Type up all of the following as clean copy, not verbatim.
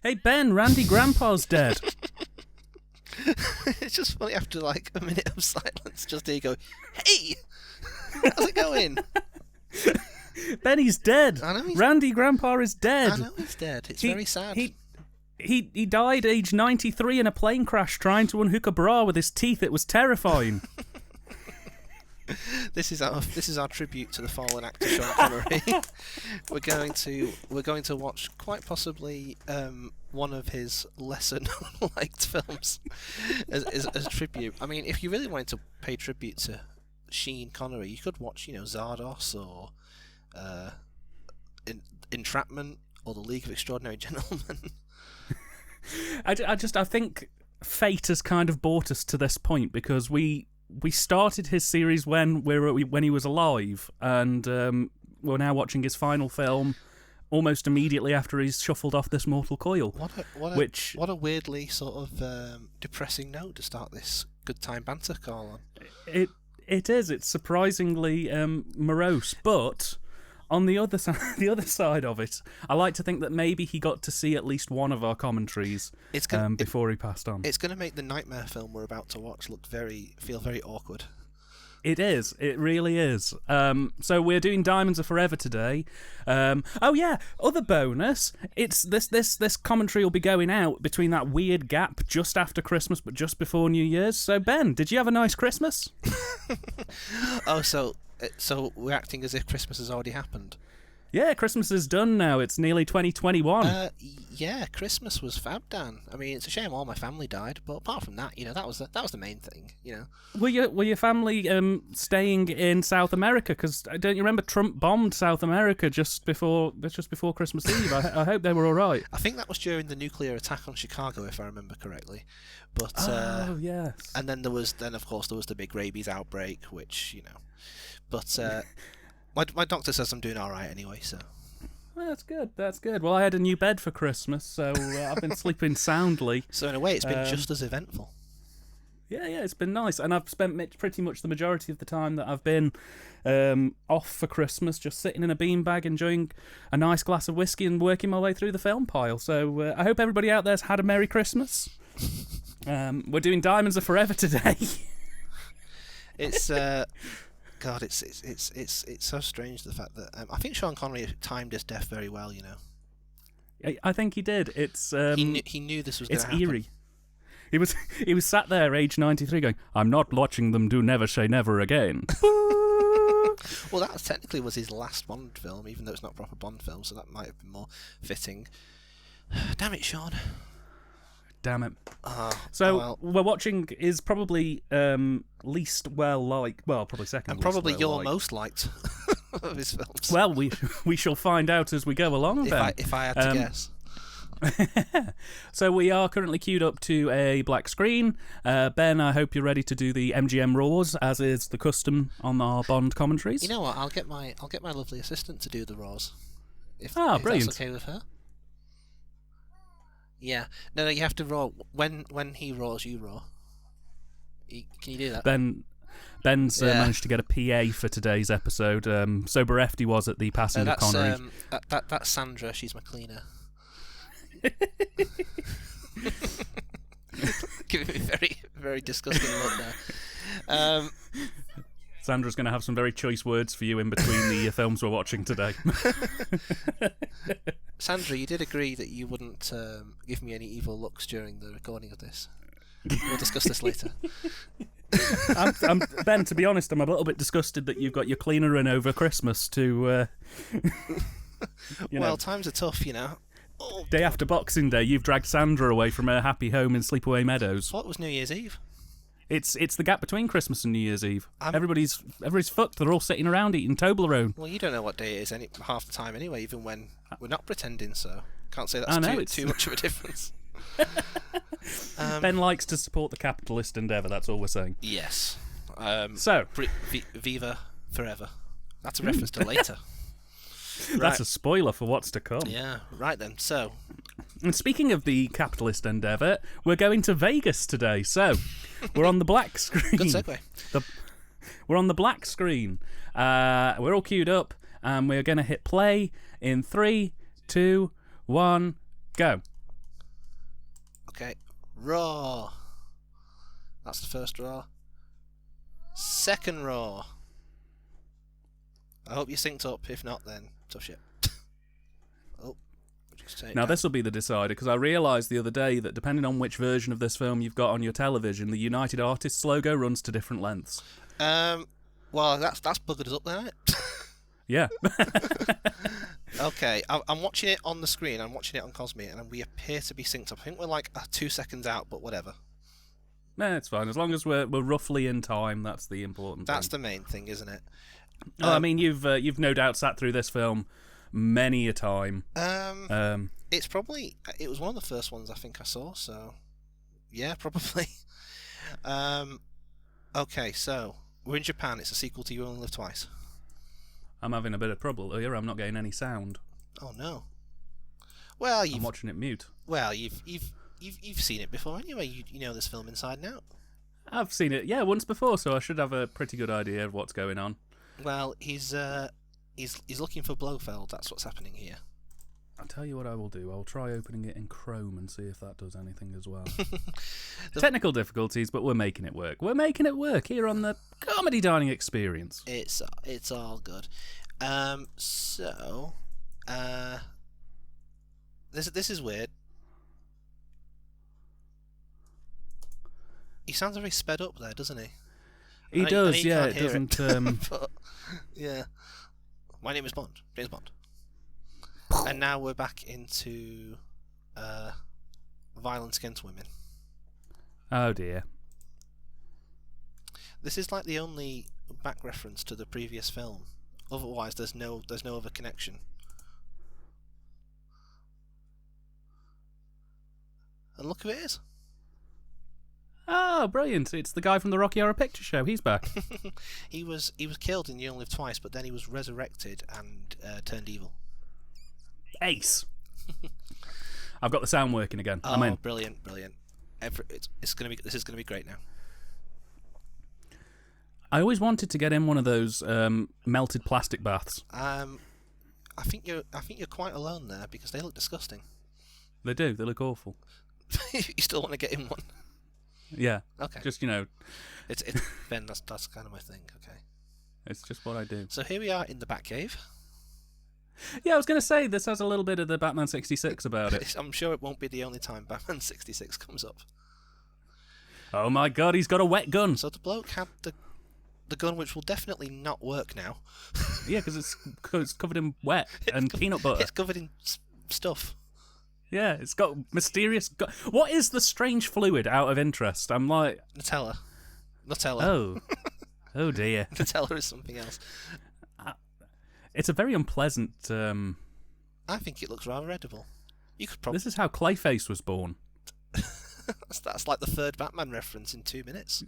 Hey, Ben, Randy Grandpa's dead. It's just funny after like a minute of silence, just here you go, hey! How's it going? Benny's dead. I know Randy Grandpa is dead. I know he's dead. It's very sad. He died aged 93 in a plane crash trying to unhook a bra with his teeth. It was terrifying. This is our tribute to the fallen actor Sean Connery. we're going to watch quite possibly one of his lesser liked films as a tribute. I mean, if you really wanted to pay tribute to Sean Connery, you could watch Zardos or Entrapment or The League of Extraordinary Gentlemen. I think fate has kind of brought us to this point because we started his series when he was alive, and we're now watching his final film almost immediately after he's shuffled off this mortal coil. What a weirdly sort of depressing note to start this good time banter call on. It is. It's surprisingly morose, but on the other side of it, I like to think that maybe he got to see at least one of our commentaries before he passed on. It's going to make the nightmare film we're about to watch feel very awkward. It is. It really is. So we're doing Diamonds Are Forever today. Other bonus. It's this commentary will be going out between that weird gap just after Christmas, but just before New Year's. So Ben, did you have a nice Christmas? So we're acting as if Christmas has already happened. Yeah, Christmas is done now. It's nearly 2021. Yeah, Christmas was fab, Dan. I mean, it's a shame all my family died, but apart from that, that was the main thing, Were your family staying in South America? Because don't you remember Trump bombed South America just before Christmas Eve? I hope they were all right. I think that was during the nuclear attack on Chicago, if I remember correctly. But yes. And then of course there was the big rabies outbreak, which but. My doctor says I'm doing all right anyway, so. Well, that's good. Well, I had a new bed for Christmas, so I've been sleeping soundly. So in a way, it's been just as eventful. Yeah, it's been nice. And I've spent pretty much the majority of the time that I've been off for Christmas just sitting in a beanbag, enjoying a nice glass of whiskey and working my way through the film pile. So I hope everybody out there's had a Merry Christmas. We're doing Diamonds Are Forever today. It's... God, it's so strange the fact that I think Sean Connery timed his death very well. I think he did. It's he knew this was going to happen. It's eerie. He was sat there, age 93, going, "I'm not watching them do Never Say Never again." Well, that technically was his last Bond film, even though it's not a proper Bond film, so that might have been more fitting. Damn it, Sean. Damn it. We're watching is probably least well-liked, well, probably second. And probably your most liked of his films. Well, we shall find out as we go along, Ben. If I had to guess. So we are currently queued up to a black screen. Ben, I hope you're ready to do the MGM roars, as is the custom on our Bond commentaries. You know what? I'll get my lovely assistant to do the roars. If brilliant. That's okay with her. Yeah. No, you have to roar. When he roars, you roar. Can you do that? Ben's managed to get a PA for today's episode. So bereft he was at the passing of Connery. That's Sandra. She's my cleaner. Giving me very, very disgusting look there. Sandra's going to have some very choice words for you in between the films we're watching today. Sandra, you did agree that you wouldn't give me any evil looks during the recording of this. We'll discuss this later. Ben, to be honest, I'm a little bit disgusted that you've got your cleaner in over Christmas to... Well, times are tough, Oh, day after Boxing Day, you've dragged Sandra away from her happy home in Sleepaway Meadows. What was New Year's Eve? It's the gap between Christmas and New Year's Eve. Everybody's fucked. They're all sitting around eating Toblerone. Well, you don't know what day it is half the time anyway, even when we're not pretending, so can't say that's too much of a difference. Ben likes to support the capitalist endeavour, that's all we're saying. Yes. Viva forever. That's a reference to later. That's a spoiler for what's to come. Yeah, right then. So, and speaking of the capitalist endeavour, we're going to Vegas today. So, we're on the black screen. Good segue. We're on the black screen. We're all queued up, and we're going to hit play in 3, 2, 1, go. Okay. Raw. That's the first raw. Second raw. I hope you're synced up. If not, then tough shit. Oh. Now, this will be the decider, because I realised the other day that depending on which version of this film you've got on your television, the United Artists logo runs to different lengths. Well, that's buggered us up there, isn't it? Yeah. Okay, I'm watching it on the screen. I'm watching it on Cosme, and we appear to be synced up. I think we're like 2 seconds out, but whatever. Nah, it's fine. As long as we're roughly in time, that's the important thing. That's the main thing, isn't it? I mean, you've no doubt sat through this film many a time. It was one of the first ones I think I saw, so yeah, probably. Okay, so we're in Japan. It's a sequel to You Only Live Twice. I'm having a bit of trouble here. I'm not getting any sound. Oh no. Well, I'm watching it mute. Well, you've seen it before anyway. You know this film inside and out. I've seen it, yeah, once before, so I should have a pretty good idea of what's going on. Well, he's looking for Blofeld. That's what's happening here. I'll tell you what I will do. I'll try opening it in Chrome and see if that does anything as well. Technical difficulties, but we're making it work. We're making it work here on the Comedy Dining Experience. It's all good. This is weird. He sounds very sped up there, doesn't he? He does, yeah. It doesn't. But, yeah. My name is Bond. James Bond. And now we're back into violence against women. Oh dear. This is like the only back reference to the previous film. Otherwise, there's no other connection. And look who it is. Oh, brilliant! It's the guy from the Rocky Horror Picture Show. He's back. He was killed in You Only Live Twice, but then he was resurrected and turned evil. Ace. I've got the sound working again. I'm in. Brilliant. This is gonna be great now. I always wanted to get in one of those melted plastic baths. I think you're quite alone there because they look disgusting. They do. They look awful. You still want to get in one? Yeah. Okay. Just It's Ben. That's kind of my thing. Okay. It's just what I do. So here we are in the Batcave. Yeah, I was going to say this has a little bit of the Batman 66 about it. I'm sure it won't be the only time Batman 66 comes up. Oh my God, he's got a wet gun. So the bloke had the gun, which will definitely not work now. Yeah, because it's covered in wet and peanut butter. It's covered in stuff. Yeah, it's got mysterious... What is the strange fluid, out of interest? I'm like... Nutella. Oh. Oh, dear. Nutella is something else. It's a very unpleasant... I think it looks rather edible. You could probably... This is how Clayface was born. That's like the third Batman reference in 2 minutes.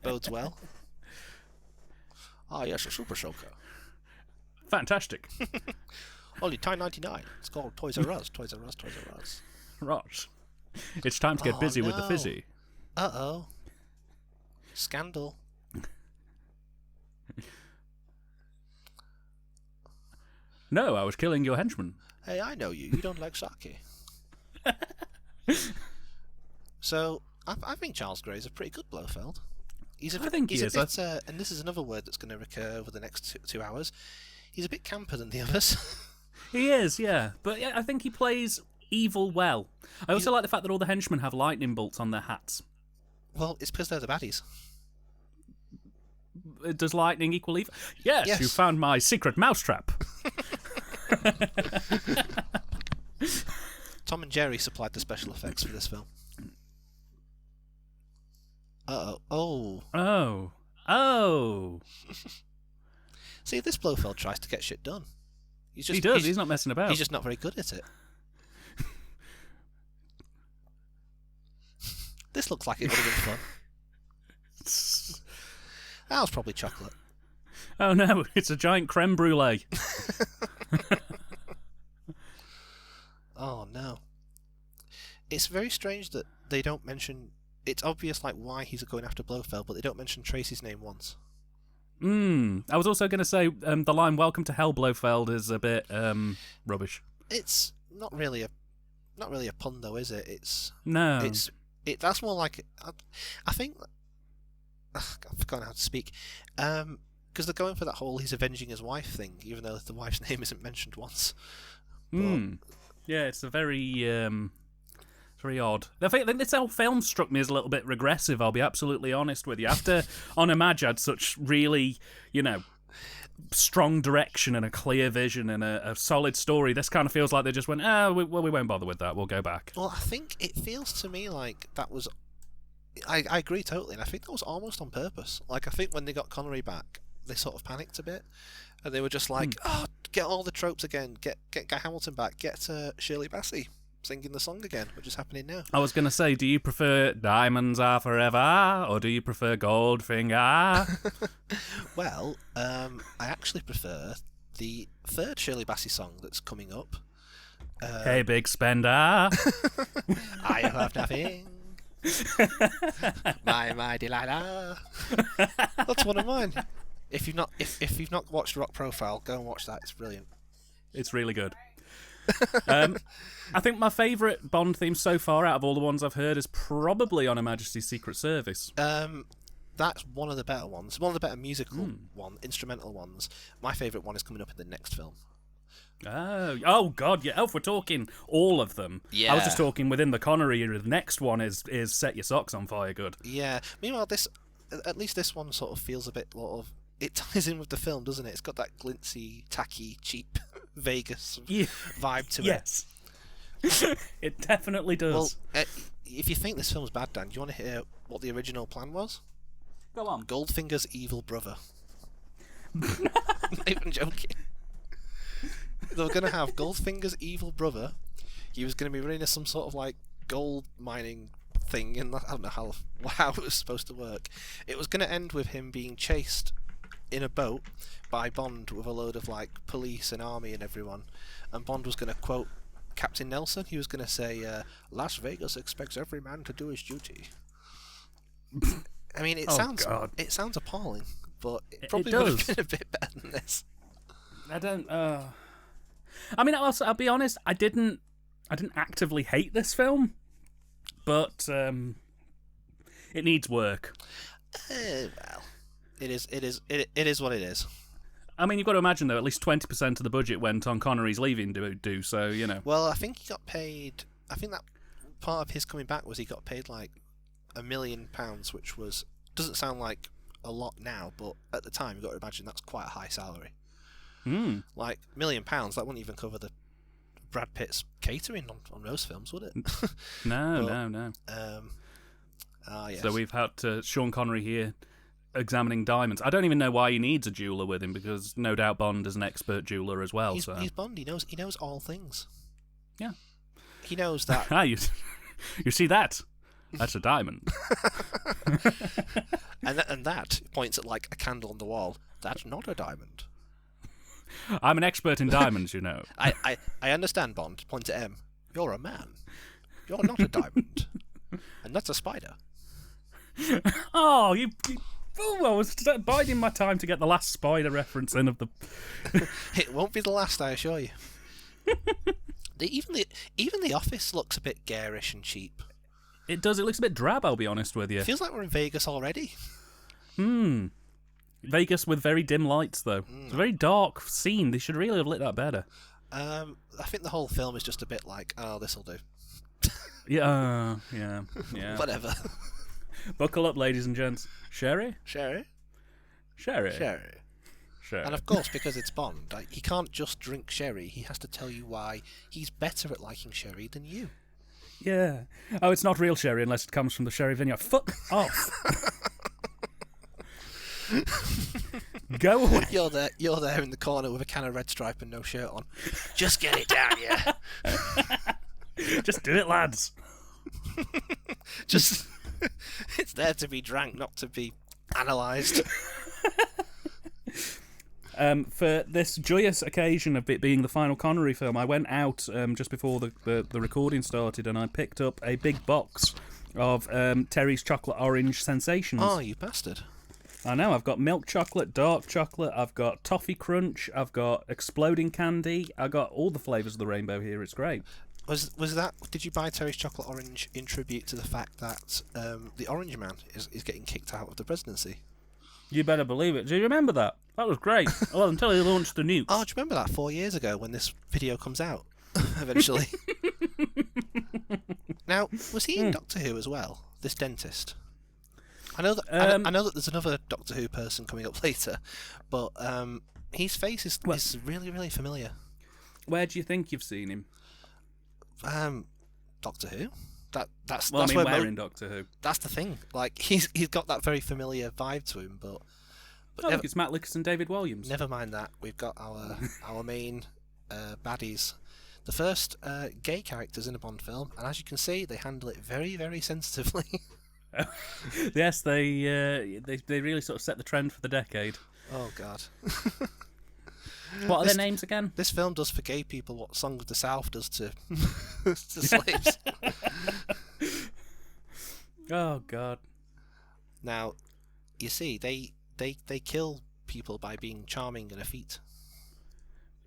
Bodes well. Ah, yes, a super soaker. Fantastic. Only $9.99. It's called Toys R Us. Toys R Us. Right. It's time to get busy with the fizzy. Uh-oh. Scandal. No, I was killing your henchman. Hey, I know you. You don't like sake. So, I think Charles Gray's a pretty good Blofeld. I think he is. And this is another word that's going to recur over the next 2 hours. He's a bit camper than the others. He is, yeah. But yeah, I think he plays evil well. I also like the fact that all the henchmen have lightning bolts on their hats. Well, it's because they're the baddies. Does lightning equal evil? Yes, you found my secret mousetrap. Tom and Jerry supplied the special effects for this film. Uh-oh. Oh. See, this Blofeld tries to get shit done. He does. He's not messing about. He's just not very good at it. This looks like it would have been fun. That was probably chocolate. Oh no, it's a giant creme brulee. Oh no. It's very strange that they don't mention... It's obvious like why he's going after Blofeld, but they don't mention Tracy's name once. I was also going to say the line "Welcome to Hell, Blofeld" is a bit rubbish. It's not really not really a pun though, is it? No. That's more like I think I've forgotten how to speak. Because they're going for that whole he's avenging his wife thing, even though the wife's name isn't mentioned once. Yeah, it's a very odd. I think this whole film struck me as a little bit regressive, I'll be absolutely honest with you. After On a Madge had such really, strong direction and a clear vision and a solid story, this kind of feels like they just went, we won't bother with that, we'll go back. Well, I think it feels to me like that was... I agree totally, and I think that was almost on purpose. Like, I think when they got Connery back, they sort of panicked a bit, and they were just like, get all the tropes again, get Guy Hamilton back, get Shirley Bassey singing the song again, which is happening now. I was going to say, do you prefer Diamonds Are Forever, or do you prefer Goldfinger? Well, I actually prefer the third Shirley Bassey song that's coming up. Hey, big spender. I have nothing. my Delilah. That's one of mine. If you've not watched Rock Profile, go and watch that. It's brilliant. It's really good. I think my favourite Bond theme so far out of all the ones I've heard is probably On Her Majesty's Secret Service. That's one of the better ones. One of the better musical instrumental ones. My favourite one is coming up in the next film. Oh God, yeah. Oh, if we're talking all of them. Yeah. I was just talking within the Connery era. The next one is Set Your Socks on Fire good. Yeah. Meanwhile, at least this one sort of feels a bit it ties in with the film, doesn't it? It's got that glitzy, tacky, cheap Vegas vibe to it. Yes. It definitely does. Well, if you think this film's bad, Dan, do you want to hear what the original plan was? Go on. Goldfinger's evil brother. Not even joking. They were going to have Goldfinger's evil brother. He was going to be running some sort of like gold mining thing, and I don't know how it was supposed to work. It was going to end with him being chased in a boat by Bond with a load of like police and army and everyone, and Bond was going to quote Captain Nelson. He was going to say, Las Vegas expects every man to do his duty. I mean, it sounds appalling, but it probably would have been a bit better than this. I mean, I'll be honest, I didn't actively hate this film, but it needs work. Well, it is what it is. I mean, you've got to imagine, though, at least 20% of the budget went on Connery's leaving do so, Well, I think he got paid... I think that part of his coming back was he got paid, like, £1 million, which doesn't sound like a lot now, but at the time, you've got to imagine that's quite a high salary. Like, £1 million, that wouldn't even cover the Brad Pitt's catering on those films, would it? No. Yes. So we've had Sean Connery here examining diamonds. I don't even know why he needs a jeweller with him, because no doubt Bond is an expert jeweller as well. He's Bond. He knows all things. Yeah. He knows that. You see that? That's a diamond. and that points at like a candle on the wall. That's not a diamond. I'm an expert in diamonds, I understand, Bond. Point at M. You're a man. You're not a diamond. And that's a spider. Oh, I was biding my time to get the last spider reference in of the... It won't be the last, I assure you. Even the office looks a bit garish and cheap. It does. It looks a bit drab, I'll be honest with you. It feels like we're in Vegas already. Vegas with very dim lights, though. It's a very dark scene. They should really have lit that better. I think the whole film is just a bit like, oh, this'll do. Yeah. Whatever. Buckle up, ladies and gents. Sherry. And of course, because it's Bond, he can't just drink sherry. He has to tell you why he's better at liking sherry than you. Yeah. Oh, it's not real sherry unless it comes from the sherry vineyard. Fuck off. Go away. You're there in the corner with a can of Red Stripe and no shirt on. Just get it down, yeah. Just do it, lads. Just, it's there to be drank, not to be analysed. For this joyous occasion of it being the final Connery film, I went out just before the recording started, and I picked up a big box of Terry's Chocolate Orange Sensations. Oh, you bastard. I know, I've got milk chocolate, dark chocolate, I've got toffee crunch, I've got exploding candy, I've got all the flavours of the rainbow here, it's great. Was that? Did you buy Terry's Chocolate Orange in tribute to the fact that the Orange Man is getting kicked out of the presidency? You better believe it. Do you remember that? That was great. Well, until he launched the nukes. Oh, do you remember that 4 years ago when this video comes out? Eventually. Now, was he in Doctor Who as well? This dentist. I know that. I know that there's another Doctor Who person coming up later, but his face is really, really familiar. Where do you think you've seen him? Doctor Who. That's where in Doctor Who? That's the thing. Like he's got that very familiar vibe to him, but I think it's Matt Lucas and David Williams. Never mind that. We've got our main baddies, the first gay characters in a Bond film, and as you can see, they handle it very, very sensitively. Yes, they really sort of set the trend for the decade. Oh God. What are their names again? This film does for gay people what Song of the South does to to slaves. Oh God. Now, you see, they kill people by being charming and effete.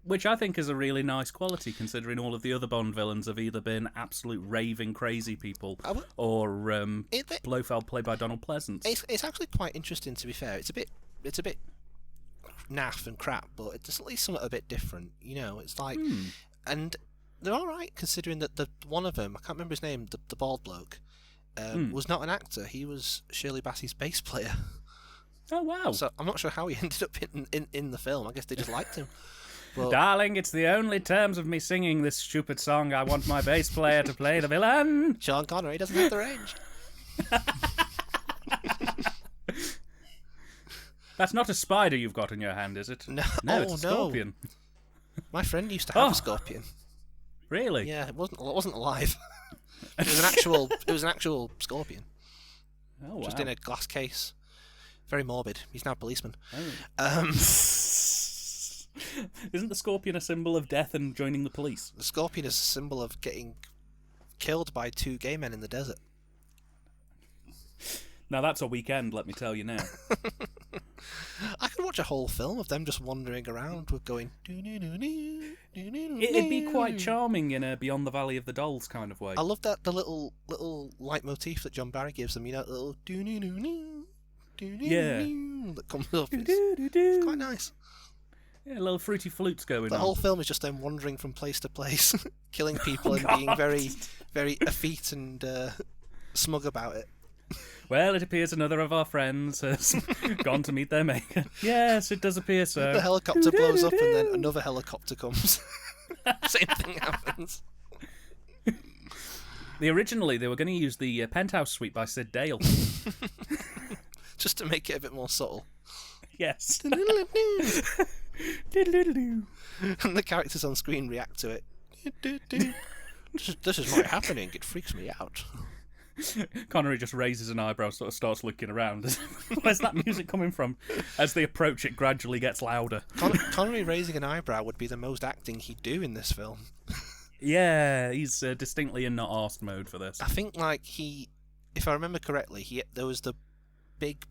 Which I think is a really nice quality, considering all of the other Bond villains have either been absolute raving crazy people or Blofeld played by Donald Pleasance. It's actually quite interesting, to be fair. It's a bit naff and crap, but it's at least something a bit different. You know, it's like, and they're all right considering that the one of them, I can't remember his name, the bald bloke, was not an actor. He was Shirley Bassey's bass player. Oh wow! So I'm not sure how he ended up in the film. I guess they just liked him. But, darling, it's the only terms of me singing this stupid song. I want my bass player to play the villain. Sean Connery doesn't have the range. That's not a spider you've got in your hand, is it? No, it's a scorpion. My friend used to have a scorpion. Really? Yeah, it wasn't alive. It was an actual scorpion. Oh wow! Just in a glass case. Very morbid. He's now a policeman. Oh. Isn't the scorpion a symbol of death and joining the police? The scorpion is a symbol of getting killed by two gay men in the desert. Now that's a weekend, let me tell you now. I could watch a whole film of them just wandering around with going. It'd be quite charming in a Beyond the Valley of the Dolls kind of way. I love that the little leitmotif that John Barry gives them. You know, the little that comes up. It's quite nice. Yeah, little fruity flutes going on. The whole film is just them wandering from place to place, killing people and being very, very effete and smug about it. Well, it appears another of our friends has gone to meet their maker. Yes, it does appear so. The helicopter blows up and then another helicopter comes. Same thing happens. Originally, they were going to use the Penthouse Suite by Sid Dale. Just to make it a bit more subtle. Yes. And the characters on screen react to it. This is not happening. It freaks me out. Connery just raises an eyebrow, sort of starts looking around. Where's that music coming from? As they approach, it gradually gets louder. Connery raising an eyebrow would be the most acting he'd do in this film. Yeah, he's distinctly in not arsed mode for this. I think, like, if I remember correctly, there was the big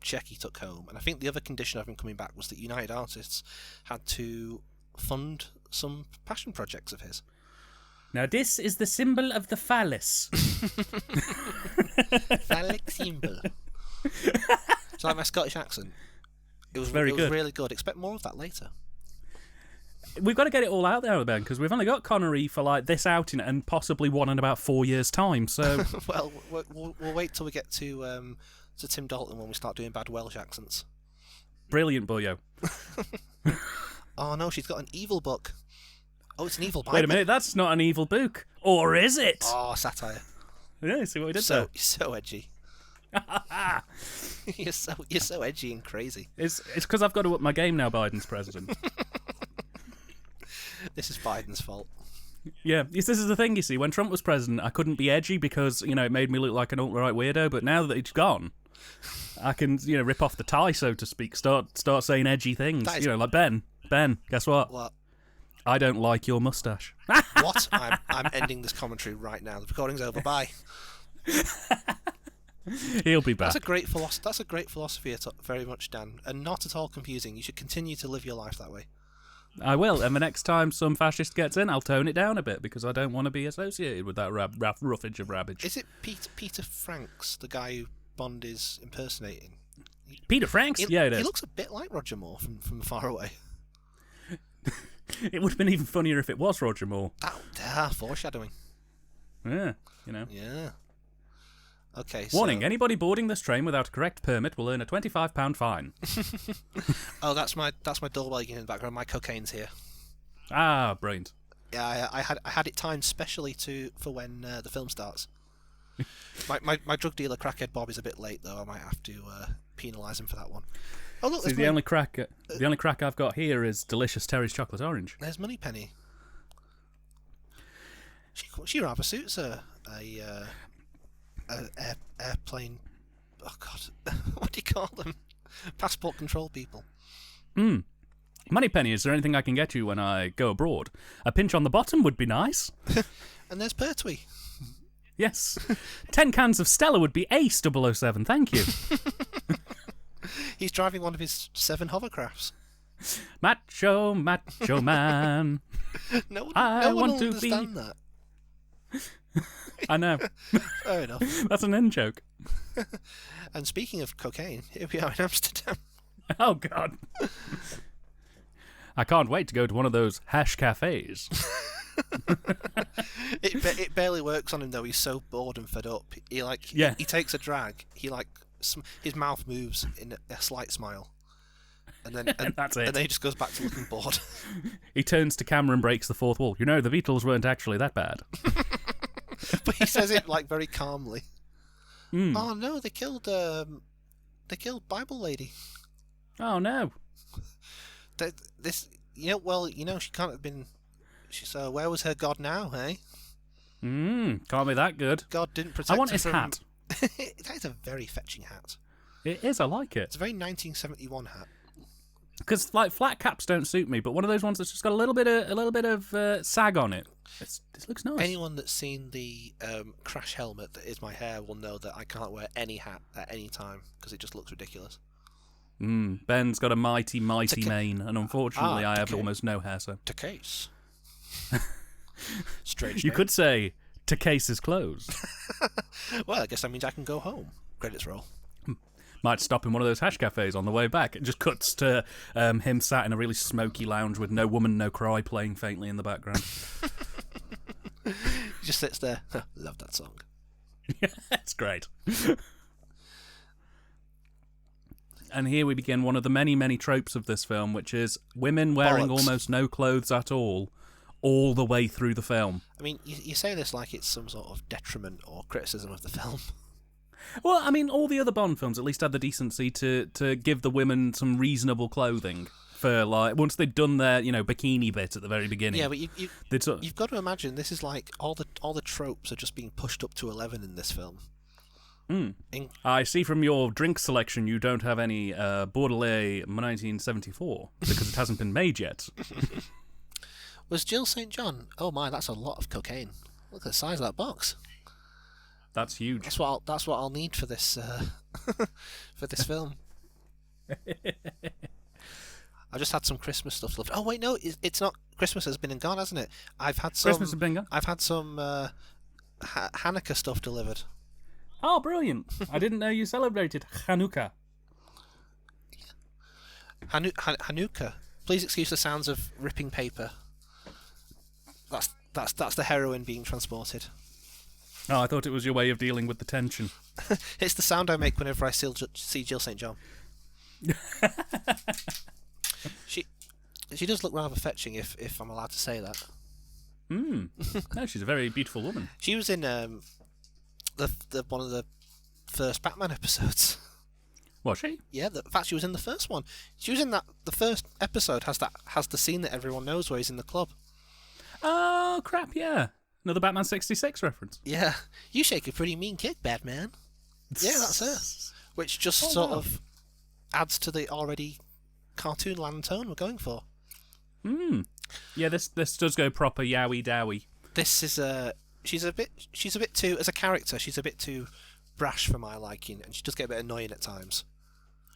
check he took home, and I think the other condition of him coming back was that United Artists had to fund some passion projects of his. Now this is the symbol of the phallus. Phallic symbol. It's like my Scottish accent. It was very good. Really good. Expect more of that later. We've got to get it all out there, Ben, because we've only got Connery for like this outing and possibly one in about 4 years' time. So, well, we'll wait till we get to Tim Dalton when we start doing bad Welsh accents. Brilliant, boyo. Oh no, she's got an evil book. Oh, it's an evil Bible. Wait a minute, that's not an evil book. Or is it? Oh, satire. Yeah, see what we did there? You're so edgy. You're so edgy and crazy. It's because I've got to up my game now, Biden's president. This is Biden's fault. Yeah, this is the thing, you see. When Trump was president, I couldn't be edgy because, it made me look like an alt-right weirdo, but now that it's gone, I can, rip off the tie, so to speak, start saying edgy things. Like Ben, guess what? What? I don't like your mustache. What? I'm ending this commentary right now. The recording's over. Bye. He'll be back. That's a great philosophy, very much, Dan, and not at all confusing. You should continue to live your life that way. I will. And the next time some fascist gets in, I'll tone it down a bit because I don't want to be associated with that roughage of ravage. Is it Peter Franks, the guy who Bond is impersonating? Peter Franks? Yeah, it is. He looks a bit like Roger Moore from far away. It would have been even funnier if it was Roger Moore. Foreshadowing. Yeah, you know. Yeah. Okay. Warning: anybody boarding this train without a correct permit will earn a £25 fine. Oh, that's my doorbell in the background. My cocaine's here. Ah, brilliant. Yeah, I had it timed specially for when the film starts. My drug dealer, crackhead Bob, is a bit late though. I might have to penalise him for that one. Oh look, see, the only crack I've got here is delicious Terry's chocolate orange. There's Moneypenny. She rather suits a airplane. Oh God, what do you call them? Passport control people. Moneypenny, is there anything I can get you when I go abroad? A pinch on the bottom would be nice. And there's Pertwee. Yes. 10 cans of Stella would be ace 007, thank you. He's driving one of his 7 hovercrafts. Macho man. No one want will to understand be... that. I know. Fair enough. That's an in joke. And speaking of cocaine, here we are in Amsterdam. Oh, God. I can't wait to go to one of those hash cafes. It barely works on him though. He's so bored and fed up. He takes a drag. His mouth moves in a slight smile, and that's it. And then he just goes back to looking bored. He turns to camera and breaks the fourth wall. You know, the Beatles weren't actually that bad. But he says it like very calmly. Oh no, they killed Bible lady. Oh no. She can't have been. So where was her God now, eh? Can't be that good. God didn't protect her. I want his hat. That is a very fetching hat. It is, I like it. It's a very 1971 hat. Because like flat caps don't suit me, but one of those ones that's just got a little bit of sag on it. This looks nice. Anyone that's seen the crash helmet that is my hair will know that I can't wear any hat at any time because it just looks ridiculous. Ben's got a mighty mane, and unfortunately I have almost no hair, so... To case. Strange You name. could say, to case is closed. Well, I guess that means I can go home. Credits roll. Might stop in one of those hash cafes on the way back. It just cuts to him sat in a really smoky lounge with No Woman, No Cry playing faintly in the background. He just sits there. Love that song. Yeah, it's great. And here we begin one of the many, many tropes of this film, which is women wearing almost no clothes at all the way through the film. I mean, you say this like it's some sort of detriment or criticism of the film. Well, I mean, all the other Bond films at least had the decency to give the women some reasonable clothing for, like, once they'd done their, bikini bit at the very beginning. Yeah, but you've got to imagine this is like all the tropes are just being pushed up to 11 in this film. I see from your drink selection you don't have any Bordelais 1974 because it hasn't been made yet. Was Jill St. John? Oh my, that's a lot of cocaine. Look at the size of that box. That's huge. That's what I'll need for this for this film. I just had some Christmas stuff left. Oh wait, no, it's not. Christmas has been and gone, hasn't it? Christmas has been gone. I've had some Hanukkah stuff delivered. Oh, brilliant! I didn't know you celebrated Hanukkah. Hanukkah. Please excuse the sounds of ripping paper. That's the heroin being transported. Oh, I thought it was your way of dealing with the tension. It's the sound I make whenever I see Jill St. John. She does look rather fetching, if I'm allowed to say that. No, she's a very beautiful woman. She was in the one of the first Batman episodes. Was she? Yeah, in fact, she was in the first one. She was in that. The first episode has the scene that everyone knows where he's in the club. Oh crap! Yeah, another Batman '66 reference. Yeah, you shake a pretty mean kick, Batman. Yeah, that's her. Which just sort of adds to the already cartoon land tone we're going for. Yeah, this does go proper yowie dowie. This is she's a bit too, as a character, she's a bit too brash for my liking, and she does get a bit annoying at times.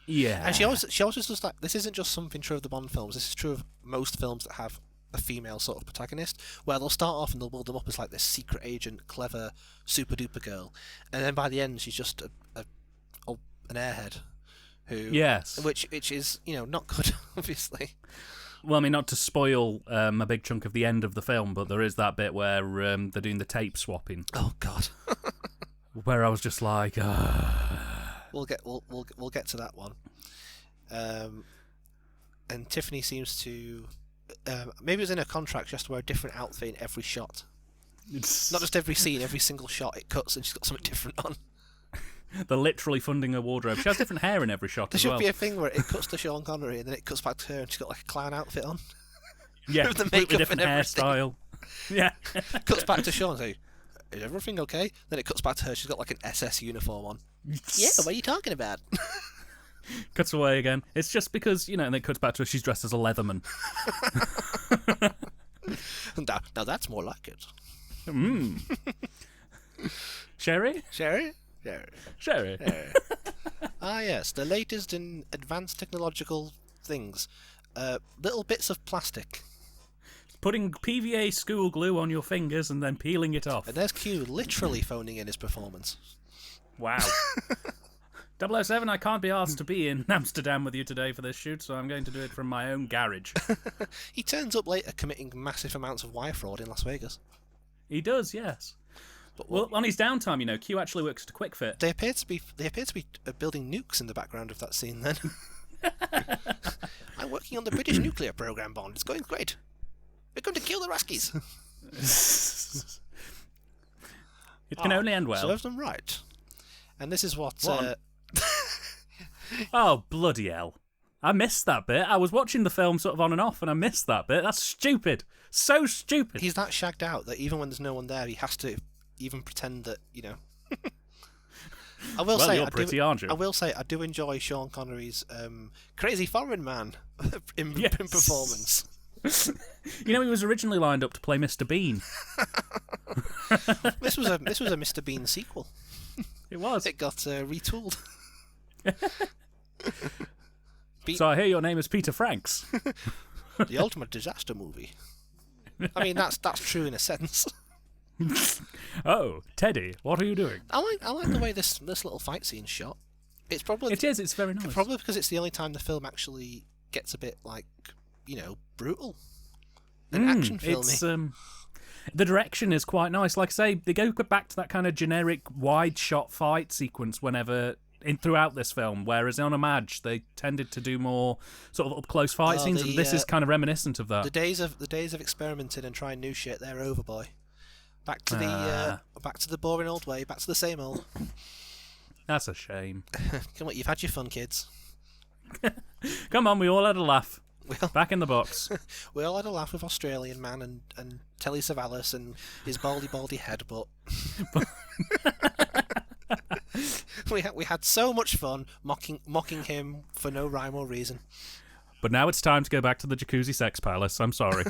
Yeah. And she always does that. This isn't just something true of the Bond films. This is true of most films that have a female sort of protagonist, where they'll start off and they'll build them up as like this secret agent, clever, super duper girl, and then by the end she's just an airhead who, yes, which is not good, obviously. Well, I mean, not to spoil a big chunk of the end of the film, but there is that bit where they're doing the tape swapping. Oh God. Where I was just like, we'll get to that one. And Tiffany seems to. Maybe it was in her contract she has to wear a different outfit in every shot. Not just every scene, every single shot it cuts and she's got something different on. They're literally funding her wardrobe. She has different hair in every shot as well. There should be a thing where it cuts to Sean Connery and then it cuts back to her and she's got like a clown outfit on. Yeah, with the makeup different and everything. hairstyle. Yeah. Cuts back to Sean and says, is everything okay? Then it cuts back to her, she's got like an SS uniform on. Yeah, what are you talking about? Cuts away again. It's just because, and then it cuts back to her, she's dressed as a Leatherman. Now that's more like it. Sherry? Sherry? Sherry. Ah, yes, the latest in advanced technological things. Little bits of plastic. Putting PVA school glue on your fingers and then peeling it off. And there's Q literally phoning in his performance. Wow. 007, I can't be asked to be in Amsterdam with you today for this shoot, so I'm going to do it from my own garage. He turns up later committing massive amounts of wire fraud in Las Vegas. He does, yes. But well, on his downtime, Q actually works at a quick fit. They appear to be building nukes in the background of that scene then. I'm working on the British nuclear program, Bond. It's going great. We're going to kill the Ruskies. It can only end well. Serves them right. And this is what... Oh, bloody hell. I missed that bit. I was watching the film sort of on and off, and I missed that bit. That's stupid. So stupid. He's that shagged out that even when there's no one there, he has to even pretend that, I will say, you're pretty, aren't you? I will say, I do enjoy Sean Connery's crazy foreign man in performance. He was originally lined up to play Mr. Bean. This was a Mr. Bean sequel. It was. It got retooled. So I hear your name is Peter Franks. The ultimate disaster movie. I mean, that's true in a sense. Oh, Teddy, what are you doing? I like the way this little fight scene's shot. It's probably it's very nice. Probably because it's the only time the film actually gets a bit like brutal and action filmy. The direction is quite nice. Like I say, they go back to that kind of generic wide shot fight sequence throughout this film, whereas on Image they tended to do more sort of up close fight scenes, and this is kind of reminiscent of that. The days of experimenting and trying new shit, they're over, boy. Back to the boring old way. Back to the same old. That's a shame. Come on, you've had your fun, kids. Come on, we all had a laugh. Back in the box. We all had a laugh with Australian Man and Telly Savalas and his baldy head, but we had so much fun mocking him for no rhyme or reason. But now it's time to go back to the Jacuzzi Sex Palace. I'm sorry.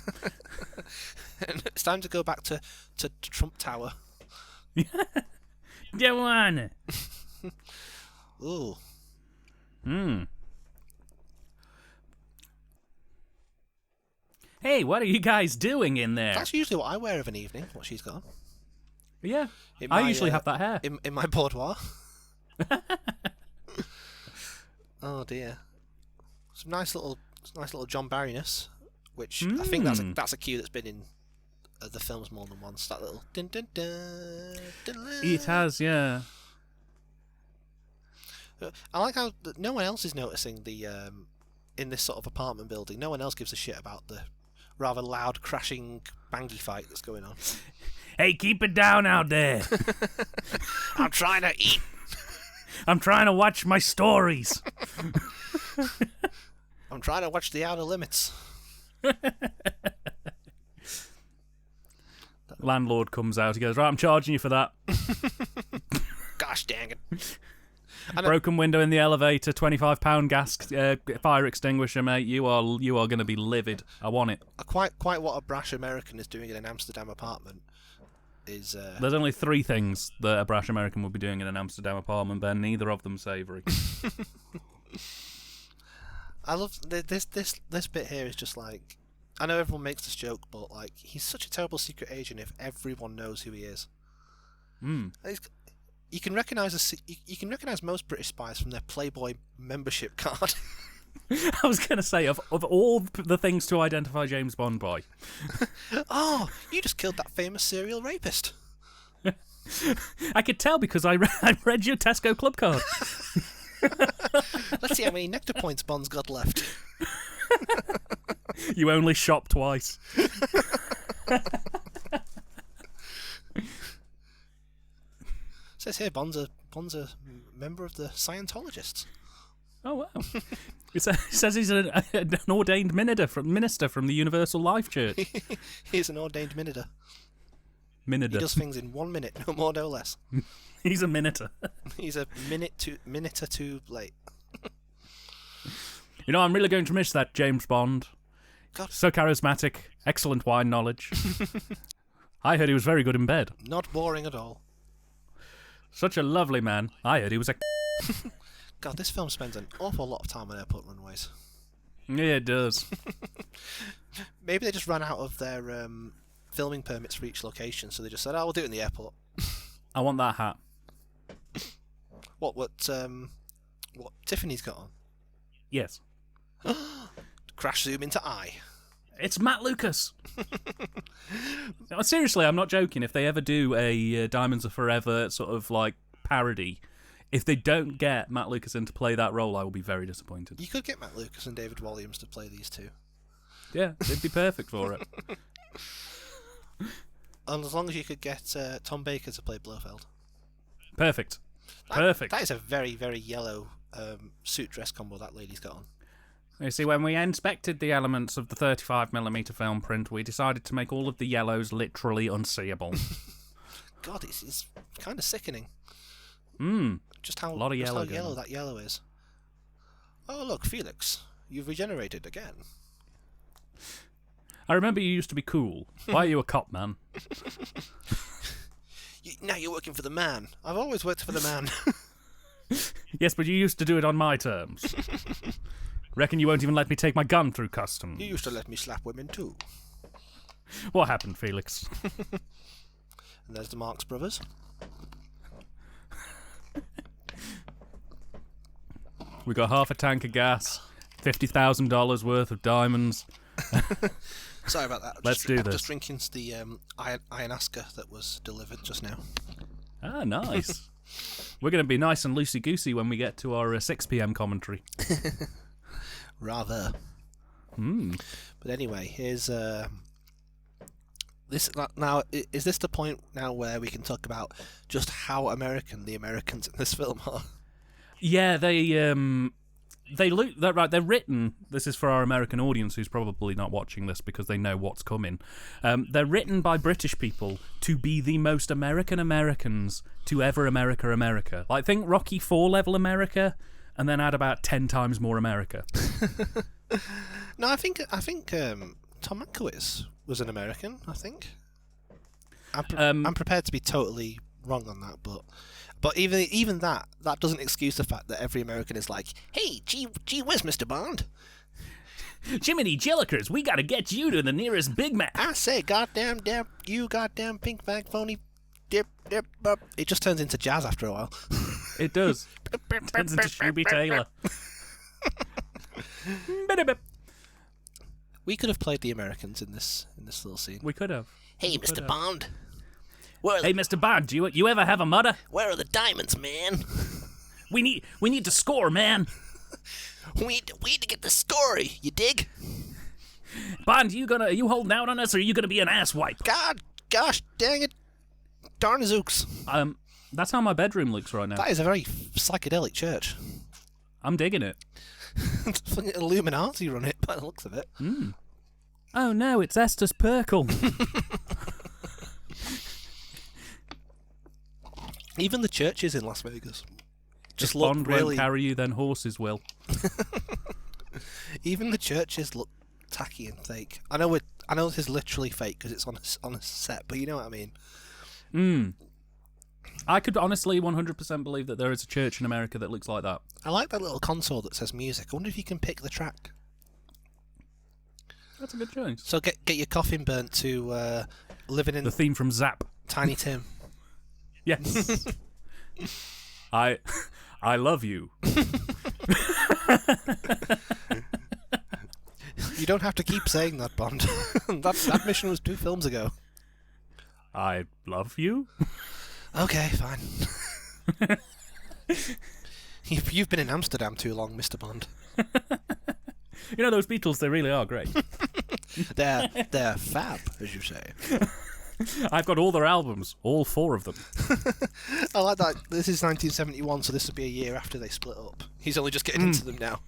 And it's time to go back to Trump Tower. Joanna. Ooh. Hey, what are you guys doing in there? That's usually what I wear of an evening, what she's got. Yeah. I usually have that hair. In my boudoir. Oh dear. Some nice little John Barry-ness, which I think that's a cue that's been in the films more than once. That little dun dun dun. Dun, dun. It has, yeah. I like how no one else is noticing the in this sort of apartment building. No one else gives a shit about the rather loud crashing bangy fight that's going on. Hey, keep it down out there. I'm trying to eat. I'm trying to watch my stories. I'm trying to watch The Outer Limits. Landlord comes out. He goes, right, I'm charging you for that. Gosh dang it. Broken window in the elevator, £25 gas fire extinguisher, mate. You are going to be livid. I want it. Quite what a brash American is doing in an Amsterdam apartment is... There's only 3 things that a brash American would be doing in an Amsterdam apartment, Ben. Neither of them savoury. I love this bit here is just like, I know everyone makes this joke, but like he's such a terrible secret agent if everyone knows who he is. You can recognise you can recognise most British spies from their Playboy membership card. I was going to say, of all the things to identify James Bond by. Oh, you just killed that famous serial rapist. I could tell because I read your Tesco club card. Let's see how many nectar points Bond's got left. You only shop twice. Says here Bond's a member of the Scientologists. Oh wow! It says he's an ordained minister from the Universal Life Church. He's an ordained minister. He does things in 1 minute, no more, no less. He's a minuter. He's a minute or two late. You know, I'm really going to miss that James Bond. God. So charismatic, excellent wine knowledge. I heard he was very good in bed. Not boring at all. Such a lovely man. I heard he was a... God, this film spends an awful lot of time on airport runways. Yeah, it does. Maybe they just ran out of their filming permits for each location, so they just said, "Oh, we'll do it in the airport." I want that hat. What Tiffany's got on? Yes. Crash zoom into eye. It's Matt Lucas. No, seriously, I'm not joking. If they ever do a Diamonds Are Forever sort of like parody, if they don't get Matt Lucas in to play that role, I will be very disappointed. You could get Matt Lucas and David Walliams to play these two. Yeah, it'd be perfect for it. And as long as you could get Tom Baker to play Blofeld. Perfect. Perfect. That is a very, very yellow suit dress combo that lady's got on. You see, when we inspected the elements of the 35mm film print, we decided to make all of the yellows literally unseeable. God, it's kind of sickening. Just how, a lot of yellow, how yellow that yellow is. Oh, look, Felix, you've regenerated again. I remember you used to be cool. Why are you a cop, man? Now you're working for the man. I've always worked for the man. Yes, but you used to do it on my terms. Reckon you won't even let me take my gun through customs. You used to let me slap women too. What happened, Felix? And there's the Marx Brothers. We got half a tank of gas, $50,000 worth of diamonds. Sorry about that. Let's do this. Just drinking the Ayahuasca that was delivered just now. Ah, nice. We're going to be nice and loosey-goosey when we get to our 6 p.m. commentary. Rather. But anyway, here's this now. Is this the point now where we can talk about just how American the Americans in this film are? Yeah, they look that right. They're written. This is for our American audience who's probably not watching this because they know what's coming. They're written by British people to be the most American Americans to ever America. Like think Rocky IV level America, and then add about 10 times more America. No, I think Tom Mankiewicz was an American. I think. I'm prepared to be totally wrong on that, but even that doesn't excuse the fact that every American is like, "Hey, gee whiz, Mr. Bond. Jiminy Jillikers, we gotta get you to the nearest Big Mac. I say, goddamn, you goddamn pink bag phony, dip, up." It just turns into jazz after a while. It does. It turns into Shuby Taylor. We could have played the Americans in this little scene. We could have. Hey, Mr. Bond. Hey, Mr. Bond, do you ever have a mother? Where are the diamonds, man? We need to score, man. we need to get the score. You dig? Bond, are you holding out on us, or are you gonna be an asswipe? Gosh, dang it, darn zooks. That's how my bedroom looks right now. That is a very psychedelic church. I'm digging it. It's like Illuminati run it by the looks of it. Oh no, it's Estes Perkle. Even the churches in Las Vegas just if look Bond really. Won't carry you, then horses will. Even the churches look tacky and fake. I know this is literally fake because it's on a set, but you know what I mean. I could honestly 100% believe that there is a church in America that looks like that. I like that little console that says music. I wonder if you can pick the track. That's a good choice. So get your coffin burnt to living in The theme from Zap. Tiny Tim. Yes. I love you. You don't have to keep saying that, Bond. that mission was 2 films ago. I love you. Okay, fine. You've been in Amsterdam too long, Mr. Bond. You know, those Beatles, they really are great. They're fab, as you say. I've got all their albums, all 4 of them. I like that. This is 1971, so this will be a year after they split up. He's only just getting into them now.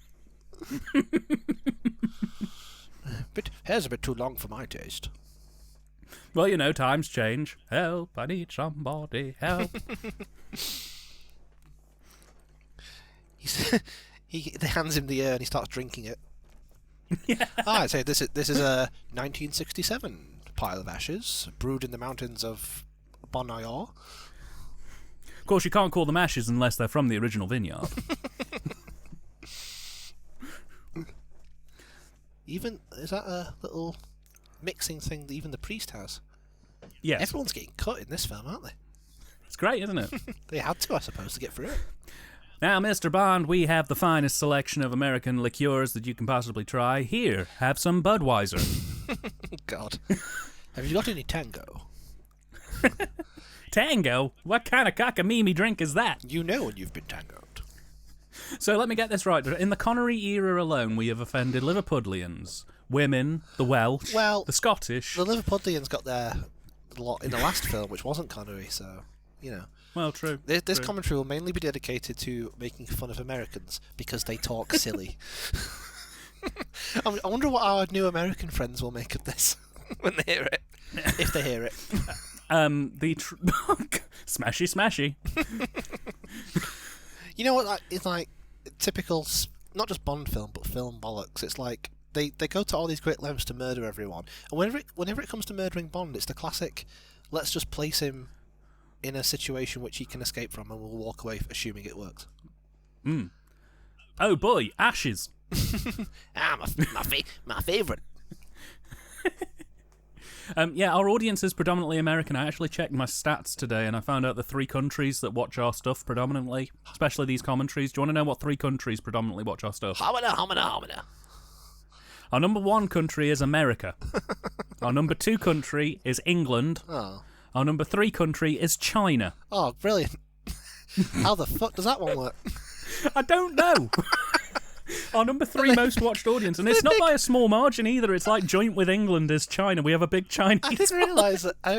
But hair's a bit too long for my taste. Well, you know, times change. Help, I need somebody, help. He hands him the urn, he starts drinking it. Yeah. I'd say this is a 1967 pile of ashes brewed in the mountains of Bon Ior. Of course, you can't call them ashes unless they're from the original vineyard. Even is that a little mixing thing that even the priest has? Yes. Everyone's getting cut in this film, aren't they? It's great, isn't it? They had to, I suppose, to get through it. Now, Mr. Bond, we have the finest selection of American liqueurs that you can possibly try. Here, have some Budweiser. God. Have you got any Tango? Tango? What kind of cockamamie drink is that? You know when you've been tangoed. So let me get this right. In the Connery era alone, we have offended Liverpudlians, women, the Welsh, the Scottish. The Liverpudlians got their lot in the last film, which wasn't Connery, so, you know. Well, true. This commentary will mainly be dedicated to making fun of Americans because they talk silly. I wonder what our new American friends will make of this when they hear it, if they hear it. Smashy, smashy. You know what? It's like typical, not just Bond film, but film bollocks. It's like they go to all these great lengths to murder everyone, and whenever it comes to murdering Bond, it's the classic. Let's just place him in a situation which he can escape from, and we'll walk away assuming it works. Oh boy, ashes. My favourite. Yeah, our audience is predominantly American. I actually checked my stats today, and I found out the 3 countries that watch our stuff predominantly, especially these commentaries. Do you want to know what 3 countries predominantly watch our stuff? Homina. Our number 1 country is America. Our number 2 country is England. Oh. Our number 3 country is China. Oh, brilliant. How the fuck does that one work? I don't know. Our number 3 most watched audience, and it's not by a small margin either. It's like joint with England is China. We have a big Chinese. I didn't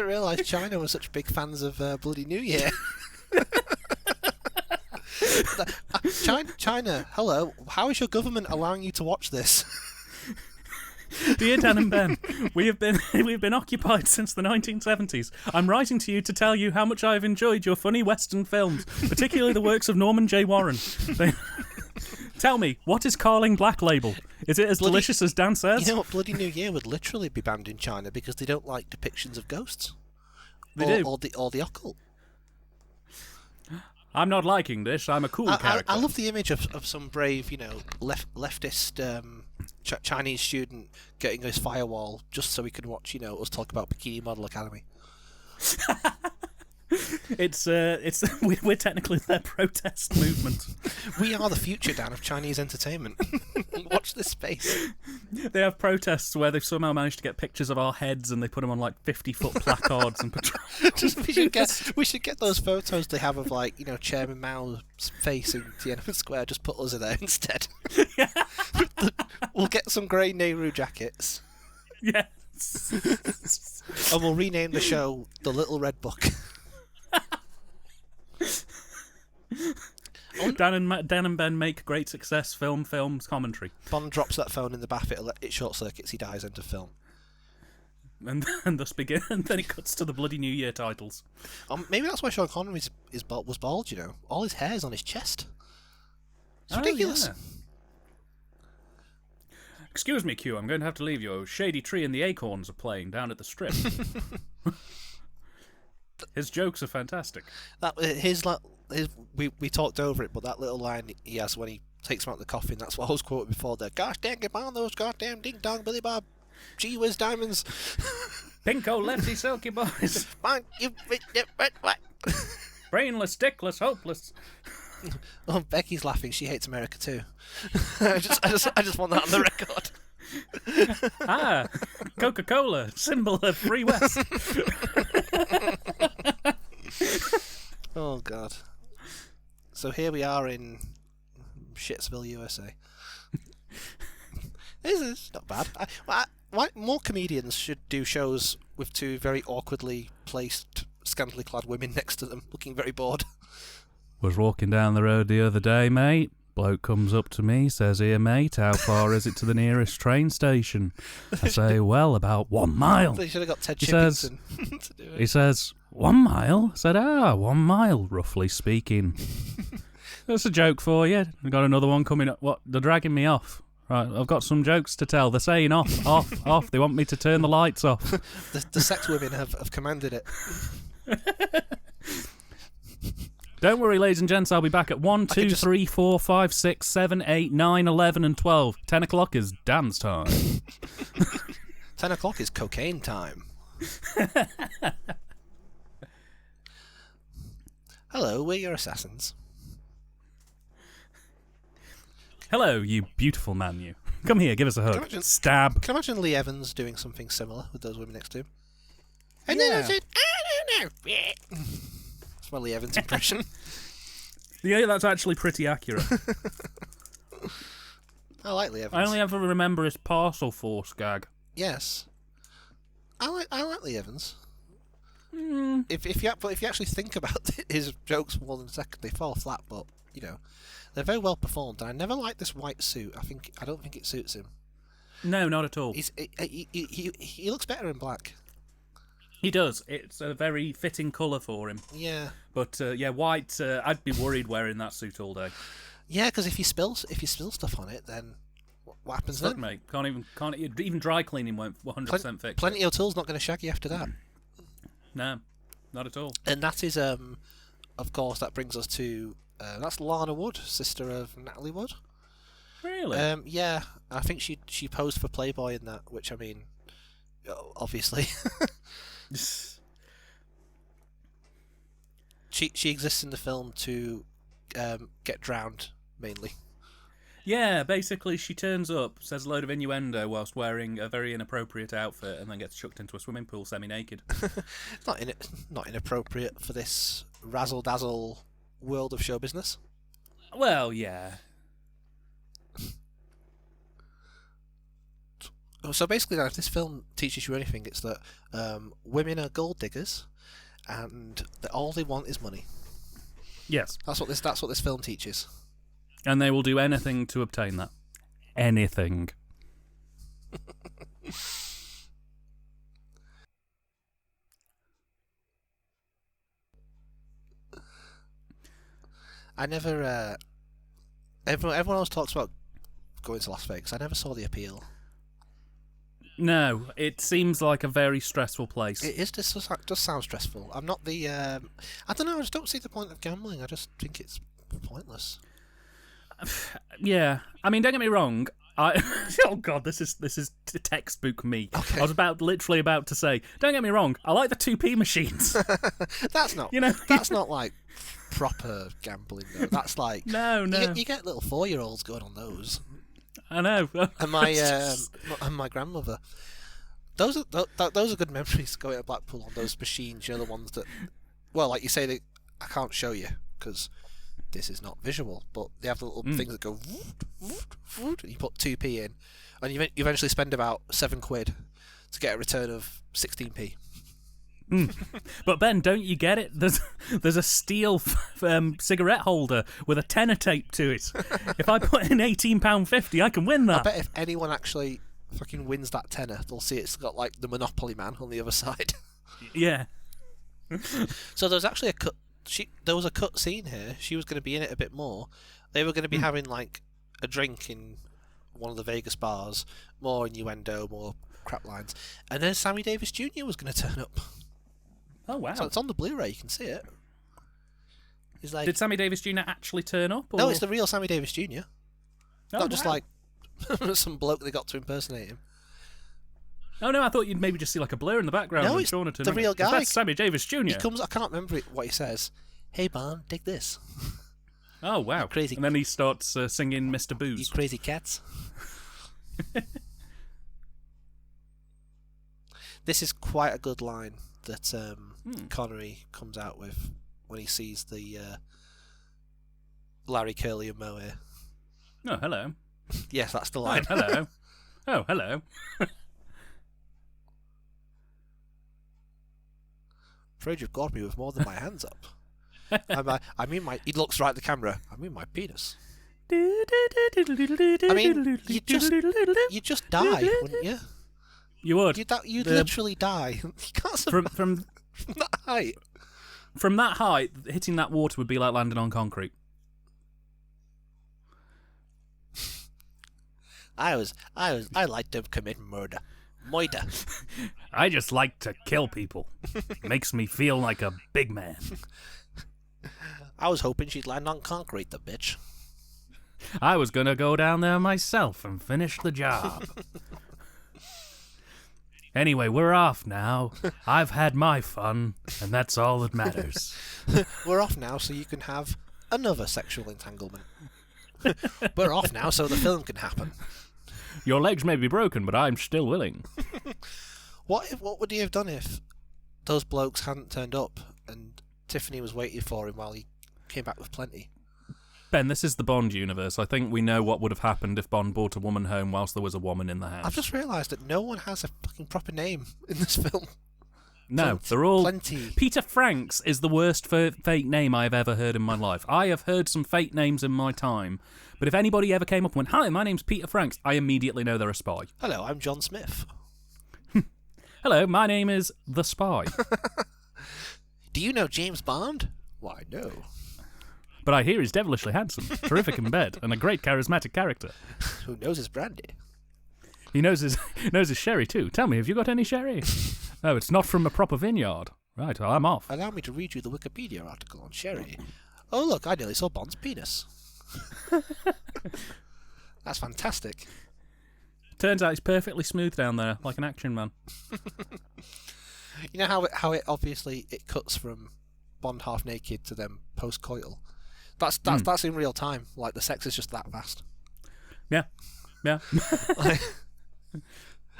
realise China was such big fans of Bloody New Year. China, hello. How is your government allowing you to watch this? Dear Dan and Ben, we've been occupied since the 1970s. I'm writing to you to tell you how much I've enjoyed your funny Western films, particularly the works of Norman J. Warren. Tell me, what is Carling Black Label? Is it as delicious as Dan says? You know what? Bloody New Year would literally be banned in China because they don't like depictions of ghosts. They do. Or the occult. I'm not liking this. I'm a cool character. I love the image of some brave, leftist Chinese student getting his firewall just so he can watch, us talk about Bikini Model Academy. We're technically their protest movement. We are the future, Dan, of Chinese entertainment. Watch this space. They have protests where they've somehow managed to get pictures of our heads and they put them on like 50-foot placards and we should get those photos they have of Chairman Mao's face in Tiananmen Square. Just put us in there instead. Yeah. We'll get some grey Nehru jackets. Yes. And we'll rename the show The Little Red Book. Dan and Ben make great success films commentary. Bond drops that phone in the bath, it short circuits, he dies, end of film. And thus begin, and then it cuts to the Bloody New Year titles. Maybe that's why Sean Connery was bald, All his hair's on his chest. It's ridiculous. Yeah. Excuse me, Q, I'm going to have to leave you. Shady Tree and the Acorns are playing down at the Strip. His jokes are fantastic. We talked over it, but that little line he has when he takes him out the coffin, that's what I was quoting before. The gosh dang, get on those goddamn ding dong Billy Bob, gee whiz diamonds, Pinko lefty silky boys, man, you what? brainless, dickless, hopeless. Oh, Becky's laughing. She hates America too. I just want that on the record. Coca-Cola, symbol of Free West. Oh God. So here we are in Shitsville, USA. This is not bad. Why more comedians should do shows with two very awkwardly placed, scantily clad women next to them, looking very bored. Was walking down the road the other day, mate. Bloke comes up to me, says, "Here, mate, how far is it to the nearest train station?" I say, "Well, about 1 mile." They should have got Ted He Chippington to do it. He says, 1 mile? I said, 1 mile, roughly speaking. That's a joke for you. We've got another one coming up. What? They're dragging me off. Right, I've got some jokes to tell. They're saying off, off, off. They want me to turn the lights off. The sex women have commanded it. Don't worry, ladies and gents, I'll be back at 1, 2, 3, 4, 5, 6, 7, 8, 9, 11 and 12. 10 o'clock is dance time. 10 o'clock is cocaine time. Hello, we're your assassins. Hello, you beautiful man, you. Come here, give us a hug. Stab. Can I imagine Lee Evans doing something similar with those women next to him? And Yeah. then I said, I don't know. That's my Lee Evans impression. Yeah, that's actually pretty accurate. I like Lee Evans. I only ever remember his parcel force gag. Yes. I like Lee Evans. Mm. If you actually think about his jokes for more than a second, they fall flat. But you know, they're very well performed. And I never liked this white suit. I don't think it suits him. No, not at all. He looks better in black. He does. It's a very fitting colour for him. Yeah. But yeah, white. I'd be worried wearing that suit all day. Yeah, because if you spill stuff on it, then what happens then? Mate, can't even dry cleaning won't 100% fix. Plenty O'Toole's not going to shag you after that. No, not at all. And that is, of course, that brings us to that's Lana Wood, sister of Natalie Wood. Really? Yeah, I think she posed for Playboy in that, which I mean, obviously. She exists in the film to get drowned, mainly. Yeah, basically she turns up, says a load of innuendo whilst wearing a very inappropriate outfit, and then gets chucked into a swimming pool semi-naked. It's not inappropriate for this razzle-dazzle world of show business. Well, yeah. So basically, now, if this film teaches you anything, it's that women are gold diggers, and that all they want is money. Yes. That's what this film teaches. And they will do anything to obtain that. Anything. I never. Everyone always talks about going to Las Vegas. I never saw the appeal. No, it seems like a very stressful place. It is. This does sound stressful. I'm not the. I don't know. I just don't see the point of gambling. I just think it's pointless. Yeah, I mean, don't get me wrong. Oh god, this is textbook me. Okay. I was literally about to say, don't get me wrong. I like the 2p machines. That's not. That's not like proper gambling though. That's like no. You get little 4-year-olds going on those. I know. And my grandmother. Those are good memories going to Blackpool on those machines. You know, the ones that, well, like you say, I can't show you because this is not visual, but they have the little things that go voot, voot, voot, and you put 2p in, and you eventually spend about £7 to get a return of 16p. But Ben, don't you get it? There's a steel cigarette holder with a tenner taped to it. If I put in £18.50, I can win that. I bet if anyone actually fucking wins that tenner, they'll see it's got like the Monopoly Man on the other side. Yeah. So there's actually a cut. There was a cut scene here. She was going to be in it a bit more. They were going to be having like a drink in one of the Vegas bars, more innuendo, more crap lines, and then Sammy Davis Jr. was going to turn up. Oh, wow. So it's on the Blu-ray. You can see it. He's like, Did Sammy Davis Jr. actually turn up? Or? no, it's the real Sammy Davis Jr. Oh, Not just wow. like some bloke they got to impersonate him. Oh, no, I thought you'd maybe just see like a blur in the background. No, and it's Shauna turn the up. real 'Cause guy. That's Sammy Davis Jr. He comes. I can't remember what he says. Hey, Bond, take this. Oh, wow. You crazy. And then he starts singing Mr. You Booze. crazy cats. This is quite a good line that Connery comes out with when he sees the Larry, Curly and Moe. Oh, hello. Yes, that's the Oh, line. hello. Oh, hello. Afraid you've got me with more than my hands up. I mean my. He looks right at the camera. I mean my penis. I mean, you just die, wouldn't you? You would. You'd literally die. You can't survive From that height. From that height, hitting that water would be like landing on concrete. I like to commit murder. Moida. I just like to kill people. Makes me feel like a big man. I was hoping she'd land on concrete, the bitch. I was gonna go down there myself and finish the job. Anyway, we're off now. I've had my fun, and that's all that matters. We're off now so you can have another sexual entanglement. We're off now so the film can happen. Your legs may be broken, but I'm still willing. What would he have done if those blokes hadn't turned up and Tiffany was waiting for him while he came back with plenty? Ben, this is the Bond universe. I think we know what would have happened if Bond brought a woman home whilst there was a woman in the house. I've just realised that no one has a fucking proper name in this film. No, they're all... Plenty. Peter Franks is the worst fake name I've ever heard in my life. I have heard some fake names in my time, but if anybody ever came up and went, "Hi, my name's Peter Franks," I immediately know they're a spy. Hello, I'm John Smith. Hello, my name is The Spy. Do you know James Bond? Why, no. But I hear he's devilishly handsome, terrific in bed, and a great charismatic character. Who knows his brandy? He knows his sherry too. Tell me, have you got any sherry? Oh, it's not from a proper vineyard. Right, well, I'm off. Allow me to read you the Wikipedia article on sherry. Oh, look, I nearly saw Bond's penis. That's fantastic. Turns out he's perfectly smooth down there, like an action man. You know how it obviously it cuts from Bond half naked to them post coital. That's in real time. Like the sex is just that fast. Yeah.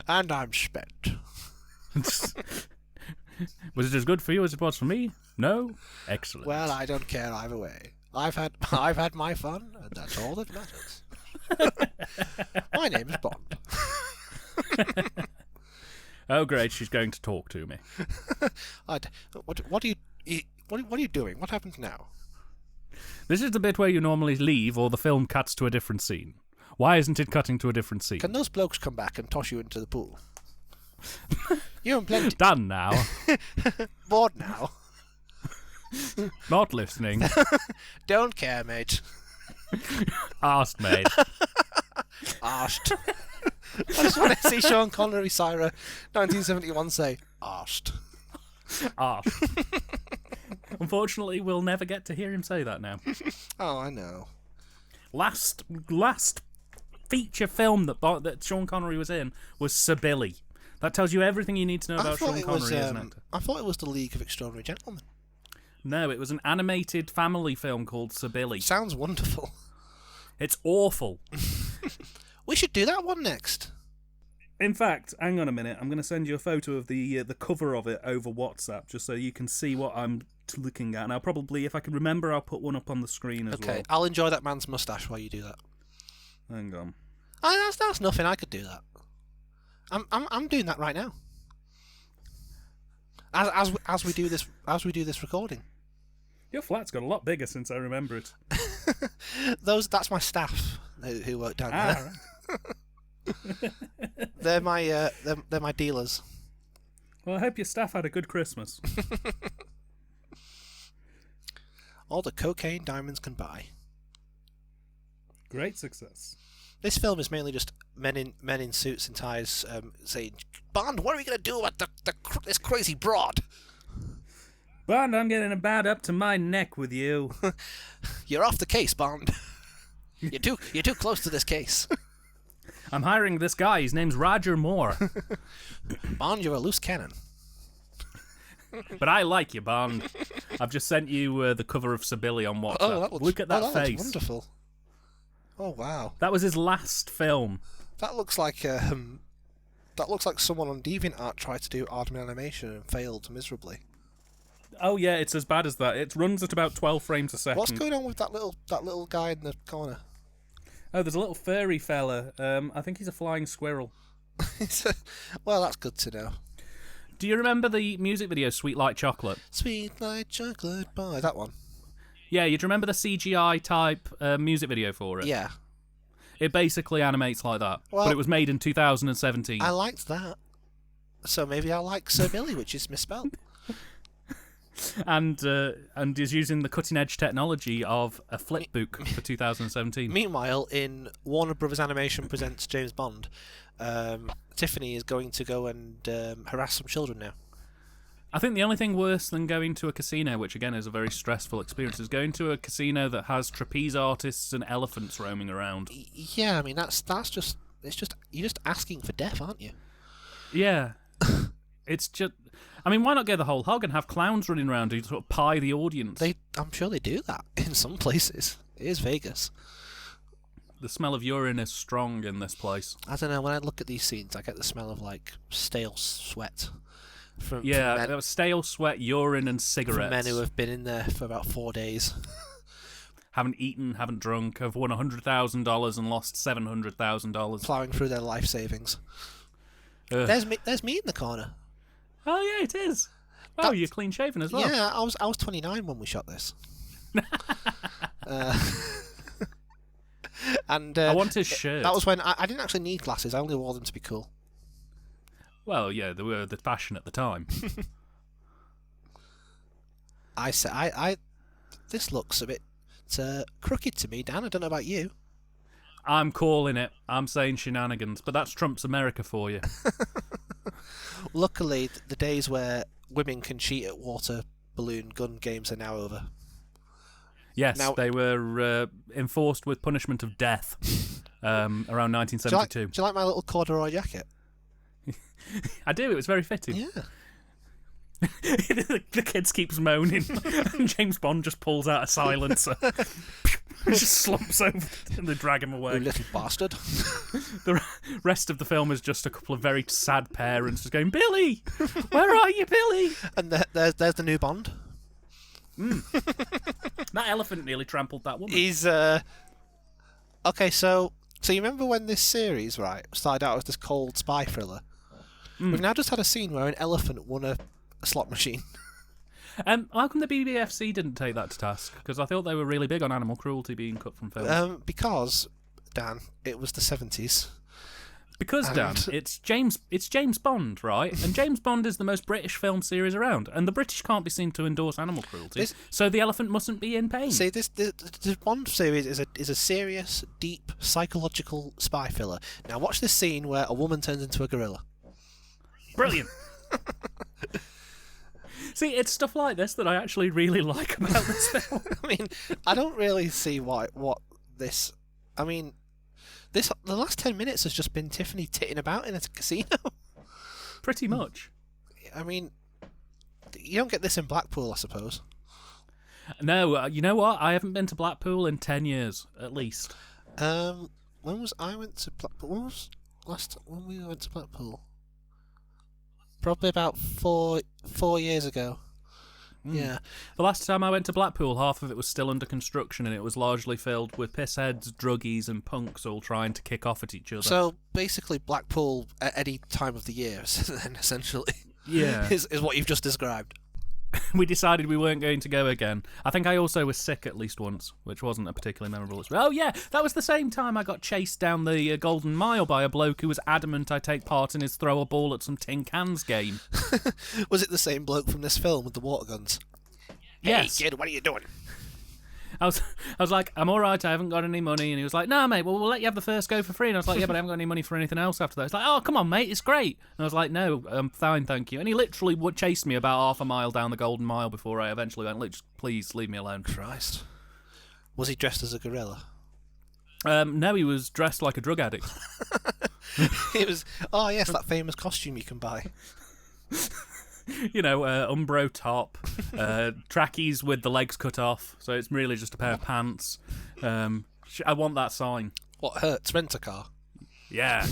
And I'm spent. Was it as good for you as it was for me? No? Excellent. Well, I don't care either way. I've had my fun, and that's all that matters. My name is Bond. Oh, great! She's going to talk to me. What are you doing? What happens now? This is the bit where you normally leave, or the film cuts to a different scene. Why isn't it cutting to a different scene? Can those blokes come back and toss you into the pool? You're in plenty. Done now. Bored now. Not listening. Don't care, mate. Asked, mate. Arsed. I just want to see Sean Connery, Syra, 1971 say, arsed. Asked. Unfortunately, we'll never get to hear him say that now. Oh, I know. Last feature film that Sean Connery was in was Sibylle. That tells you everything you need to know about Sean Connery as an actor. I thought it was The League of Extraordinary Gentlemen. No, it was an animated family film called Sibylle. Sounds wonderful. It's awful. We should do that one next. In fact, hang on a minute. I'm going to send you a photo of the cover of it over WhatsApp, just so you can see what I'm looking at. And I'll probably, if I can remember, I'll put one up on the screen as well. Okay, I'll enjoy that man's moustache while you do that. Hang on. That's nothing. I could do that. I'm doing that right now. As we do this recording. Your flat's got a lot bigger since I remember it. That's my staff who work down there. Right. They're my dealers. Well, I hope your staff had a good Christmas. All the cocaine diamonds can buy. Great success. This film is mainly just men in suits and ties saying, "Bond, what are we going to do about this crazy broad?" Bond, I'm getting about up to my neck with you. You're off the case, Bond. You're too close to this case. I'm hiring this guy. His name's Roger Moore. Bond, you're a loose cannon. But I like you, Bond. I've just sent you the cover of Sibylle on WhatsApp. Look at that face. Looks wonderful. Oh wow. That was his last film. That looks like someone on DeviantArt tried to do Aardman animation and failed miserably. Oh yeah, it's as bad as that. It runs at about 12 frames a second. What's going on with that little guy in the corner? Oh, there's a little furry fella. I think he's a flying squirrel. Well, that's good to know. Do you remember the music video Sweet Like Chocolate? Sweet like chocolate bar. That one. Yeah, you remember the CGI type music video for it? Yeah. It basically animates like that. Well, but it was made in 2017. I liked that. So maybe I like Sibylle, which is misspelled. and is using the cutting edge technology of a flipbook for 2017. Meanwhile, in Warner Brothers Animation Presents James Bond, Tiffany is going to go and harass some children now. I think the only thing worse than going to a casino, which again is a very stressful experience, is going to a casino that has trapeze artists and elephants roaming around. Yeah, I mean that's just you're just asking for death, aren't you? Yeah. It's just, I mean, why not go the whole hog and have clowns running around who sort of pie the audience? I'm sure they do that in some places. It is Vegas. The smell of urine is strong in this place. I don't know, when I look at these scenes, I get the smell of like stale sweat. From there was stale sweat, urine, and cigarettes. From men who have been in there for about 4 days. Haven't eaten, haven't drunk, have won $100,000 and lost $700,000. Plowing through their life savings. There's me in the corner. Oh yeah, it is. Oh, you're clean shaven as well. Yeah, I was 29 when we shot this. And I want his shirt. That was when I didn't actually need glasses. I only wore them to be cool. Well, yeah, they were the fashion at the time. I said, this looks a bit crooked to me, Dan. I don't know about you. I'm calling it. I'm saying shenanigans, but that's Trump's America for you. Luckily, the days where women can cheat at water balloon gun games are now over. Yes, they were enforced with punishment of death around 1972. Do you like my little corduroy jacket? I do. It was very fitting. Yeah. The kids keeps moaning, and James Bond just pulls out a silencer. Just slumps over and they drag him away. You little bastard. The rest of the film is just a couple of very sad parents just going, Billy! Where are you, Billy? And there's the new Bond. That elephant nearly trampled that woman. He's okay, so you remember when this series, right, started out as this cold spy thriller? We've now just had a scene where an elephant won a slot machine. How come the BBFC didn't take that to task? Because I thought they were really big on animal cruelty being cut from films. Because, Dan, it was the 70s. Because, Dan, it's James Bond, right? And James Bond is the most British film series around, and the British can't be seen to endorse animal cruelty, so the elephant mustn't be in pain. See, this Bond series is a serious, deep, psychological spy thriller. Now watch this scene where a woman turns into a gorilla. Brilliant. See, it's stuff like this that I actually really like about this film. I mean, I don't really see what this... I mean, the last 10 minutes has just been Tiffany titting about in a casino. Pretty much. I mean, you don't get this in Blackpool, I suppose. No, you know what? I haven't been to Blackpool in 10 years, at least. When was I went to Blackpool? When was last time when we went to Blackpool? Probably about four years ago. Yeah. The last time I went to Blackpool, half of it was still under construction, and it was largely filled with pissheads, druggies, and punks all trying to kick off at each other. So basically, Blackpool at any time of the year, then essentially, yeah, is what you've just described. We decided we weren't going to go again. I think I also was sick at least once, which wasn't a particularly memorable experience. Oh yeah, that was the same time I got chased down the Golden Mile by a bloke who was adamant I take part in his throw a ball at some tin cans game. Was it the same bloke from this film with the water guns? Yes. Hey kid, what are you doing? I was like, I'm all right, I haven't got any money. And he was like, no, mate, well, we'll let you have the first go for free. And I was like, yeah, but I haven't got any money for anything else after that. He's like, oh, come on, mate, it's great. And I was like, no, I'm fine, thank you. And he literally would chase me about half a mile down the Golden Mile before I eventually went, look, just please leave me alone. Christ. Was he dressed as a gorilla? No, he was dressed like a drug addict. It was, oh yes, that famous costume you can buy. You know, Umbro top, trackies with the legs cut off, so it's really just a pair of pants. I want that sign. What hurts? Rent a car. Yeah.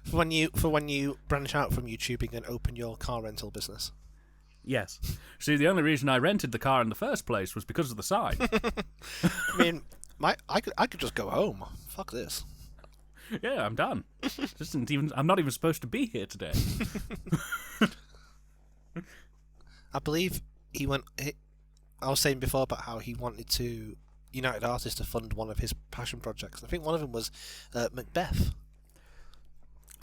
for when you branch out from YouTubing and open your car rental business. Yes. See, the only reason I rented the car in the first place was because of the sign. I mean, I could just go home. Fuck this. Yeah, I'm done. I'm not even supposed to be here today. I believe I was saying before about how he wanted United Artists to fund one of his passion projects. I think one of them was Macbeth.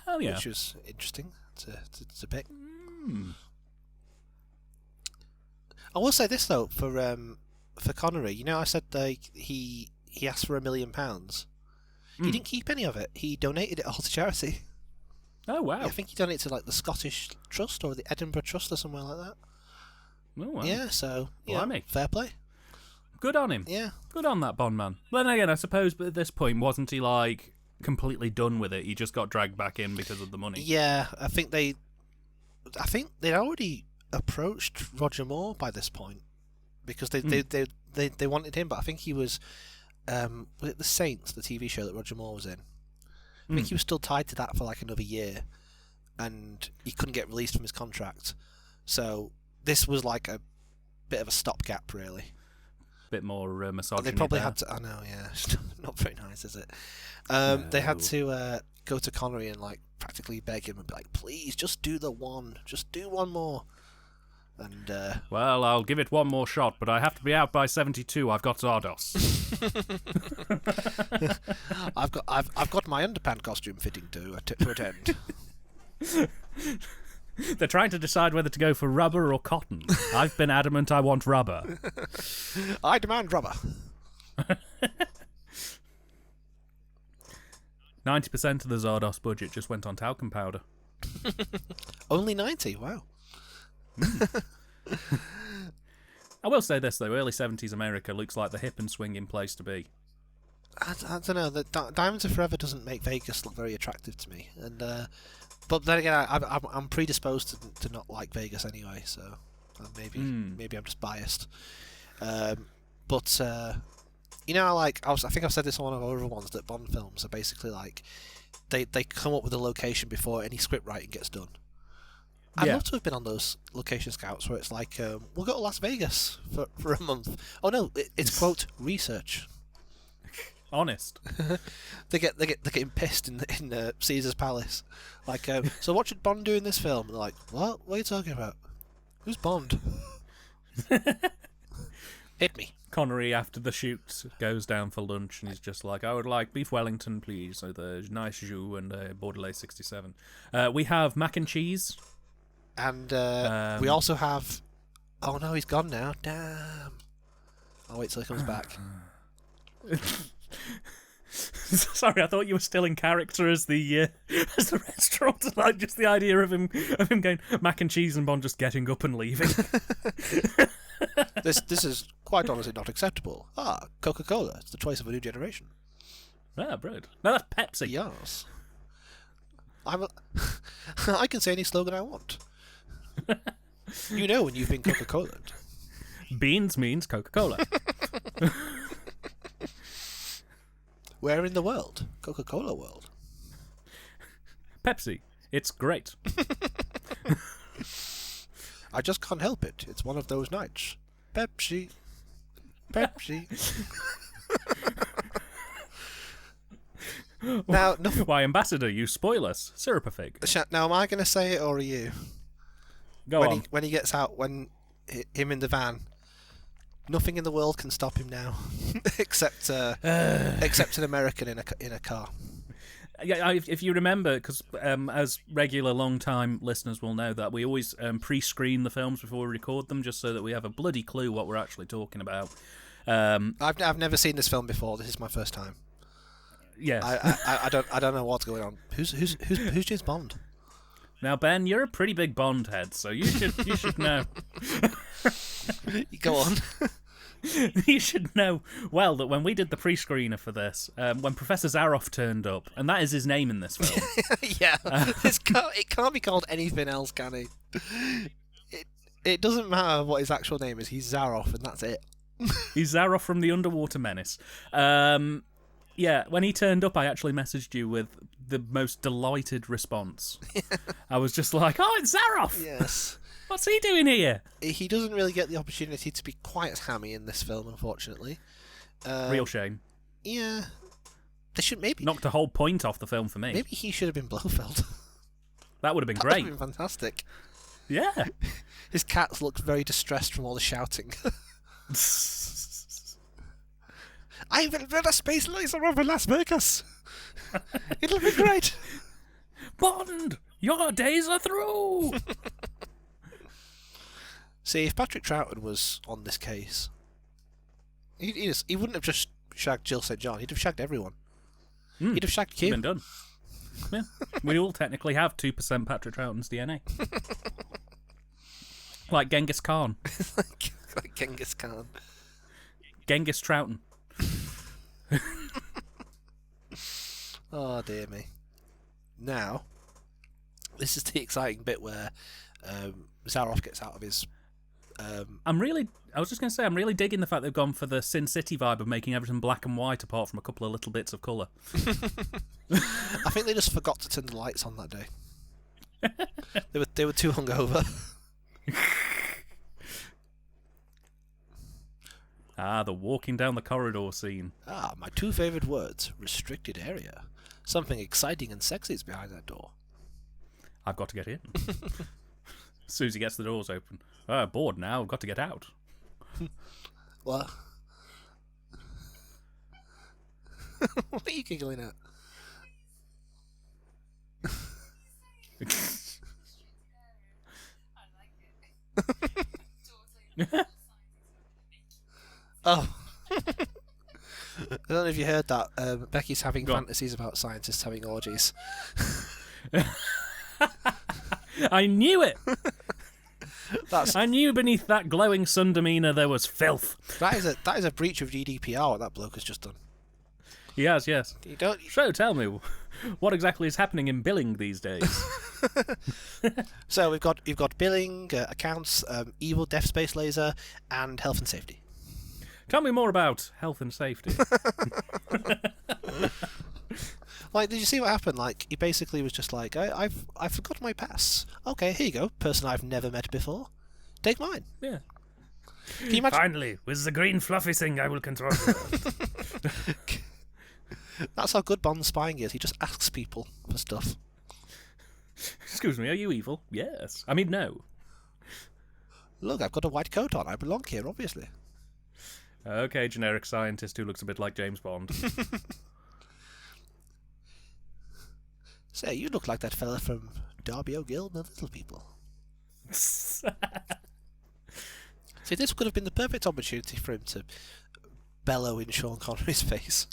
Oh yeah, which was interesting to pick. I will say this though for Connery. You know, I said he asked for £1 million. He didn't keep any of it. He donated it all to charity. Oh wow! I think he donated to like the Scottish Trust or the Edinburgh Trust or somewhere like that. Oh wow! Yeah, so fair play. Good on him. Yeah, good on that Bond man. But then again, I suppose at this point, wasn't he like completely done with it? He just got dragged back in because of the money. Yeah, I think they'd already approached Roger Moore by this point because they wanted him, but I think he was it The Saints, the TV show that Roger Moore was in? I think he was still tied to that for like another year, and he couldn't get released from his contract. So this was like a bit of a stopgap, really. Bit more misogyny. They probably there. had to. I know, yeah, it's not very nice, is it? No. They had to go to Connery and like practically beg him and be like, "Please, just do one more." And well, I'll give it one more shot, but I have to be out by 72. I've got Zardos. I've got my underpant costume fitting to attend. They're trying to decide whether to go for rubber or cotton. I've been adamant I want rubber. I demand rubber. 90% of the Zardos budget just went on talcum powder. Only 90? Wow. I will say this though, early 70s America looks like the hip and swinging place to be. I don't know, the Diamonds Are Forever doesn't make Vegas look very attractive to me, and but then again, I'm predisposed to not like Vegas anyway, so maybe I'm just biased. But you know, I think I've said this on one of our other ones, that Bond films are basically like they come up with a location before any script writing gets done. I'd love to have been on those location scouts where it's like, we'll go to Las Vegas for a month. Oh no, it's quote research. Honest. They're getting pissed in Caesar's Palace. Like, so what should Bond do in this film? And they're like, what? What are you talking about? Who's Bond? Hit me. Connery, after the shoot, goes down for lunch and he's just like, I would like beef Wellington, please. So the nice jus and Bordelais 67. We have mac and cheese. And we also have... Oh no, he's gone now. Damn. I'll wait till he comes back. Sorry, I thought you were still in character as the restaurant. Like just the idea of him going mac and cheese and Bond just getting up and leaving. This is quite honestly not acceptable. Coca-Cola. It's the choice of a new generation. Ah, brilliant. No, that's Pepsi. Yes. I can say any slogan I want. You know when you've been Coca-Cola'd. Beans means Coca-Cola. Where in the world? Coca-Cola world. Pepsi. It's great. I just can't help it. It's one of those nights. Pepsi. Pepsi. Now, why, Ambassador, you spoil us. Syrupafig. Now, am I going to say it or are you? Go on. When he gets out, him in the van, nothing in the world can stop him now, except an American in a car. Yeah, if you remember, because as regular long-time listeners will know that we always pre-screen the films before we record them, just so that we have a bloody clue what we're actually talking about. I've never seen this film before. This is my first time. Yes. I don't know what's going on. Who's James Bond? Now, Ben, you're a pretty big Bond head, so you should know. Go on. You should know well that when we did the pre-screener for this, when Professor Zaroff turned up, and that is his name in this film. Yeah, it can't be called anything else, can it? It doesn't matter what his actual name is. He's Zaroff, and that's it. He's Zaroff from the Underwater Menace. Yeah, when he turned up, I actually messaged you with the most delighted response. I was just like, "Oh, it's Zaroff! Yes. What's he doing here?" He doesn't really get the opportunity to be quite as hammy in this film, unfortunately. Real shame. Yeah. They should maybe... Knocked a whole point off the film for me. Maybe he should have been Blofeld. That would have been That great. would have been fantastic. Yeah. His cats looked very distressed from all the shouting. I will build a space laser over Las Vegas. It'll be great. Bond, your days are through. See, if Patrick Troughton was on this case, he wouldn't have just shagged Jill St. John. He'd have shagged everyone. He'd have shagged Q. Been done. Yeah. We all technically have 2% Patrick Troughton's DNA. Like Genghis Khan. like Genghis Khan. Genghis Troughton. Oh, dear me. Now, this is the exciting bit where Zaroff gets out of his... I was just going to say, I'm really digging the fact they've gone for the Sin City vibe of making everything black and white apart from a couple of little bits of colour. I think they just forgot to turn the lights on that day. They were too hungover. The walking down the corridor scene. My two favourite words. Restricted area. Something exciting and sexy is behind that door. I've got to get in. As soon as he gets the doors open. Bored now, I've got to get out. What? What are you giggling at? Oh. I don't know if you heard that. Becky's having fantasies about scientists having orgies. I knew it! I knew beneath that glowing sun demeanour there was filth. That is a breach of GDPR, what that bloke has just done. He has, yes. You don't... So tell me, what exactly is happening in billing these days? So we've got billing, accounts, evil, death space laser, and health and safety. Tell me more about health and safety. Like, did you see what happened? Like, he basically was just like, I forgot my pass. Okay, here you go, person I've never met before. Take mine. Yeah. Can you imagine? Finally, with the green fluffy thing, I will control the world. That's how good Bond's spying is. He just asks people for stuff. Excuse me, are you evil? Yes. I mean, no. Look, I've got a white coat on. I belong here, obviously. Okay, generic scientist who looks a bit like James Bond. Say, you look like that fella from Darby O'Gill and the Little People. See, this could have been the perfect opportunity for him to bellow in Sean Connery's face.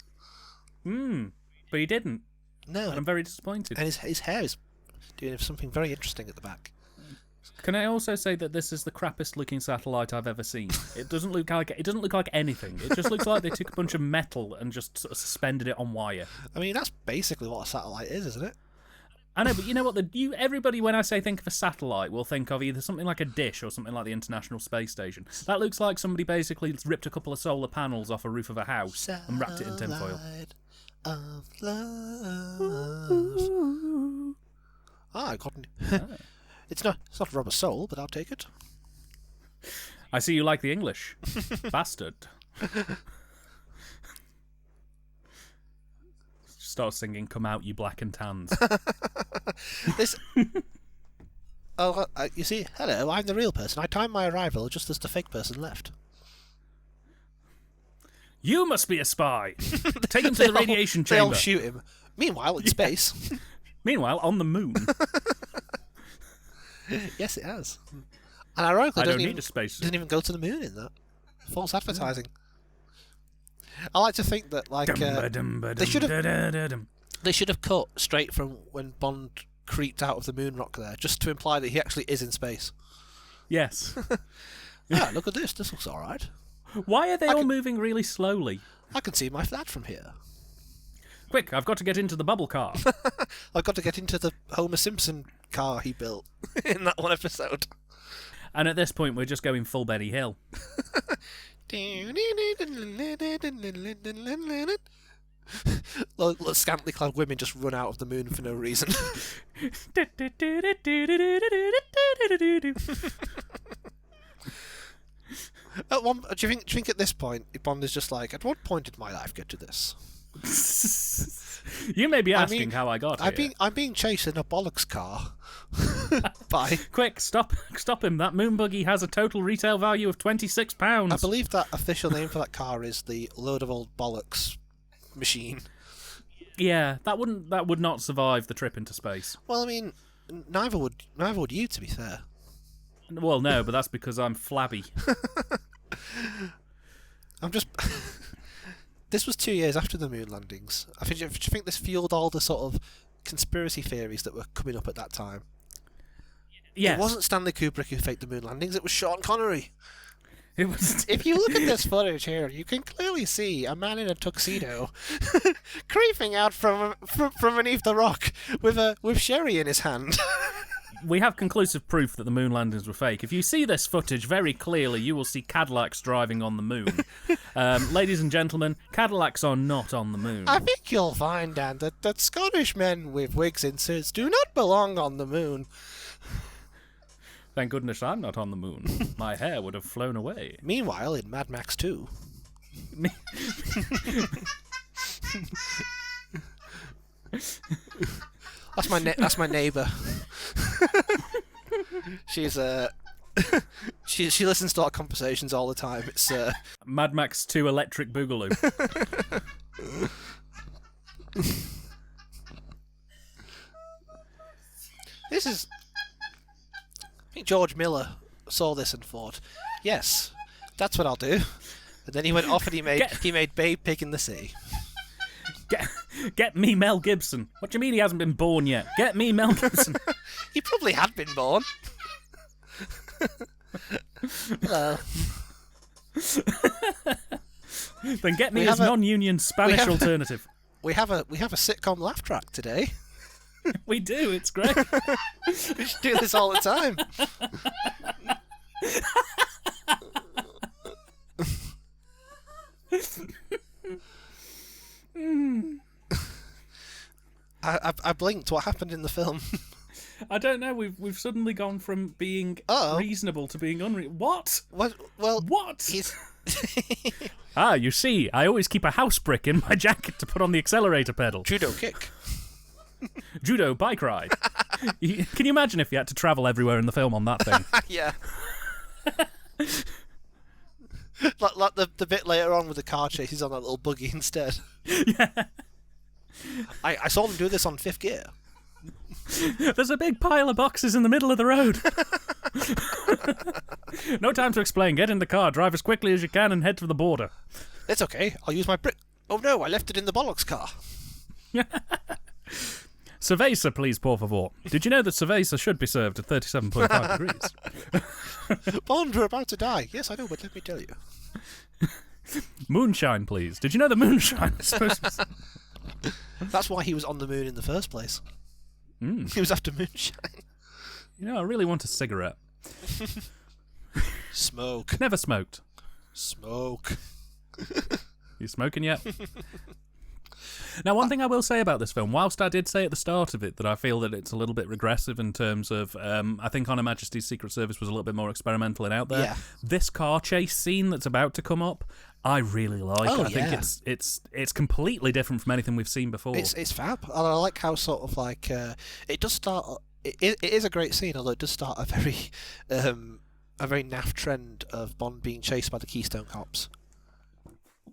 But he didn't. No. And I'm very disappointed. And his hair is doing something very interesting at the back. Can I also say that this is the crappiest looking satellite I've ever seen? It doesn't look like anything. It just looks like they took a bunch of metal and just sort of suspended it on wire. I mean, that's basically what a satellite is, isn't it? I know, but you know what? Everybody, when I say think of a satellite, will think of either something like a dish or something like the International Space Station. That looks like somebody basically ripped a couple of solar panels off a roof of a house and wrapped it in tinfoil. Of love. I got. It's not a rubber sole, but I'll take it. I see you like the English, bastard. Start singing "Come Out, You Black and Tans." This. Oh, you see, hello, I'm the real person. I timed my arrival just as the fake person left. You must be a spy. Take him to the radiation chamber. They all shoot him. Meanwhile, in space. Meanwhile, on the moon. Yes, it has. And ironically, I don't need a space. Doesn't even go to the moon in that. False advertising. I like to think that they should have cut straight from when Bond creeped out of the moon rock there, just to imply that he actually is in space. Yes. Yeah, look at this. This looks all right. Why are they all moving really slowly? I can see my flat from here. Quick, I've got to get into the bubble car. I've got to get into the Homer Simpson car he built in that one episode. And at this point, we're just going full Benny Hill. Look, scantily clad women just run out of the moon for no reason. Do you think at this point Bond is just like, at what point did my life get to this? You may be asking how I got here. I'm being chased in a bollocks car. Bye. Quick, stop him. That moon buggy has a total retail value of £26. I believe that official name for that car is the load of old bollocks machine. Yeah, that would not survive the trip into space. Well, I mean, neither would you, to be fair. Well, no, but that's because I'm flabby. I'm just... This was 2 years after the moon landings. Do you think this fueled all the sort of conspiracy theories that were coming up at that time? Yes. It wasn't Stanley Kubrick who faked the moon landings, it was Sean Connery. It was. If you look at this footage here, you can clearly see a man in a tuxedo creeping out from beneath the rock with sherry in his hand. We have conclusive proof that the moon landings were fake. If you see this footage very clearly, you will see Cadillacs driving on the moon. Ladies and gentlemen, Cadillacs are not on the moon. I think you'll find, Dan, that Scottish men with wigs in suits do not belong on the moon. Thank goodness I'm not on the moon. My hair would have flown away. Meanwhile, in Mad Max 2... That's my neighbour. She's she listens to our conversations all the time. It's Mad Max 2 Electric Boogaloo. This is... I think George Miller saw this and thought, yes, that's what I'll do. And then he went off and he made Babe Pig in the Sea. Get me Mel Gibson. What do you mean he hasn't been born yet? Get me Mel Gibson. He probably had been born. Then get me his non-union Spanish alternative. We have a sitcom laugh track today. We do. It's great. We should do this all the time. I blinked. What happened in the film? I don't know. We've suddenly gone from being reasonable to being unreasonable. What? Well, what? He's... You see, I always keep a house brick in my jacket to put on the accelerator pedal. Judo kick. Judo bike ride. Can you imagine if you had to travel everywhere in the film on that thing? Yeah. like the bit later on with the car chase, he's on that little buggy instead. Yeah. I saw them do this on Fifth Gear. There's a big pile of boxes in the middle of the road. No time to explain. Get in the car, drive as quickly as you can, and head to the border. It's okay. I'll use my brick. Oh no, I left it in the bollocks car. Cerveza, please, por favor. Did you know that cerveza should be served at 37.5 degrees? Bond, we're about to die. Yes, I know, but let me tell you. Moonshine, please. Did you know that moonshine is supposed to be... That's why he was on the moon in the first place. He was after moonshine. You know, I really want a cigarette. Smoke. Never smoked. Smoke. You smoking yet? Now, one thing I will say about this film, whilst I did say at the start of it that I feel that it's a little bit regressive in terms of, I think On Her Majesty's Secret Service was a little bit more experimental and out there. Yeah. This car chase scene that's about to come up, I really like. I think it's completely different from anything we've seen before. It's fab. And I like how sort of like it does start. It is a great scene, although it does start a very naff trend of Bond being chased by the Keystone Cops.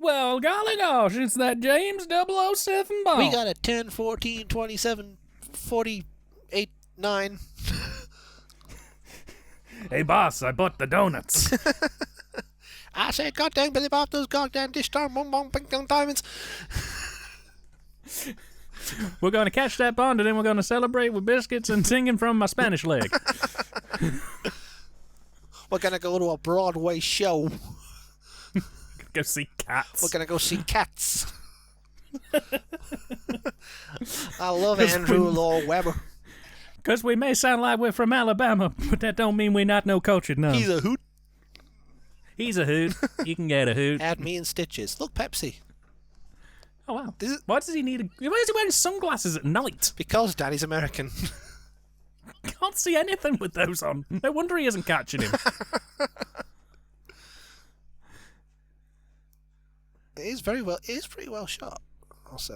Well, golly gosh, it's that James 007 Bond. We got a 10, 14, 27, 48, 9. Hey, boss, I bought the donuts. I say, goddamn Billy Bob, those goddamn dish star, bong bong, bing bong diamonds. We're going to catch that Bond, and then we're going to celebrate with biscuits and singing from my Spanish leg. We're going to go to a Broadway show. Go see Cats. We're going to go see Cats. I love Andrew Lloyd Webber. Because we may sound like we're from Alabama, but that don't mean we're not no cultured, no. He's a hoot. He's a hoot. You can get a hoot. Add me in stitches. Look, Pepsi. Oh, wow. Why does he why is he wearing sunglasses at night? Because Daddy's American. Can't see anything with those on. No wonder he isn't catching him. It is pretty well shot, I'll say.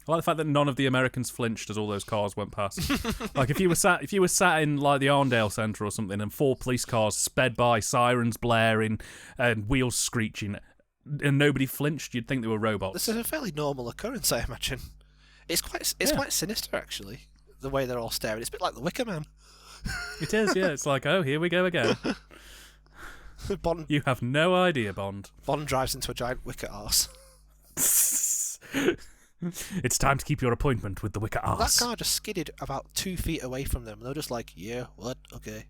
I like the fact that none of the Americans flinched as all those cars went past. Like if you were sat in like the Arndale Centre or something, and 4 police cars sped by, sirens blaring, and wheels screeching, and nobody flinched, you'd think they were robots. This is a fairly normal occurrence, I imagine. It's quite sinister, actually. The way they're all staring. It's a bit like the Wicker Man. It is, yeah. It's like, oh, here we go again. Bond. You have no idea, Bond. Bond drives into a giant wicker arse. It's time to keep your appointment with the wicker arse. That car just skidded about 2 feet away from them. They're just like, yeah, what? Okay.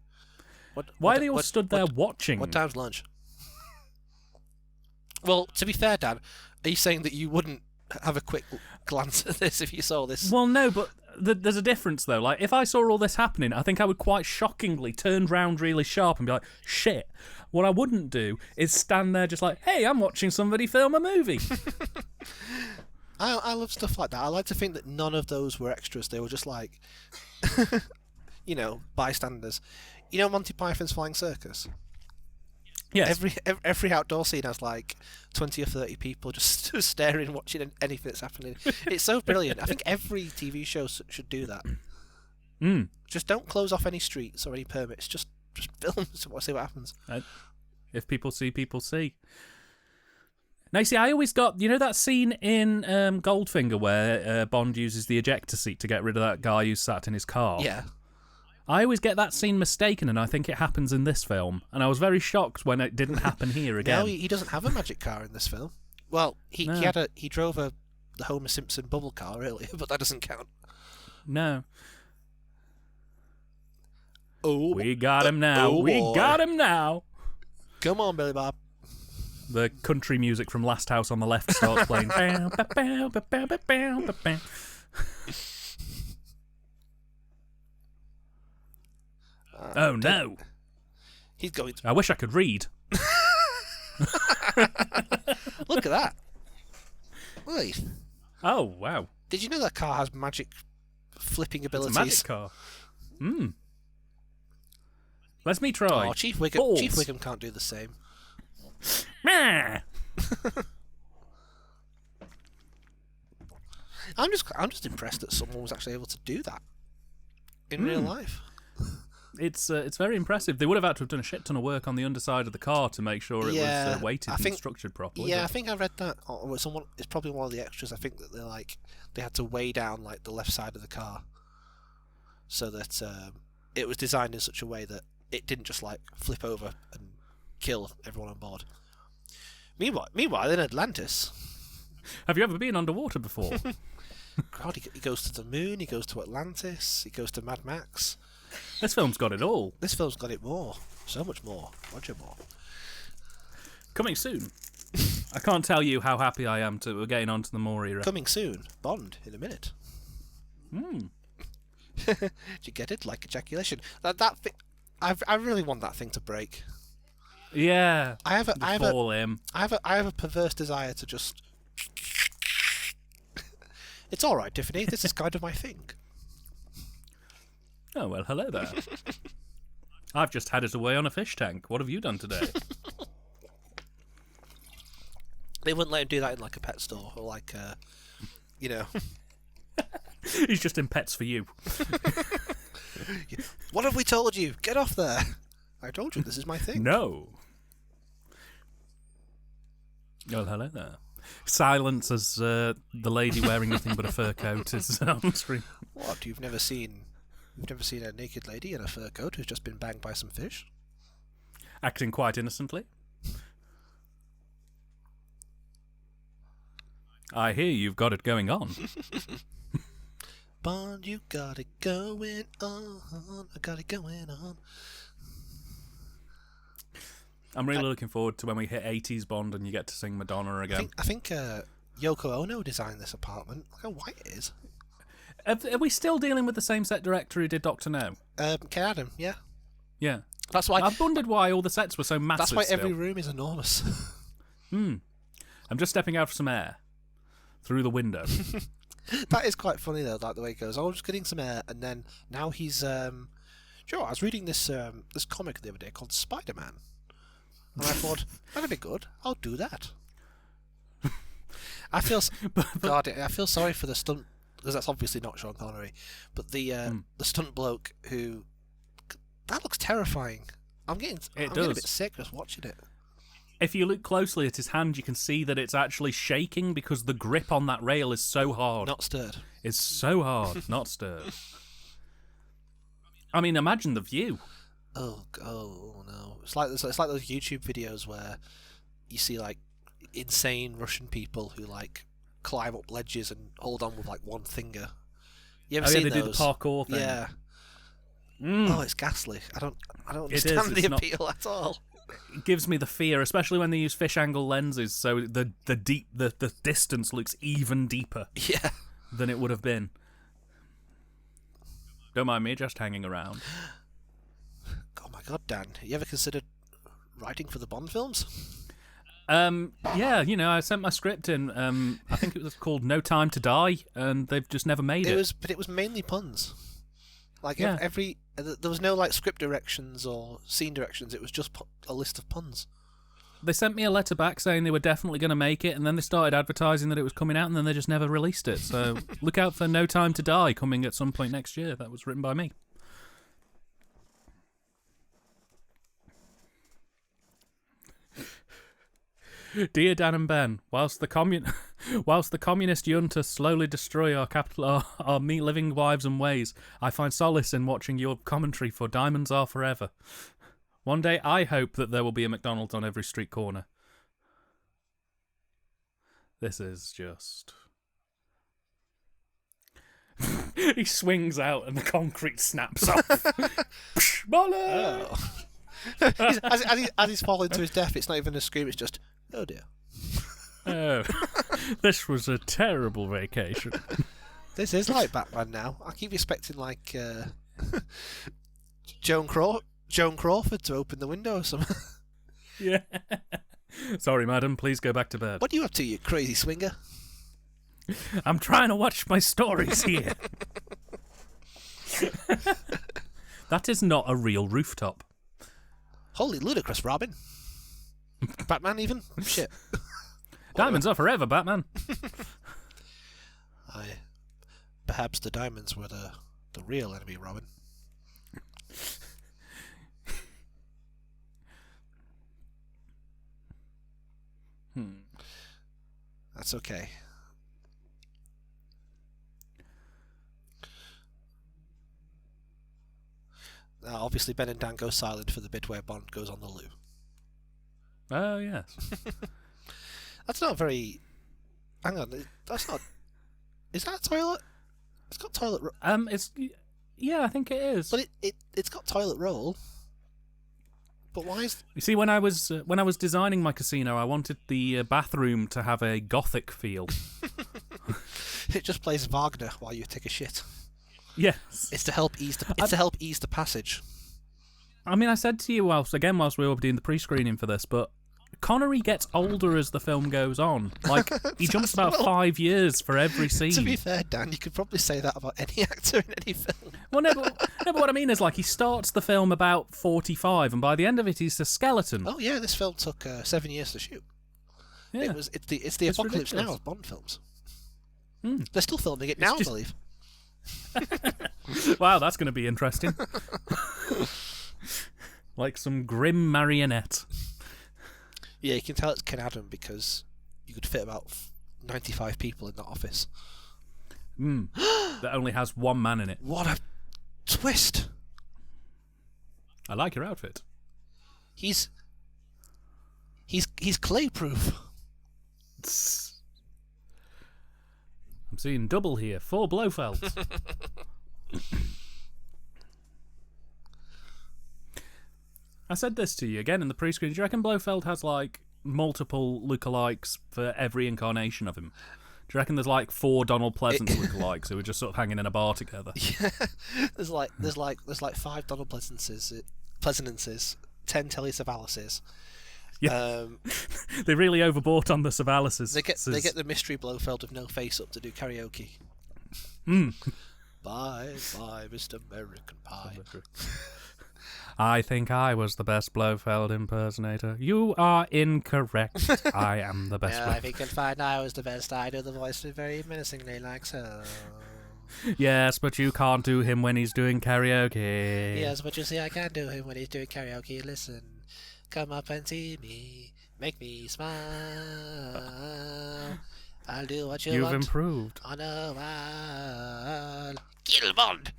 Why are they all stood there watching? What time's lunch? Well, to be fair, Dan, are you saying that you wouldn't have a quick glance at this if you saw this? Well, no, but there's a difference, though. Like, if I saw all this happening, I think I would quite shockingly turn round really sharp and be like, shit. What I wouldn't do is stand there just like, hey, I'm watching somebody film a movie. I love stuff like that. I like to think that none of those were extras. They were just like, bystanders. You know Monty Python's Flying Circus? Yes. Every outdoor scene has like 20 or 30 people just staring, watching anything that's happening. It's so brilliant. I think every TV show should do that. Mm. Just don't close off any streets or any permits. Just film, see what happens. If people see, people see. Now, you see, I always got, that scene in Goldfinger where Bond uses the ejector seat to get rid of that guy who sat in his car? Yeah. I always get that scene mistaken, and I think it happens in this film. And I was very shocked when it didn't happen here again. No, he doesn't have a magic car in this film. Well, he drove the Homer Simpson bubble car earlier, but that doesn't count. No. Oh, we got him now. We got him now. Come on, Billy Bob. The country music from Last House on the Left starts playing. Oh no! He's going to... I wish I could read. Look at that! Wait. Oh wow! Did you know that car has magic flipping abilities? It's a magic car. Hmm. Let me try. Oh, Chief Wiggum can't do the same. I'm just impressed that someone was actually able to do that in real life. It's very impressive. They would have had to have done a shit ton of work on the underside of the car to make sure it was weighted and structured properly. Yeah, I think I read that. Or someone, it's probably one of the extras. I think that they had to weigh down like the left side of the car, so that it was designed in such a way that it didn't just like flip over and kill everyone on board. Meanwhile, in Atlantis, have you ever been underwater before? God, he goes to the moon. He goes to Atlantis. He goes to Mad Max. This film's got it all. This film's got it more. So much more. Roger Moore. Coming soon. I can't tell you how happy I am we're getting onto the Moore era. Coming soon. Bond in a minute. Did you get it? Like ejaculation. That thing, I really want that thing to break. Yeah. I have a perverse desire to just... It's all right, Tiffany. This is kind of my thing. Oh, well, hello there. I've just had it away on a fish tank. What have you done today? They wouldn't let him do that in like a pet store or like, He's just in Pets for You. What have we told you? Get off there. I told you this is my thing. No. Oh, hello there. Silence as the lady wearing nothing but a fur coat is on screen. What? You've never seen a naked lady in a fur coat who's just been banged by some fish? Acting quite innocently. I hear you've got it going on. Bond, you got it going on. I got it going on. I'm really looking forward to when we hit 80s Bond and you get to sing Madonna again. I think Yoko Ono designed this apartment. Look how white it is. Are we still dealing with the same set director who did Doctor No? Ken Adam, yeah. Yeah. That's why I've wondered why all the sets were so massive. That's why still. every room is enormous. I'm just stepping out for some air through the window. That is quite funny though, like the way it goes. Oh, I'm just getting some air, and then now he's. Sure, I was reading this this comic the other day called Spider-Man, and I thought that'd be good. I'll do that. I feel God, I feel sorry for the stunt, because that's obviously not Sean Connery, but the stunt bloke who, that looks terrifying. I'm getting a bit sick just watching it. If you look closely at his hand, you can see that it's actually shaking because the grip on that rail is so hard. Not stirred. It's so hard, not stirred. I mean, imagine the view. Oh no! It's like those YouTube videos where you see like insane Russian people who like climb up ledges and hold on with like one finger. You ever seen they those? do the parkour thing. Yeah. Oh, it's ghastly. I don't understand the appeal at all. It gives me the fear, especially when they use fish angle lenses, so the distance looks even deeper than it would have been. Don't mind me just hanging around. Oh my God, Dan! You ever considered writing for the Bond films? Yeah, I sent my script in. I think it was called No Time to Die, and they've just never made it. But it was mainly puns. Like there was no like script directions or scene directions. It was just a list of puns. They sent me a letter back saying they were definitely going to make it, and then they started advertising that it was coming out, and then they just never released it. So look out for No Time to Die coming at some point next year. That was written by me. Dear Dan and Ben, whilst the communist junta slowly destroy our capital, our living lives and ways, I find solace in watching your commentary for Diamonds Are Forever. One day I hope that there will be a McDonald's on every street corner. This is just... He swings out and the concrete snaps off. Oh. As he's falling to his death, it's not even a scream, it's just, oh dear. Oh, this was a terrible vacation. This is like Batman now. I keep expecting like Joan Crawford to open the window or something. Yeah. Sorry, madam, please go back to bed. What are you up to, you crazy swinger? I'm trying to watch my stories here. That is not a real rooftop. Holy ludicrous, Robin. Batman even? Shit. Diamonds are forever, Batman. Perhaps the diamonds were the real enemy, Robin. That's okay. Now, obviously, Ben and Dan go silent for the bit where Bond goes on the loo. Oh, yes. That's not very... Hang on, that's not... Is that a toilet? It's got toilet roll. Yeah, I think it is. But it's got toilet roll. But why is... You see, when I was designing my casino, I wanted the bathroom to have a gothic feel. It just plays Wagner while you take a shit. Yes. It's to help ease the passage. I mean, I said to you whilst we were doing the pre-screening for this, but Connery gets older as the film goes on. Like, he jumps about 5 years for every scene. To be fair, Dan, you could probably say that about any actor in any film. Well, no, but what I mean is, like, he starts the film about 45, and by the end of it, he's a skeleton. Oh yeah, this film took 7 years to shoot. Yeah. It's the apocalypse ridiculous. Now of Bond films. They're still filming it now, I believe. Wow, that's going to be interesting. Like some grim marionette. Yeah, you can tell it's Ken Adam because you could fit about 95 people in that office. That only has one man in it. What a twist! I like your outfit. He's clay proof. I'm seeing double here. 4 Blofeld. I said this to you again in the pre-screen. Do you reckon Blofeld has like multiple lookalikes for every incarnation of him? Do you reckon there's like 4 Donald Pleasance lookalikes who are just sort of hanging in a bar together? Yeah, there's like 5 Donald Pleasances, 10 Telly Savalas's. Yeah. They really overbought on the Savalas's. They get the mystery Blofeld with no face up to do karaoke. Mm. Bye, Mr. American Pie. I think I was the best Blofeld impersonator. You are incorrect. I am the best. Yeah, if you can find I was the best, I do the voice very menacingly like so. Yes, but you can't do him when he's doing karaoke. Yes, but you see, I can do him when he's doing karaoke. Listen, come up and see me, make me smile. I'll do what you want. You've improved. On a while. Kill Bond!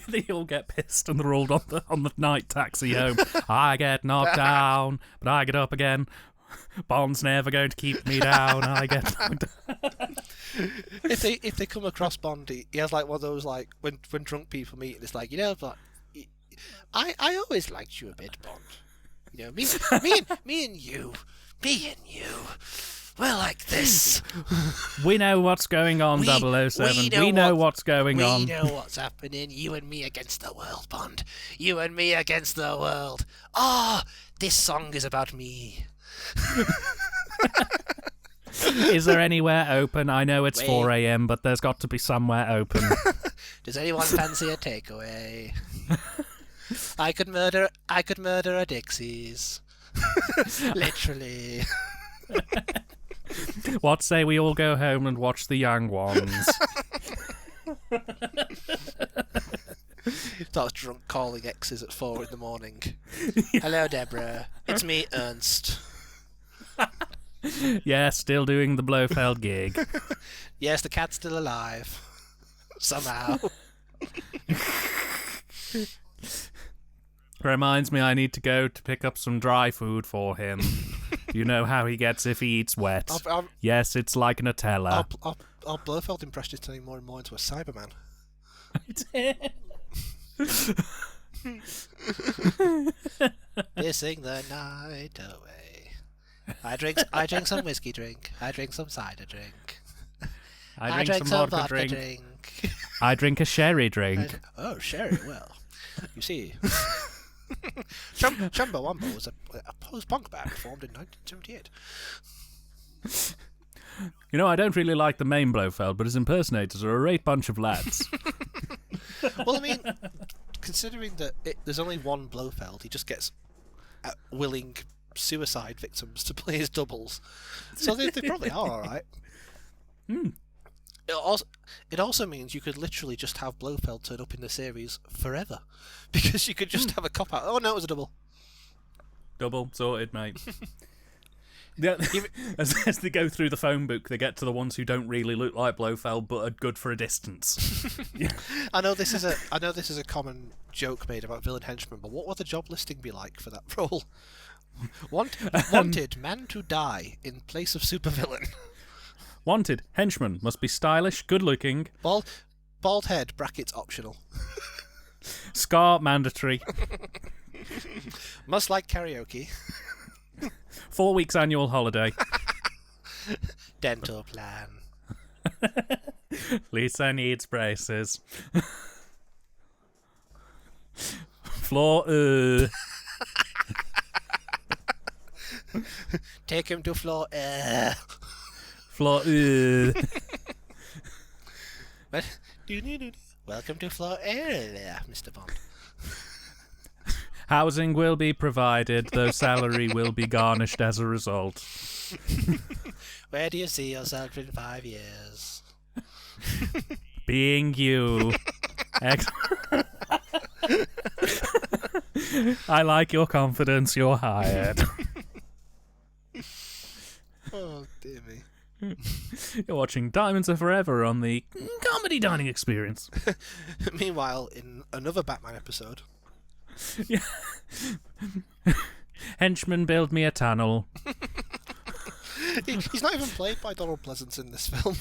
They all get pissed and they're all on the night taxi home. I get knocked down, but I get up again. Bond's never going to keep me down. I get knocked down. If they come across Bond, he has like one of those like when drunk people meet, and it's like, you know, but I always liked you a bit, Bond. You know, me and you. We're like this. We know what's going on, 007. We know what's going on. We know what's happening. You and me against the world, Bond. You and me against the world. This song is about me. Is there anywhere open? I know it's 4 a.m, but there's got to be somewhere open. Does anyone fancy a takeaway? I could murder a Dixie's. Literally. What say we all go home and watch the young ones? Starts drunk calling exes at 4 in the morning. Hello, Deborah. It's me, Ernst. Yeah, still doing the Blofeld gig. Yes, the cat's still alive. Somehow. Reminds me I need to go to pick up some dry food for him. You know how he gets if he eats wet. Yes, it's like Nutella. Our Blofeld impression is turning more and more into a Cyberman. Missing the night away. I drink some whiskey drink. I drink some cider drink. I drink some vodka drink. I drink a sherry drink. Sherry, well. You see... Chumbawamba was a post-punk band formed in 1978. You know, I don't really like the main Blofeld, but his impersonators are a great bunch of lads. Well, I mean, considering that there's only one Blofeld, he just gets willing suicide victims to play his doubles. So they probably are alright. Hmm. It also means you could literally just have Blofeld turn up in the series forever. Because you could just have a cop-out. Oh, no, it was a double. Double, sorted, mate. Yeah, as they go through the phone book, they get to the ones who don't really look like Blofeld, but are good for a distance. Yeah. I know this is a common joke made about villain henchmen, but what would the job listing be like for that role? Wanted, man to die in place of supervillain. Wanted, henchman, must be stylish, good-looking. Bald head, brackets optional. Scar mandatory. Must like karaoke. 4 weeks annual holiday. Dental plan. Lisa needs braces. Floor. Take him to floor. Floor. Welcome to floor Mr. Bond. Housing will be provided, though salary will be garnished as a result. Where do you see yourself in 5 years? Being you. I like your confidence, you're hired. Oh, dear me. You're watching Diamonds Are Forever on the Comedy Dining Experience. Meanwhile, in another Batman episode... Yeah. Henchmen build me a tunnel. He's not even played by Donald Pleasance in this film.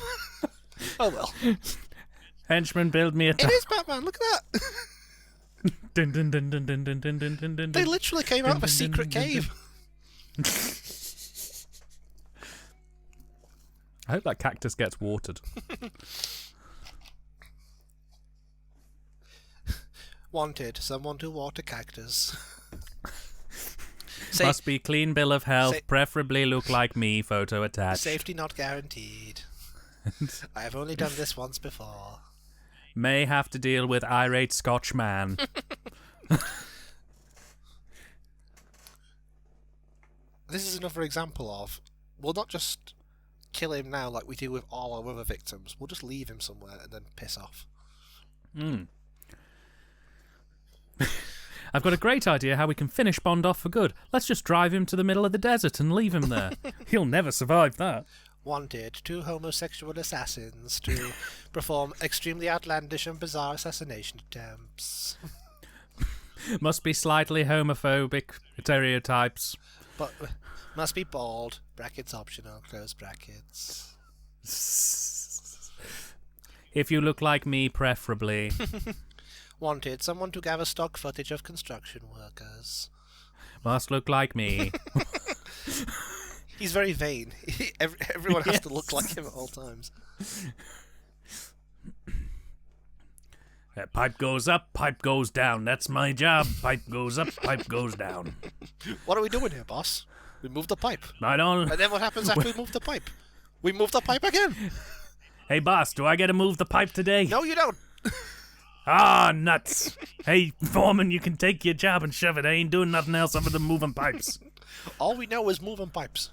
Oh well. Henchman, build me a It is Batman, look at that! Dun, dun, dun, dun, dun, dun, dun, dun, dun, dun. They literally came out of a secret Dun, dun, dun, cave. I hope that cactus gets watered. Wanted, someone to water cactus. Must be clean bill of health, preferably look like me, photo attached. Safety not guaranteed. I have only done this once before. May have to deal with irate Scotch man. This is another example of, we'll not just kill him now like we do with all our other victims. We'll just leave him somewhere and then piss off. I've got a great idea how we can finish Bond off for good. Let's just drive him to the middle of the desert and leave him there. He'll never survive that. Wanted, 2 homosexual assassins to perform extremely outlandish and bizarre assassination attempts. Must be slightly homophobic stereotypes. But must be bald, brackets optional, close brackets. If you look like me, preferably. Wanted, someone to gather stock footage of construction workers. Must look like me. He's very vain. Everyone has to look like him at all times. Pipe goes up, pipe goes down. That's my job. Pipe goes up, pipe goes down. What are we doing here, boss? We move the pipe. I don't... And then what happens after we move the pipe? We move the pipe again. Hey, boss, do I get to move the pipe today? No, you don't. Ah, nuts. Hey, foreman, you can take your job and shove it. I ain't doing nothing else other than moving pipes. All we know is moving pipes.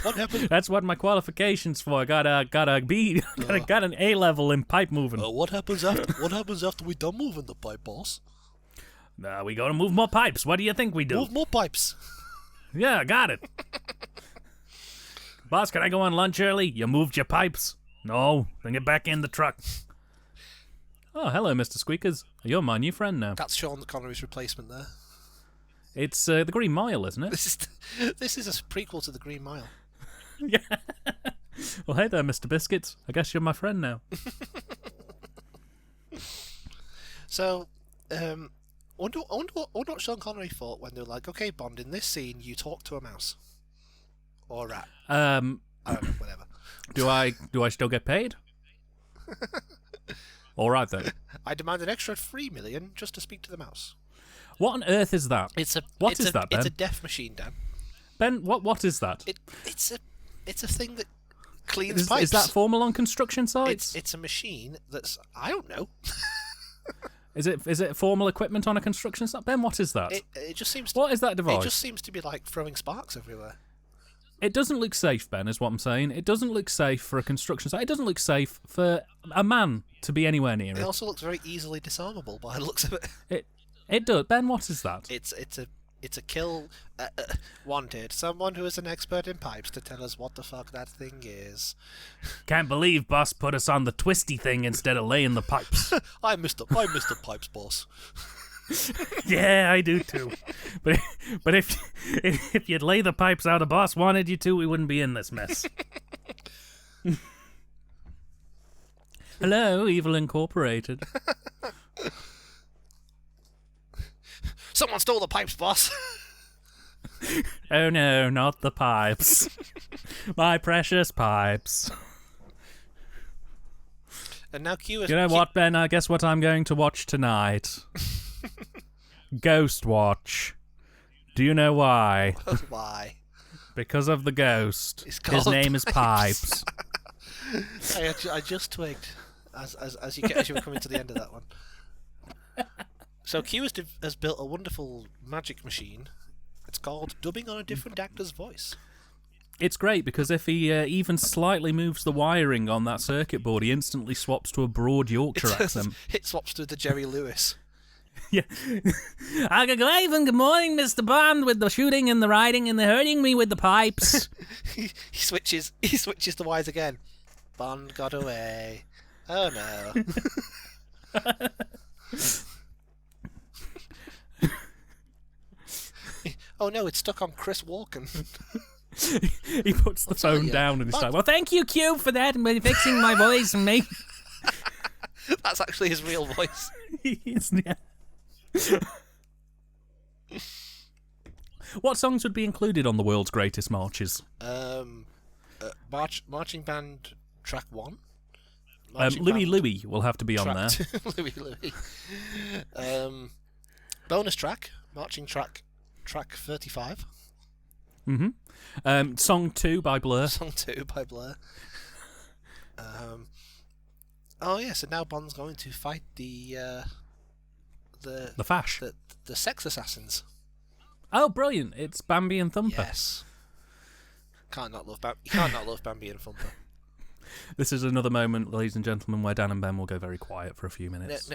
What happened? That's what my qualifications for. I got an A level in pipe moving. What happens after we done moving the pipe, boss? We gotta move more pipes. What do you think we do? Move more pipes. Yeah, got it. Boss, can I go on lunch early? You moved your pipes. No, then get back in the truck. Oh, hello, Mr. Squeakers. You're my new friend now. That's Sean Connery's replacement there. It's the Green Mile, isn't it? This is a prequel to the Green Mile. Yeah. Well, hey there, Mr. Biscuits. I guess you're my friend now. So, I wonder what Sean Connery thought when they were like, okay, Bond, in this scene, you talk to a mouse. Or a rat. I don't know, whatever. Do I still get paid? All right, then. I demand an extra $3 million just to speak to the mouse. What on earth is that? What is that, Ben? It's a death machine, Dan. Ben, what is that? It's a thing that cleans pipes. Is that formal on construction sites? It's a machine that's, I don't know. Is it formal equipment on a construction site? Ben, what is that? It just seems. What is that device? It just seems to be like throwing sparks everywhere. It doesn't look safe, Ben, is what I'm saying. It doesn't look safe for a construction site. It doesn't look safe for a man to be anywhere near it. It also looks very easily disarmable by the looks of it. It does. Ben, what is that? It's a kill. Wanted someone who is an expert in pipes to tell us what the fuck that thing is. Can't believe boss put us on the twisty thing instead of laying the pipes. I missed the pipes, boss. Yeah, I do too. But if you'd lay the pipes how the boss wanted you to, we wouldn't be in this mess. Hello, Evil Incorporated. Someone stole the pipes, boss. Oh no, not the pipes. My precious pipes. And now Q is... You know what, Ben? I guess what I'm going to watch tonight. Ghost Watch. Do you know why? Why? Because of the ghost. His name is Pipes. I just twigged as you were coming to the end of that one. So Q has built a wonderful magic machine. It's called dubbing on a different actor's voice. It's great because if he even slightly moves the wiring on that circuit board, he instantly swaps to a broad Yorkshire accent. It swaps to the Jerry Lewis. Yeah. Good morning, Mr. Bond, with the shooting and the riding and the hurting me with the pipes. he switches the wires again. Bond got away. Oh no. Oh no, it's stuck on Chris Walken. He puts the phone down and he's like, well, thank you, Q, for that, and fixing my voice and me. That's actually his real voice. Yeah. What songs would be included on the world's greatest marches? Marching band track 1. Louis will have to be on there. Louis. Bonus track, marching track 35. Mm-hmm. Song 2 by Blur. Song 2 by Blur. Oh yeah, so now Bond's going to fight the Fash. The sex assassins. Oh, brilliant! It's Bambi and Thumper. Yes. You can't not love Bambi and Thumper. This is another moment, ladies and gentlemen, where Dan and Ben will go very quiet for a few minutes.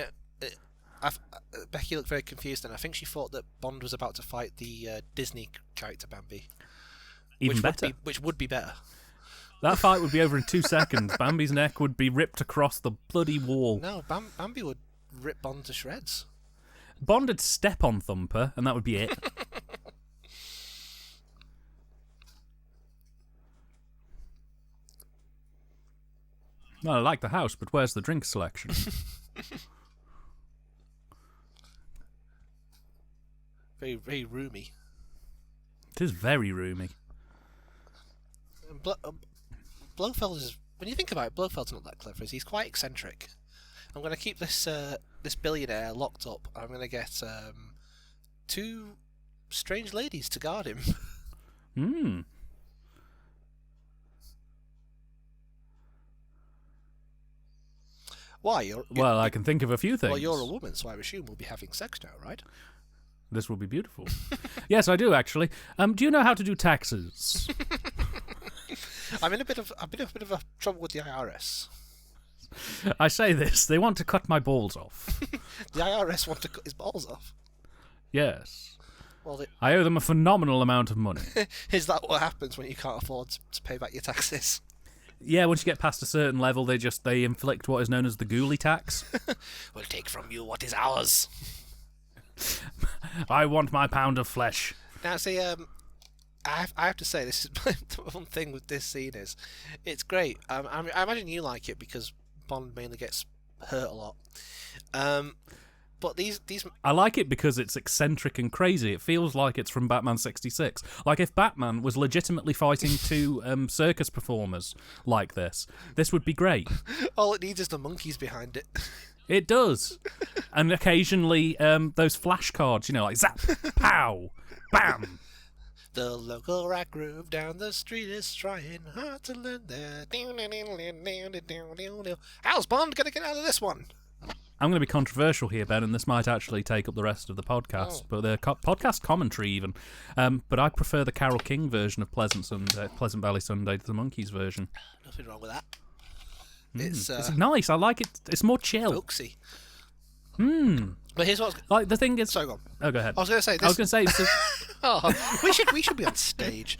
Becky looked very confused, and I think she thought that Bond was about to fight the Disney character Bambi. Which would be better. That fight would be over in 2 seconds. Bambi's neck would be ripped across the bloody wall. No, Bambi would rip Bond to shreds. Bond would step on Thumper, and that would be it. Well, I like the house, but where's the drink selection? Very, very roomy. It is very roomy. Blofeld is, when you think about it, Blofeld's not that clever. He's quite eccentric. I'm going to keep this billionaire locked up. I'm going to get 2 strange ladies to guard him. Hmm. Why? Well, I can think of a few things. Well, you're a woman, so I assume we'll be having sex now, right? This will be beautiful. Yes, I do actually. Do you know how to do taxes? I'm in a bit of a trouble with the IRS. I say this, they want to cut my balls off. The IRS want to cut his balls off? Yes. Well, I owe them a phenomenal amount of money. Is that what happens when you can't afford to pay back your taxes? Yeah, once you get past a certain level, they inflict what is known as the ghoulie tax. We'll take from you what is ours. I want my pound of flesh. Now, see, I have to say, this is the one thing with this scene is, it's great. I imagine you like it because Bond mainly gets hurt a lot. But these I like it because it's eccentric and crazy. It feels like it's from Batman 66. Like if Batman was legitimately fighting 2 circus performers like this would be great. All it needs is the monkeys behind it. It does. And occasionally those flashcards, like zap, pow, bam. The local rock group down the street is trying hard to learn their... How's Bond going to get out of this one? I'm going to be controversial here, Ben, and this might actually take up the rest of the podcast, but the podcast commentary even. But I prefer the Carole King version of Pleasant Valley Sunday to the Monkees version. Nothing wrong with that. It's nice. I like it. It's more chill. Folksy. But here's what's... Like, the thing is... Sorry, go on. Oh, go ahead. I was going to say... Oh, we should be on stage.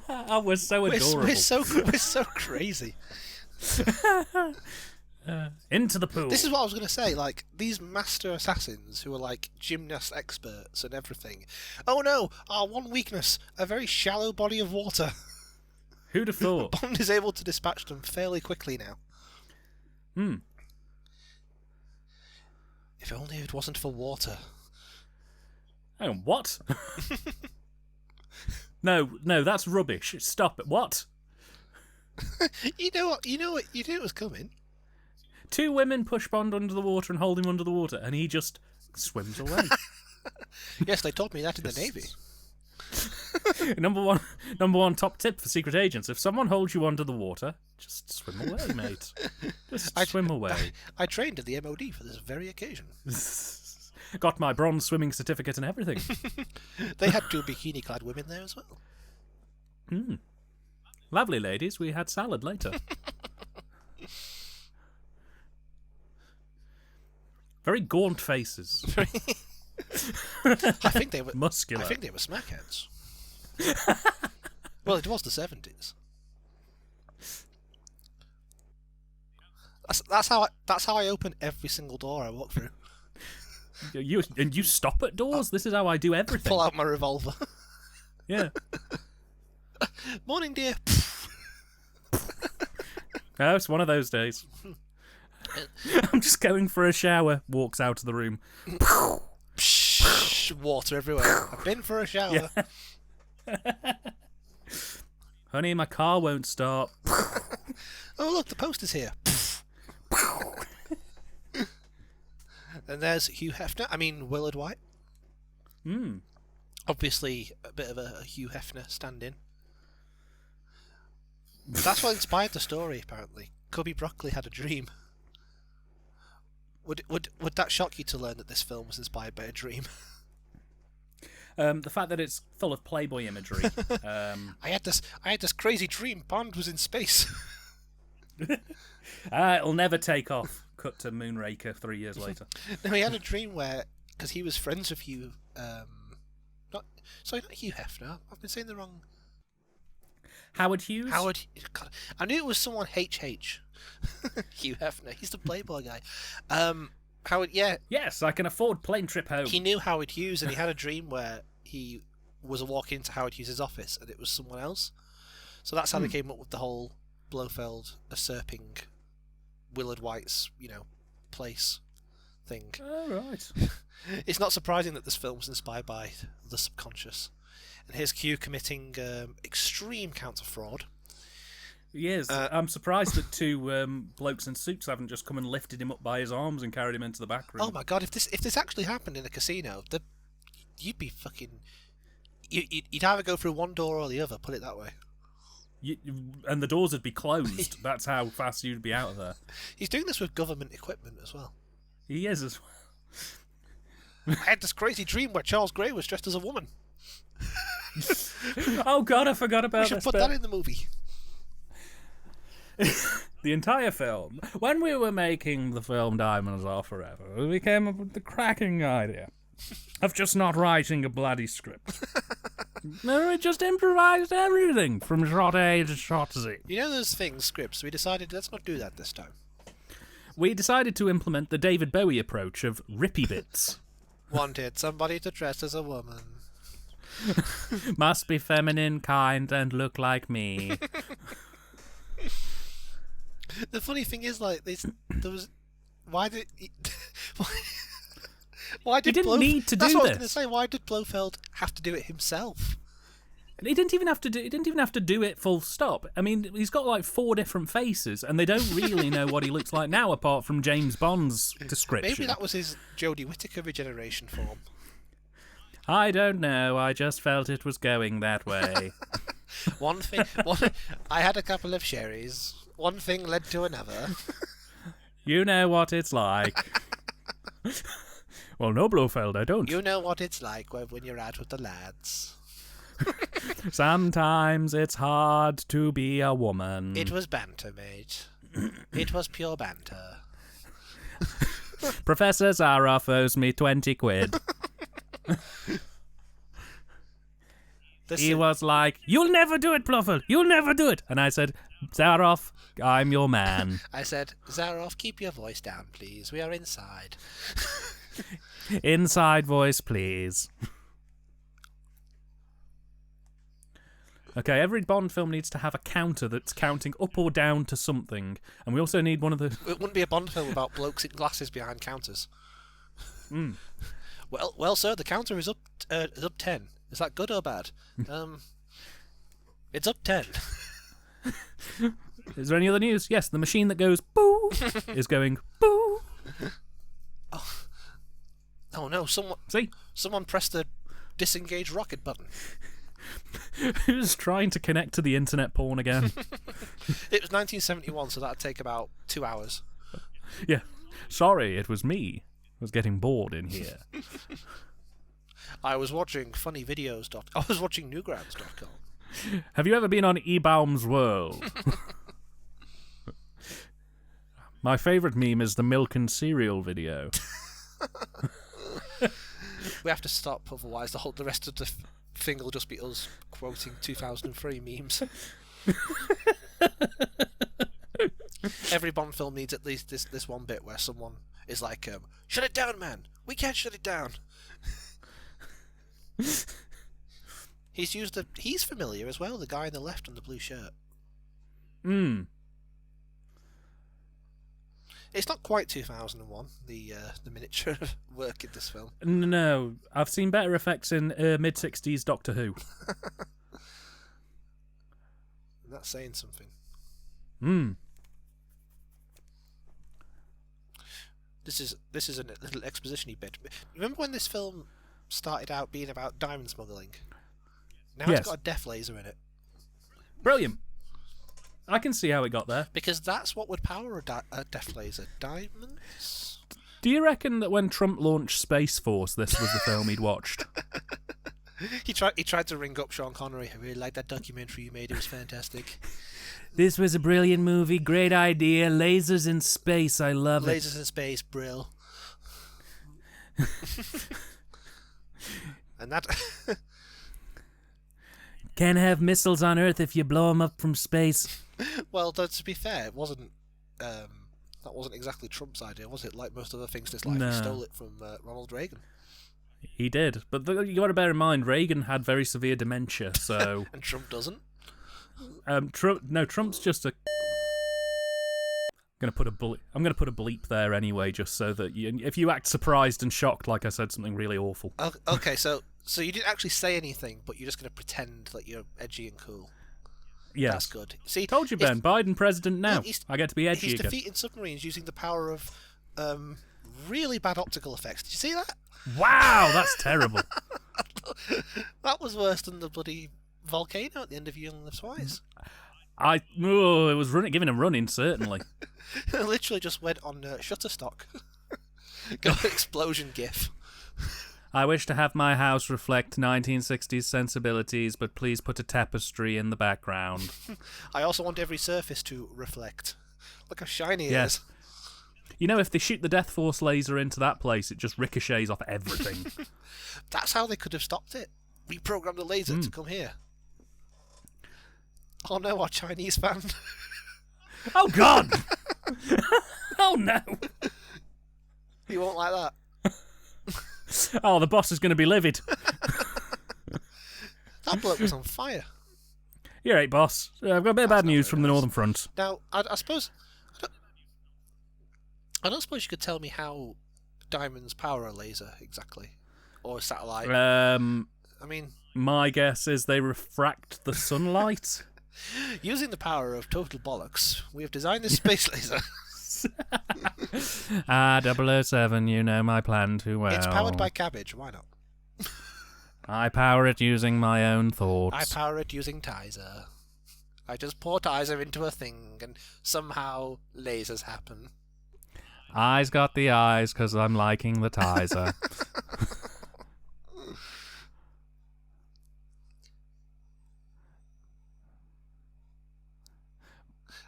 Oh, we're so adorable. We're so crazy. Into the pool. This is what I was going to say. Like, these master assassins who are like gymnast experts and everything. Oh no, our one weakness, a very shallow body of water. Who'd have thought? Bond is able to dispatch them fairly quickly now. If only it wasn't for water. Hang on, what? No, that's rubbish. Stop it. What? You know what? You knew it was coming. 2 women push Bond under the water and hold him under the water, and he just swims away. Yes, they told me that in the Navy. Number one top tip for secret agents: if someone holds you under the water, just swim away, mate. Just swim away. I trained at the MOD for this very occasion. Got my bronze swimming certificate and everything. They had 2 bikini-clad women there as well. Lovely ladies. We had salad later. Very gaunt faces. I think they were muscular. I think they were smackheads. Well, it was the 70s. That's how I open every single door I walk through. You stop at doors. This is how I do everything. Pull out my revolver. Yeah. Morning, dear. Oh, it's one of those days. I'm just going for a shower. Walks out of the room. Water everywhere. I've been for a shower. Yeah. Honey, my car won't start. Oh, look, the poster's here. And there's Hugh Hefner. I mean, Willard White. Obviously, a bit of a Hugh Hefner stand-in. That's what inspired the story, apparently. Cubby Broccoli had a dream. Would that shock you to learn that this film was inspired by a dream? The fact that it's full of Playboy imagery. I had this crazy dream. Bond was in space. It'll never take off. Cut to Moonraker 3 years later. No, he had a dream where, because he was friends with Hugh, not Hugh Hefner. I've been saying the wrong. Howard Hughes. God, I knew it was someone HH. Hugh Hefner. He's the Playboy guy. Howard. Yeah. Yes, I can afford plane trip home. He knew Howard Hughes, and he had a dream where he was walking into Howard Hughes' office, and it was someone else. So that's how they came up with the whole Blofeld usurping Willard White's, place thing. Oh, right. It's not surprising that this film was inspired by the subconscious. And here's Q committing extreme counter-fraud. He is. I'm surprised that two blokes in suits haven't just come and lifted him up by his arms and carried him into the back room. Oh my god, if this actually happened in a casino, you'd be fucking... You'd either go through one door or the other, put it that way. And the doors would be closed. That's how fast you'd be out of there. He's doing this with government equipment as well. He is as well. I had this crazy dream where Charles Gray was dressed as a woman. Oh god, I forgot about this. We should put that in the movie. The entire film. When we were making the film Diamonds Are Forever, we came up with the cracking idea of just not writing a bloody script. No, we just improvised everything from shot A to shot Z. You know those things, scripts, we decided let's not do that this time. We decided to implement the David Bowie approach of rippy bits. Wanted somebody to dress as a woman. Must be feminine, kind, and look like me. The funny thing is, like, there was... Why did... Why did he didn't need to do this. That's what I was going to say. Why did Blofeld have to do it himself? He didn't even have to do it full stop. I mean, he's got like 4 different faces, and they don't really know what he looks like now, apart from James Bond's description. Maybe that was his Jodie Whittaker regeneration form. I don't know. I just felt it was going that way. I had a couple of sherries. One thing led to another. You know what it's like. Well, no, Blofeld, I don't. You know what it's like when you're out with the lads. Sometimes it's hard to be a woman. It was banter, mate. It was pure banter. Professor Zaroff owes me 20 quid. He was like, "You'll never do it, Blofeld. You'll never do it." And I said, "Zaroff, I'm your man." I said, "Zaroff, keep your voice down, please. We are inside." Inside voice, please. Okay, every Bond film needs to have a counter that's counting up or down to something. And we also need one of the... It wouldn't be a Bond film about blokes in glasses behind counters. Well, sir, the counter is up 10. Is that good or bad? It's up 10. Is there any other news? Yes, the machine that goes boo is going boo. Oh no, someone pressed the disengage rocket button. Who's trying to connect to the internet porn again? It was 1971, so that'd take about 2 hours. Yeah. Sorry, it was me. I was getting bored in here. I was watching funnyvideos. I was watching newgrounds.com. Have you ever been on Ebaum's World? My favourite meme is the milk and cereal video. We have to stop, otherwise the rest of the thing will just be us quoting 2003 memes. Every Bond film needs at least this one bit where someone is like, "Shut it down, man! We can't shut it down." He's familiar as well. The guy on the left on the blue shirt. It's not quite 2001. The miniature work in this film. No, I've seen better effects in mid '60s Doctor Who. That's saying something. This is a little exposition-y bit. Remember when this film started out being about diamond smuggling? Now Yes. It's got a death laser in it. Brilliant. I can see how it got there. Because that's what would power a death laser. Diamonds? Do you reckon that when Trump launched Space Force, this was the film he'd watched? He tried to ring up Sean Connery. I really liked that documentary you made. It was fantastic. This was a brilliant movie. Great idea. Lasers in space. I love it. Lasers in space, brill. And that... Can't have missiles on Earth if you blow them up from space. Well, to be fair, it wasn't... that wasn't exactly Trump's idea, was it? Like most other things in his life, No. He stole it from Ronald Reagan. He did. But you got to bear in mind, Reagan had very severe dementia, so... And Trump doesn't? Trump's just a... I'm going to put a bleep there anyway, just so that if you act surprised and shocked, like I said something really awful. Okay, so you didn't actually say anything, but you're just going to pretend that you're edgy and cool. Yes. That's good. See, Told you, Ben. Biden president now. I get to be edgy he's again. He's defeating submarines using the power of really bad optical effects. Did you see that? Wow, that's terrible. That was worse than the bloody volcano at the end of Young Lives Twice. It was giving him running, certainly. It literally just went on Shutterstock. Got an explosion gif. I wish to have my house reflect 1960s sensibilities, but please put a tapestry in the background. I also want every surface to reflect. Look how shiny it Yes. is. You know, if they shoot the Death Force laser into that place, it just ricochets off everything. That's how they could have stopped it. Reprogram the laser to come here. Oh no, our Chinese fan. Oh, God! Oh, no! He won't like that. Oh, the boss is going to be livid. That bloke was on fire. You're right, boss. I've got a bit of bad news from the nice. Northern Front. Now, I suppose... I don't suppose you could tell me how diamonds power a laser, exactly. Or a satellite. I mean... My guess is they refract the sunlight. Using the power of total bollocks, we have designed this space laser. 007, you know my plan too well. It's powered by cabbage, why not? I power it using my own thoughts. I power it using Tizer. I just pour Tizer into a thing, and somehow lasers happen. Eyes got the eyes, 'cause I'm liking the Tizer.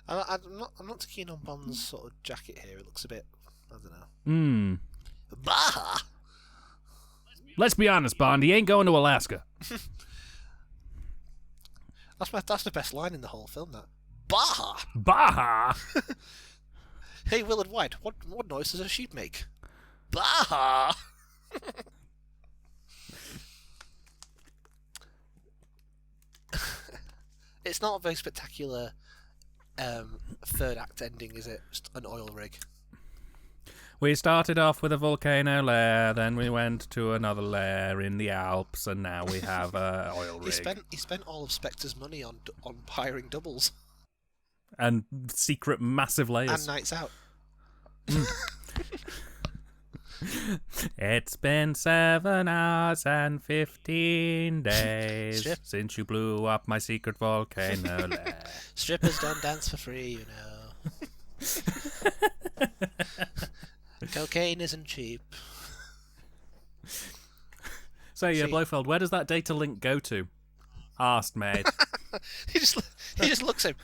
I'm not too keen on Bond's sort of jacket here. It looks a bit, I don't know. Bah! Let's be honest, Bond. He ain't going to Alaska. That's the best line in the whole film. That Bah! Baja. Hey, Willard White, what noise does a sheep make? Bah! It's not a very spectacular third act ending, is it? Just an oil rig. We started off with a volcano lair, then we went to another lair in the Alps, and now we have a oil rig. He spent all of Spectre's money on hiring doubles And secret massive layers. and nights out. It's been 7 hours and 15 days Strip. since you blew up my secret volcano lair. Strippers don't dance for free, you know. Cocaine isn't cheap. So, yeah, Blofeld, where does that data link go to? Asked, mate. he just looks at him.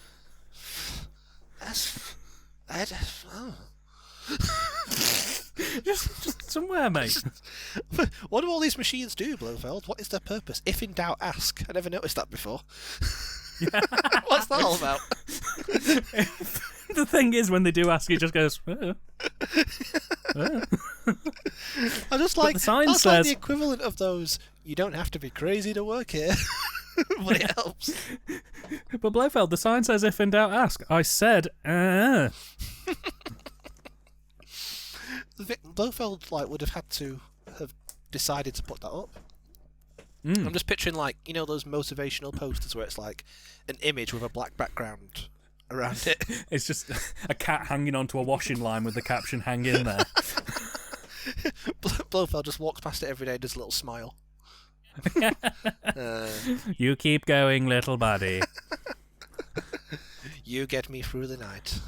just somewhere, mate. What do all these machines do, Blofeld? What is their purpose? If in doubt, ask. I never noticed that before. What's that all about? The thing is, when they do ask, he just goes, I'm just But like, the sign that's like says- the equivalent of those, you don't have to be crazy to work here. But it helps. But Blofeld, the sign says, if in doubt, ask. I said, Blofeld would have had to have decided to put that up. Mm. I'm just picturing those motivational posters where it's like an image with a black background around it. It's just a cat hanging onto a washing line with the caption "hang in there." Blofeld just walks past it every day and does a little smile. You keep going, little buddy. You get me through the night.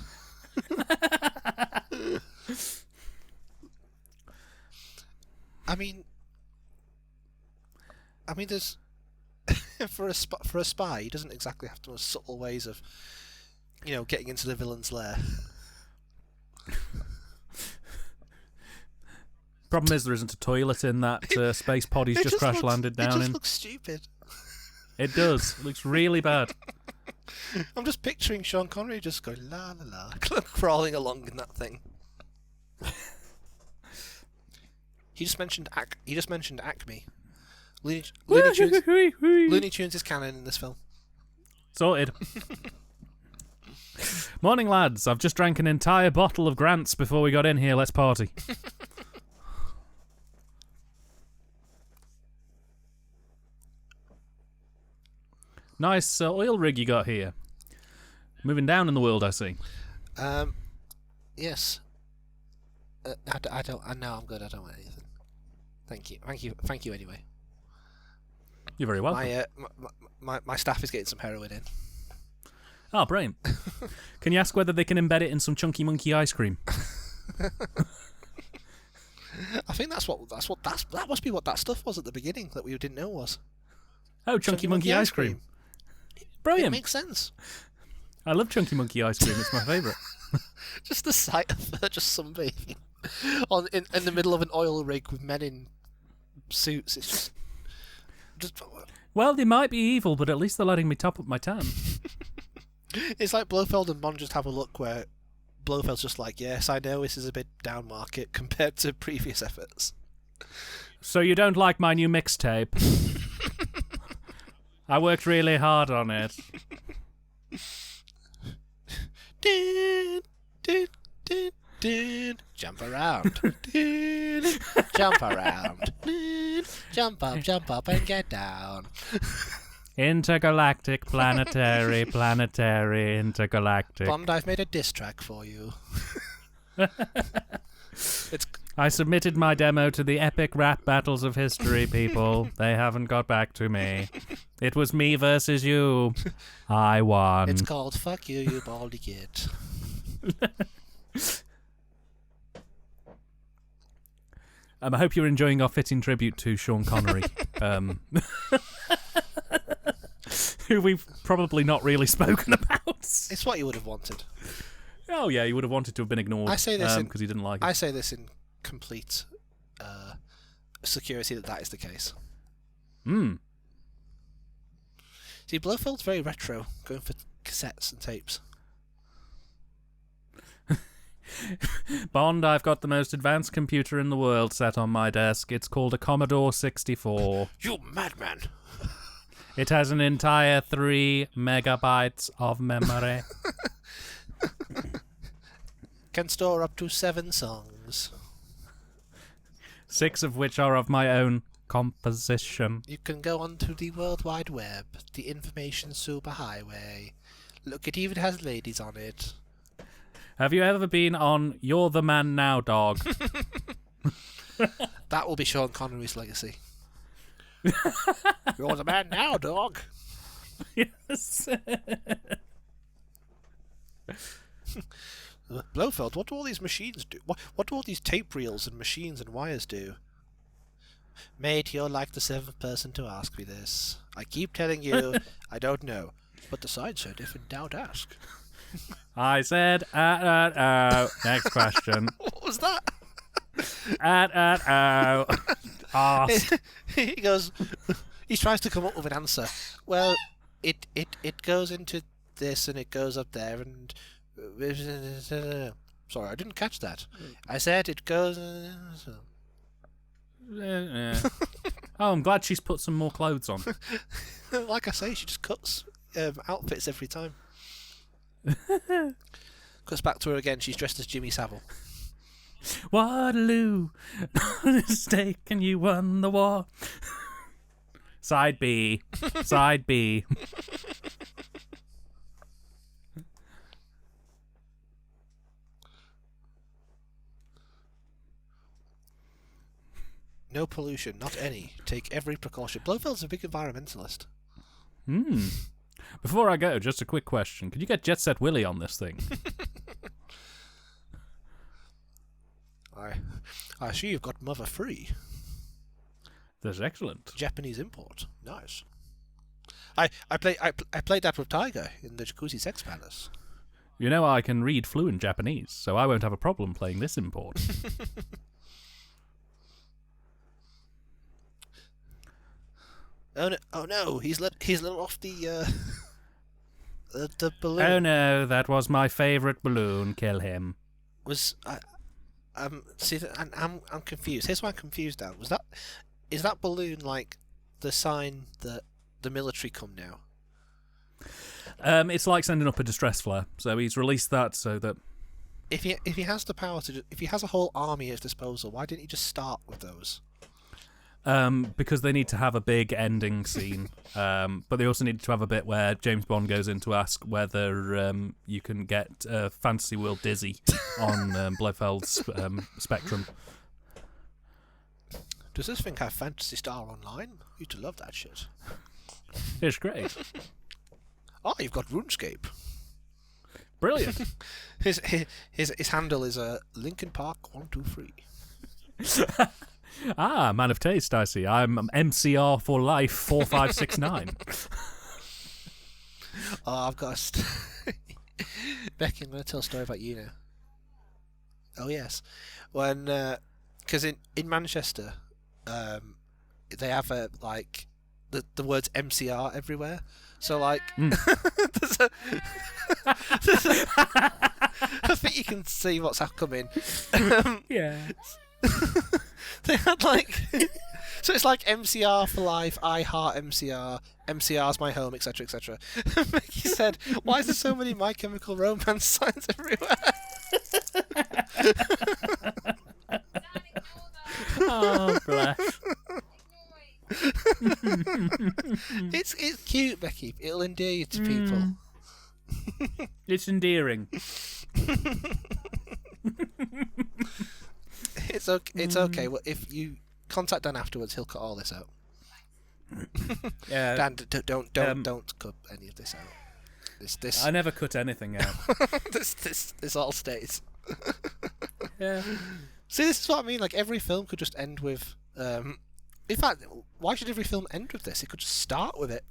I mean, there's for a spy, he doesn't exactly have to know subtle ways of, getting into the villain's lair. Problem is, there isn't a toilet in that space pod he's just crash landed down in. It just in. looks stupid. It does. It looks really bad. I'm just picturing Sean Connery just going la la la, crawling along in that thing. He just mentioned Acme. Looney Tunes is canon in this film. Sorted. Morning, lads. I've just drank an entire bottle of Grant's before we got in here. Let's party. Nice oil rig you got here. Moving down in the world, I see. Yes. I don't. No, I'm good. I don't want anything. Thank you. Anyway. You're very welcome. My staff is getting some heroin in. Oh, brilliant. Can you ask whether they can embed it in some Chunky Monkey ice cream? I think that must be what that stuff was at the beginning that we didn't know was. Oh, Chunky Monkey ice cream. Brilliant. It makes sense. I love Chunky Monkey ice cream. It's my favourite. Just the sight of her just sunbathing in the middle of an oil rig with men in suits. It's just. Well, they might be evil, but at least they're letting me top up my tan. It's like Blofeld and Bond just have a look where Blofeld's just like, yes, I know this is a bit down market compared to previous efforts. So you don't like my new mixtape? I worked really hard on it. Jump around. Jump around. Jump up and get down. Intergalactic, planetary, intergalactic. Bond, I've made a diss track for you. I submitted my demo to the epic rap battles of history, people. They haven't got back to me. It was me versus you. I won. It's called Fuck You, You Baldy Git. I hope you're enjoying our fitting tribute to Sean Connery, who we've probably not really spoken about. It's what you would have wanted. Oh yeah, you would have wanted to have been ignored. I say this because he didn't like it. I say this in complete security that is the case. Hmm. See, Blofeld's very retro, going for cassettes and tapes. Bond, I've got the most advanced computer in the world set on my desk. It's called a Commodore 64. You madman! It has an entire 3 megabytes of memory. Can store up to 7 songs. 6 of which are of my own composition. You can go onto the World Wide Web, the information superhighway. Look, it even has ladies on it. Have you ever been on You're the Man Now, Dog? That will be Sean Connery's legacy. You're the man now, dog. Yes. Blofeld, what do all these machines do? What do all these tape reels and machines and wires do? Mate, you're like the 7th person to ask me this. I keep telling you, I don't know. But the sign said, if in doubt, ask. I said, Next question. What was that? Ask. He goes, he tries to come up with an answer. Well, it goes into this and it goes up there and... Sorry, I didn't catch that. I said it goes... Oh, I'm glad she's put some more clothes on. Like I say, she just cuts outfits every time. Cuts back to her again. She's dressed as Jimmy Savile. Waterloo, mistake, and you won the war. Side B. Side B. No pollution, not any. Take every precaution. Blofeld's a big environmentalist. Before I go, just a quick question. Could you get Jet Set Willy on this thing? I see you've got Mother Free. That's excellent. Japanese import. Nice. I played that with Tiger in the Jacuzzi Sex Palace. You know I can read fluent Japanese, so I won't have a problem playing this import. Oh no! He's let off the balloon. Oh no! That was my favourite balloon. Kill him. I'm confused. Here's what I'm confused at. Is that balloon like the sign that the military come now? It's like sending up a distress flare. So he's released that so that if he has the power to, if he has a whole army at his disposal, why didn't he just start with those? Because they need to have a big ending scene, but they also need to have a bit where James Bond goes in to ask whether you can get Fantasy World Dizzy on Blofeld's Spectrum. Does this thing have Phantasy Star Online? Used to love that shit. It's great. Oh, you've got RuneScape. Brilliant. His handle is Linkin Park 123. Ah, man of taste, I see. I'm MCR for life 4569. Oh, I've got Becky, I'm going to tell a story about you now. Oh, yes. When, because in Manchester, they have, like, the words MCR everywhere. So, like, there's a I think you can see what's coming. Yeah. They had like, so it's like MCR for life, I heart MCR, MCR's my home, etc., etc. Mickey said, "Why is there so many My Chemical Romance signs everywhere?" Oh, bless. It's cute, Becky. It'll endear you to people. It's endearing. It's okay. It's okay. Well, if you contact Dan afterwards, he'll cut all this out. Yeah. Dan, don't cut any of this out. This. I never cut anything out. this all stays. Yeah. See, this is what I mean. Like every film could just end with. In fact, why should every film end with this? It could just start with it.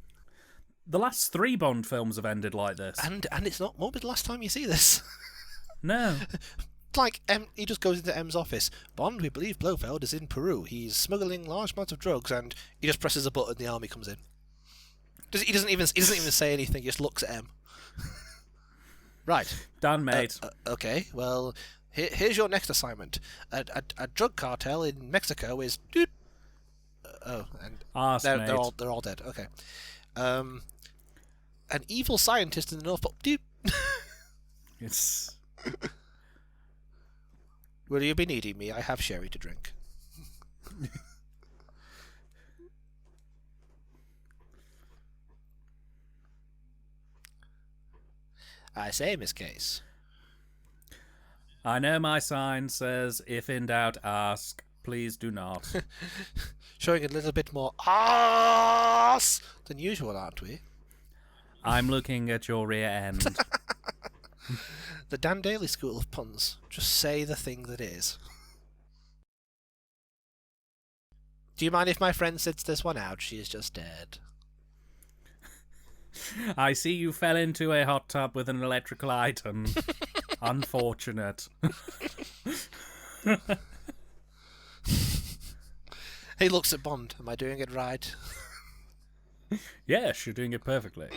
The last 3 Bond films have ended like this. And it's not won't be the last time you see this. No. Like he just goes into M's office. Bond, we believe Blofeld is in Peru. He's smuggling large amounts of drugs, and he just presses a button. The army comes in. He doesn't even say anything. He just looks at M. Right, Dan, mate. Okay, well, here's your next assignment. A drug cartel in Mexico is. They're all dead. Okay. An evil scientist in the North Pole. It's. Will you be needing me? I have sherry to drink. I say, Miss Case. I know my sign says, if in doubt, ask. Please do not. Showing a little bit more ass than usual, aren't we? I'm looking at your rear end. The Dan Daly School of Puns. Just say the thing that is. Do you mind if my friend sits this one out? She is just dead. I see you fell into a hot tub with an electrical item. Unfortunate. He looks at Bond. Am I doing it right? Yes, you're doing it perfectly.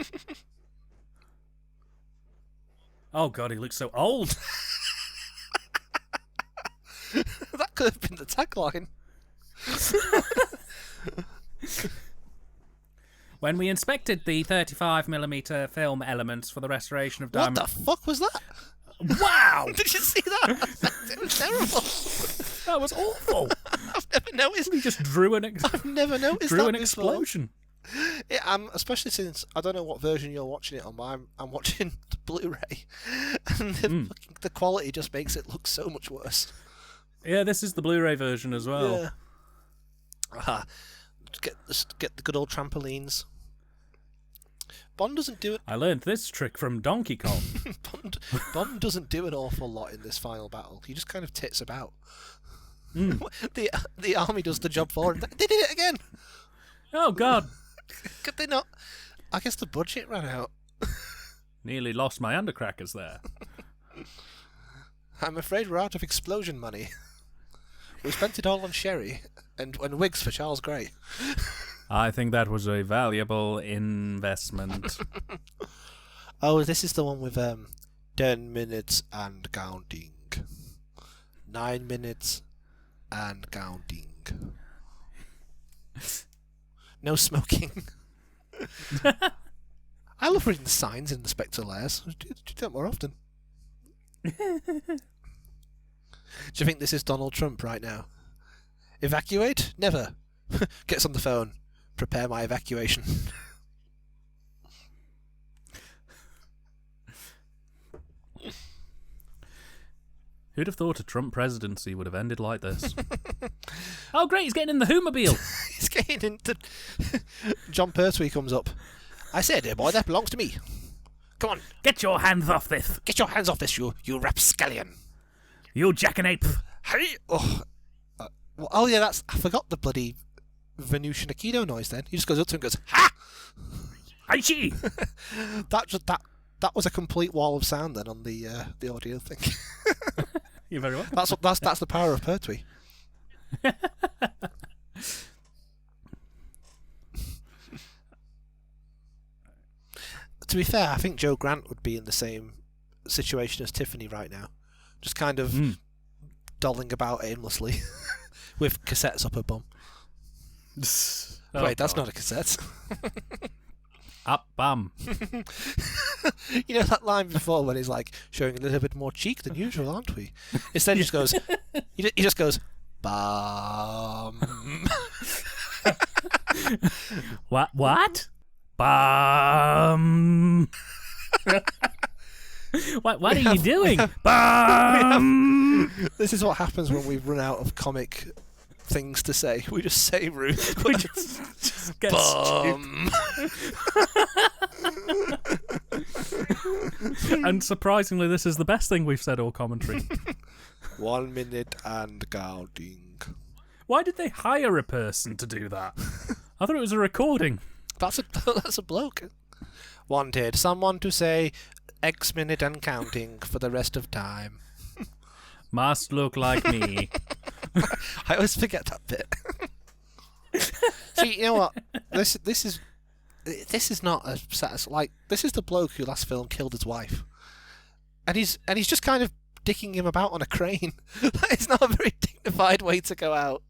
Oh god, he looks so old. That could have been the tagline. When we inspected the 35mm film elements for the restoration of Diamond... What the fuck was that? Wow! Did you see that? It was terrible. That was awful. I've never noticed. He just drew an explosion. Yeah, especially since I don't know what version you're watching it on, but I'm watching the Blu-ray, and the quality just makes it look so much worse. Yeah, this is the Blu-ray version as well. Yeah. Get the good old trampolines. Bond doesn't do it. I learned this trick from Donkey Kong. Bond doesn't do an awful lot in this final battle. He just kind of tits about. The army does the job for him. They did it again. Oh God! Could they not? I guess the budget ran out. Nearly lost my undercrackers there. I'm afraid we're out of explosion money. We spent it all on sherry and wigs for Charles Grey. I think that was a valuable investment. Oh, this is the one with 10 minutes and counting. 9 minutes and counting. No smoking. I love reading the signs in the Spectre layers. Do that more often. Do you think this is Donald Trump right now? Evacuate? Never. Gets on the phone. Prepare my evacuation. Who'd have thought a Trump presidency would have ended like this? Oh, great, he's getting in the Hoomobile. He's getting into... John Pertwee comes up. I said, dear boy, that belongs to me. Come on. Get your hands off this. Get your hands off this, you rapscallion. You jackanape. Hey! Oh, yeah, I forgot the bloody Venusian Aikido noise then. He just goes up to him and goes, ha! Aichi! That was a complete wall of sound then on the audio thing. You're very welcome. That's the power of Pertwee. To be fair, I think Joe Grant would be in the same situation as Tiffany right now. Just kind of dolling about aimlessly with cassettes up her bum. Wait, that's not a cassette. Up bum. You know that line before when he's like showing a little bit more cheek than usual, aren't we? Instead, he just goes. He just goes. Bum. What? Bum. What are you doing? Bum. This is what happens when we run out of comic things to say. We just say rude. We just get Bum. And surprisingly, this is the best thing we've said all commentary. 1 minute and counting. Why did they hire a person to do that? I thought it was a recording. That's a bloke. Wanted someone to say X minute and counting for the rest of time. Must look like me. I always forget that bit. See, you know what? This is not a like this is the bloke who last film killed his wife, and he's just kind of dicking him about on a crane. That is not a very dignified way to go out.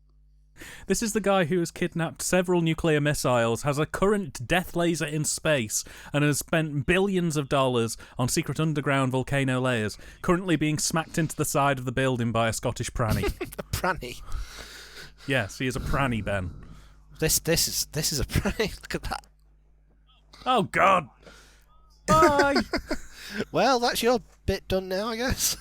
This is the guy who has kidnapped several nuclear missiles, has a current death laser in space, and has spent billions of dollars on secret underground volcano layers, currently being smacked into the side of the building by a Scottish pranny. A pranny? Yes, he is a pranny, Ben. This is a pranny. Look at that. Oh, God. Bye. Well, that's your bit done now, I guess.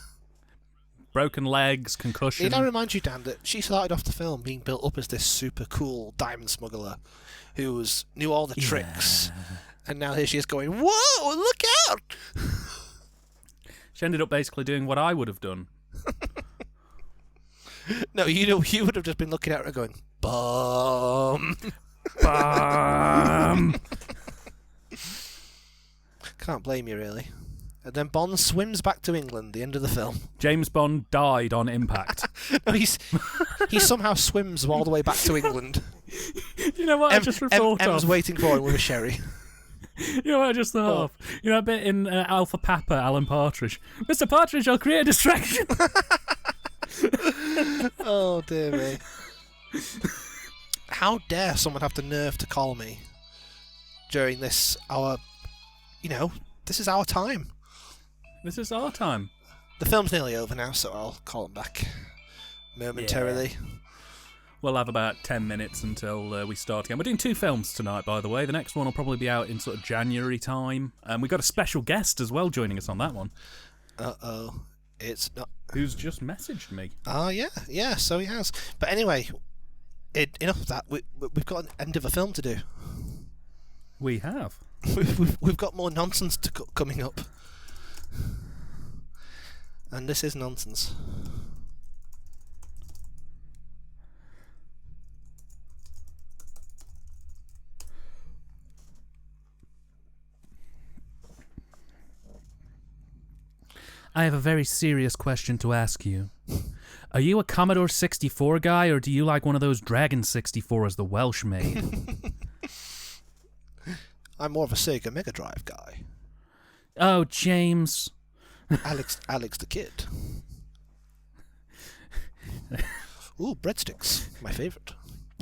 Broken legs, concussion. Did I remind you, Dan, that she started off the film being built up as this super cool diamond smuggler who knew all the tricks, and now here she is going, whoa, look out! She ended up basically doing what I would have done. No, you would have just been looking at her and going, bum. Bum. Can't blame you, really. And then Bond swims back to England, the end of the film. James Bond died on impact. No, he somehow swims all the way back to England. You know what I just thought of? M's waiting for him with a sherry. You know what I just thought of? You know a bit in Alpha Papa, Alan Partridge. Mr. Partridge, I'll create a distraction. Oh, dear me. How dare someone have the nerve to call me during this our, this is our time. This is our time. The film's nearly over now, so I'll call them back momentarily. Yeah. We'll have about 10 minutes until we start again. We're doing 2 films tonight, by the way. The next one will probably be out in sort of January time. We've got a special guest as well joining us on that one. Uh-oh. It's not... Who's just messaged me. Oh, yeah, so he has. But anyway, enough of that. We've got an end of a film to do. We have. We've got more nonsense coming up. And this is nonsense. I have a very serious question to ask you. Are you a Commodore 64 guy, or do you like one of those Dragon 64s the Welsh made? I'm more of a Sega Mega Drive guy. Oh, James. Alex the Kid. Ooh, breadsticks. My favourite.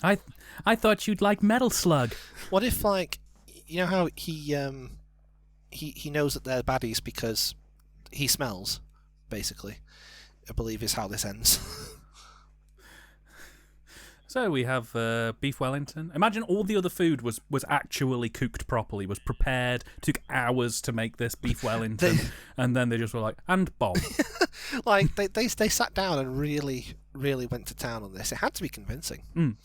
I thought you'd like Metal Slug. What if, like, you know how he knows that they're baddies because he smells, basically, I believe is how this ends. So we have beef Wellington. Imagine all the other food was actually cooked properly, was prepared, took hours to make this beef Wellington, and then they just were like, and bomb. Like, they sat down and really, really went to town on this. It had to be convincing. Mm.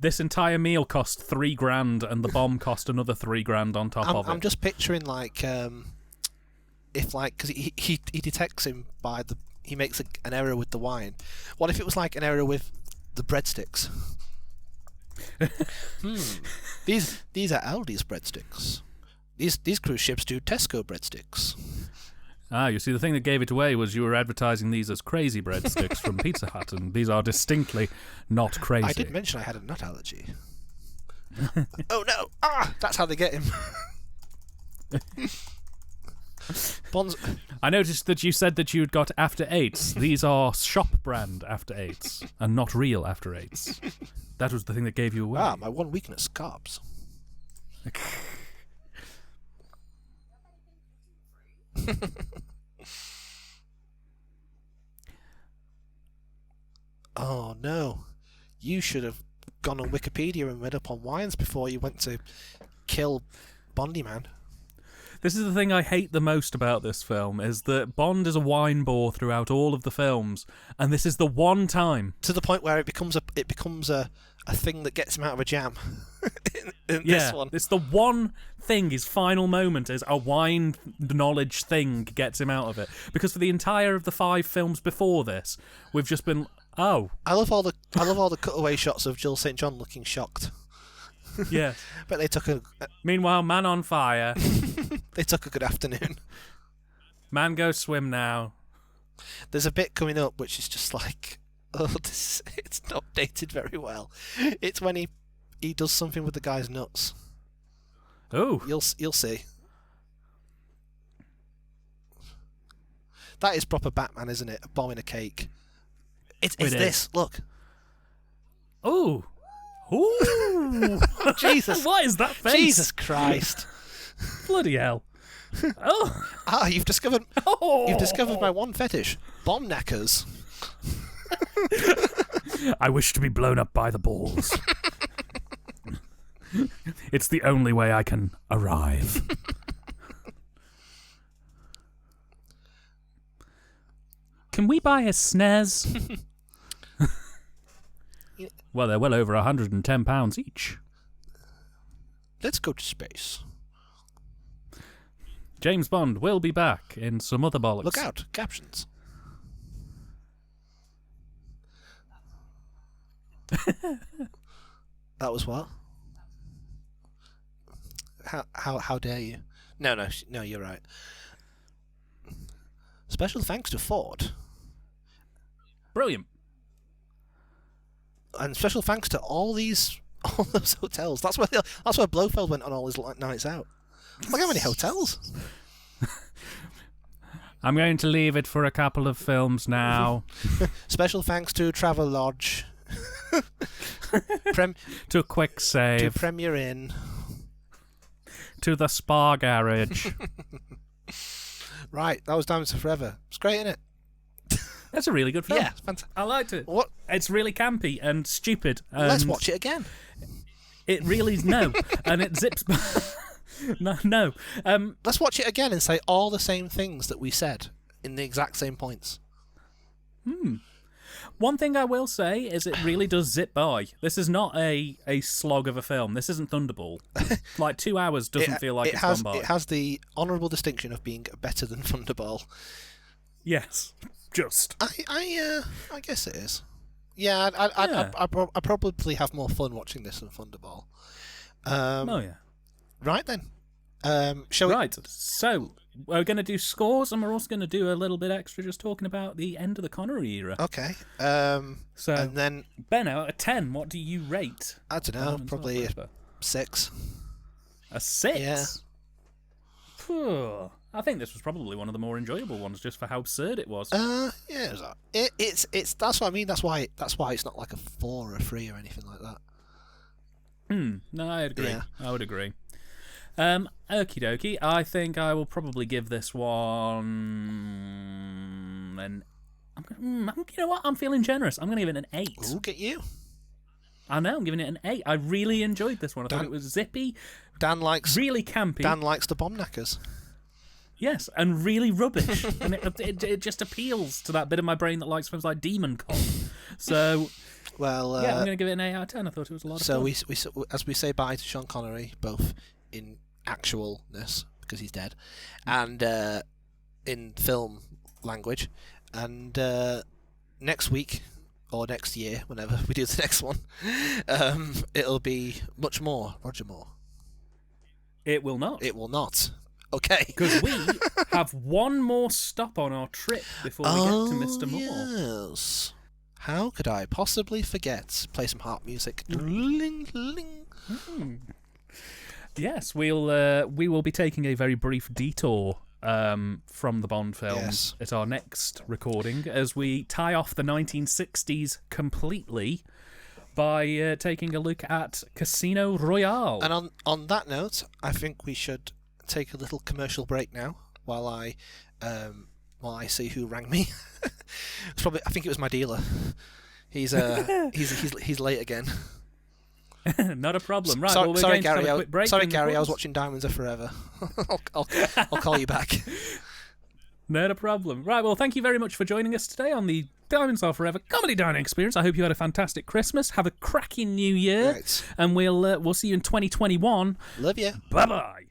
This entire meal cost $3,000, and the bomb cost another $3,000 on top of it. I'm just picturing, like, if, like, because he detects him by he makes an error with the wine. What if it was like an error with the breadsticks? These are Aldi's breadsticks. These cruise ships do Tesco breadsticks. Ah, you see, the thing that gave it away was you were advertising these as crazy breadsticks from Pizza Hut, and these are distinctly not crazy. I did mention I had a nut allergy. Oh no! Ah, that's how they get him. Bonds. I noticed that you said that you'd got After Eights. These are shop brand After Eights, and not real After Eights. That was the thing that gave you away. Ah, my one weakness, carbs. Oh no. You should have gone on Wikipedia and read up on wines before you went to kill Bondy Man. This is the thing I hate the most about this film, is that Bond is a wine bore throughout all of the films, and this is the one time. To the point where it becomes a thing that gets him out of a jam. in yeah, this one. It's the one thing, his final moment is a wine knowledge thing gets him out of it. Because for the entire of the 5 films before this, we've just been, oh. I love all the cutaway shots of Jill St. John looking shocked. Yeah. But they took Meanwhile, man on fire. They took a good afternoon. Man go swim now. There's a bit coming up which is just like, it's not dated very well. It's when he does something with the guy's nuts. Oh. You'll see. That is proper Batman, isn't it? A bomb in a cake. It's this. Look. Oh. Ooh. Jesus. What is that face? Jesus Christ. Bloody hell. Oh. Ah, you've discovered my one fetish. Bomb knackers. I wish to be blown up by the balls. It's the only way I can arrive. Can we buy a SNES? Well, they're well over £110 each. Let's go to space. James Bond will be back in some other bollocks. Look out, captions. That was what? How dare you? No, you're right. Special thanks to Ford. Brilliant. And special thanks to all those hotels. That's where Blofeld went on all his nights out. Look how many hotels. I'm going to leave it for a couple of films now. Special thanks to Travelodge. To Quick Save. To Premier Inn. To the Spa Garage. Right, that was Diamonds Are Forever. It's great, isn't it? That's a really good film. Yeah, it's fantastic. I liked it. What? It's really campy and stupid. Let's watch it again. It really is and it zips. No. Let's watch it again and say all the same things that we said in the exact same points. One thing I will say is it really does zip by. This is not a slog of a film. This isn't Thunderball. Like 2 hours doesn't feel like it's gone by. It has the honourable distinction of being better than Thunderball. Yes, just. I guess it is. Yeah, I probably have more fun watching this than Thunderball. Oh yeah. Right then. Shall we? Right. So we're going to do scores, and we're also going to do a little bit extra, just talking about the end of the Connery era. Okay. So and then Ben, out of 10, what do you rate? I don't know, probably a 6. A 6? Yeah. Phew. I think this was probably one of the more enjoyable ones, just for how absurd it was. Yeah. It's that's what I mean. That's why it's not like a 4 or a 3 or anything like that. No, I'd agree. Yeah. I would agree. Okie dokie. I think I will probably give this one you know what? I'm feeling generous. I'm going to give it an 8. Ooh, get you. I know, I'm giving it an 8. I really enjoyed this one. I thought it was zippy. Dan likes really campy. Dan likes the bomb knackers. Yes, and really rubbish. And it just appeals to that bit of my brain that likes films like Demon Cop. So, well, yeah, I'm going to give it an 8 out of 10. I thought it was a lot of fun. So as we say bye to Sean Connery, both in actualness because he's dead, and in film language, and next week or next year, whenever we do the next one, it'll be much more Roger Moore. It will not. It will not. Okay. Because we have one more stop on our trip before we get to Mr. Moore. Yes. How could I possibly forget? Play some harp music. Ling, ling. Yes, we will be taking a very brief detour from the Bond films at our next recording as we tie off the 1960s completely by taking a look at Casino Royale. And on that note, I think we should take a little commercial break now while I see who rang me. I think it was my dealer. He's late again. Not a problem. Right, sorry, well, we're going Gary, to have a quick break. Sorry, Gary, I was watching Diamonds Are Forever. I'll call you back. Not a problem. Right, well, thank you very much for joining us today on the Diamonds Are Forever comedy dining experience. I hope you had a fantastic Christmas. Have a cracking New Year, Right. and we'll see you in 2021. Love you. Bye bye.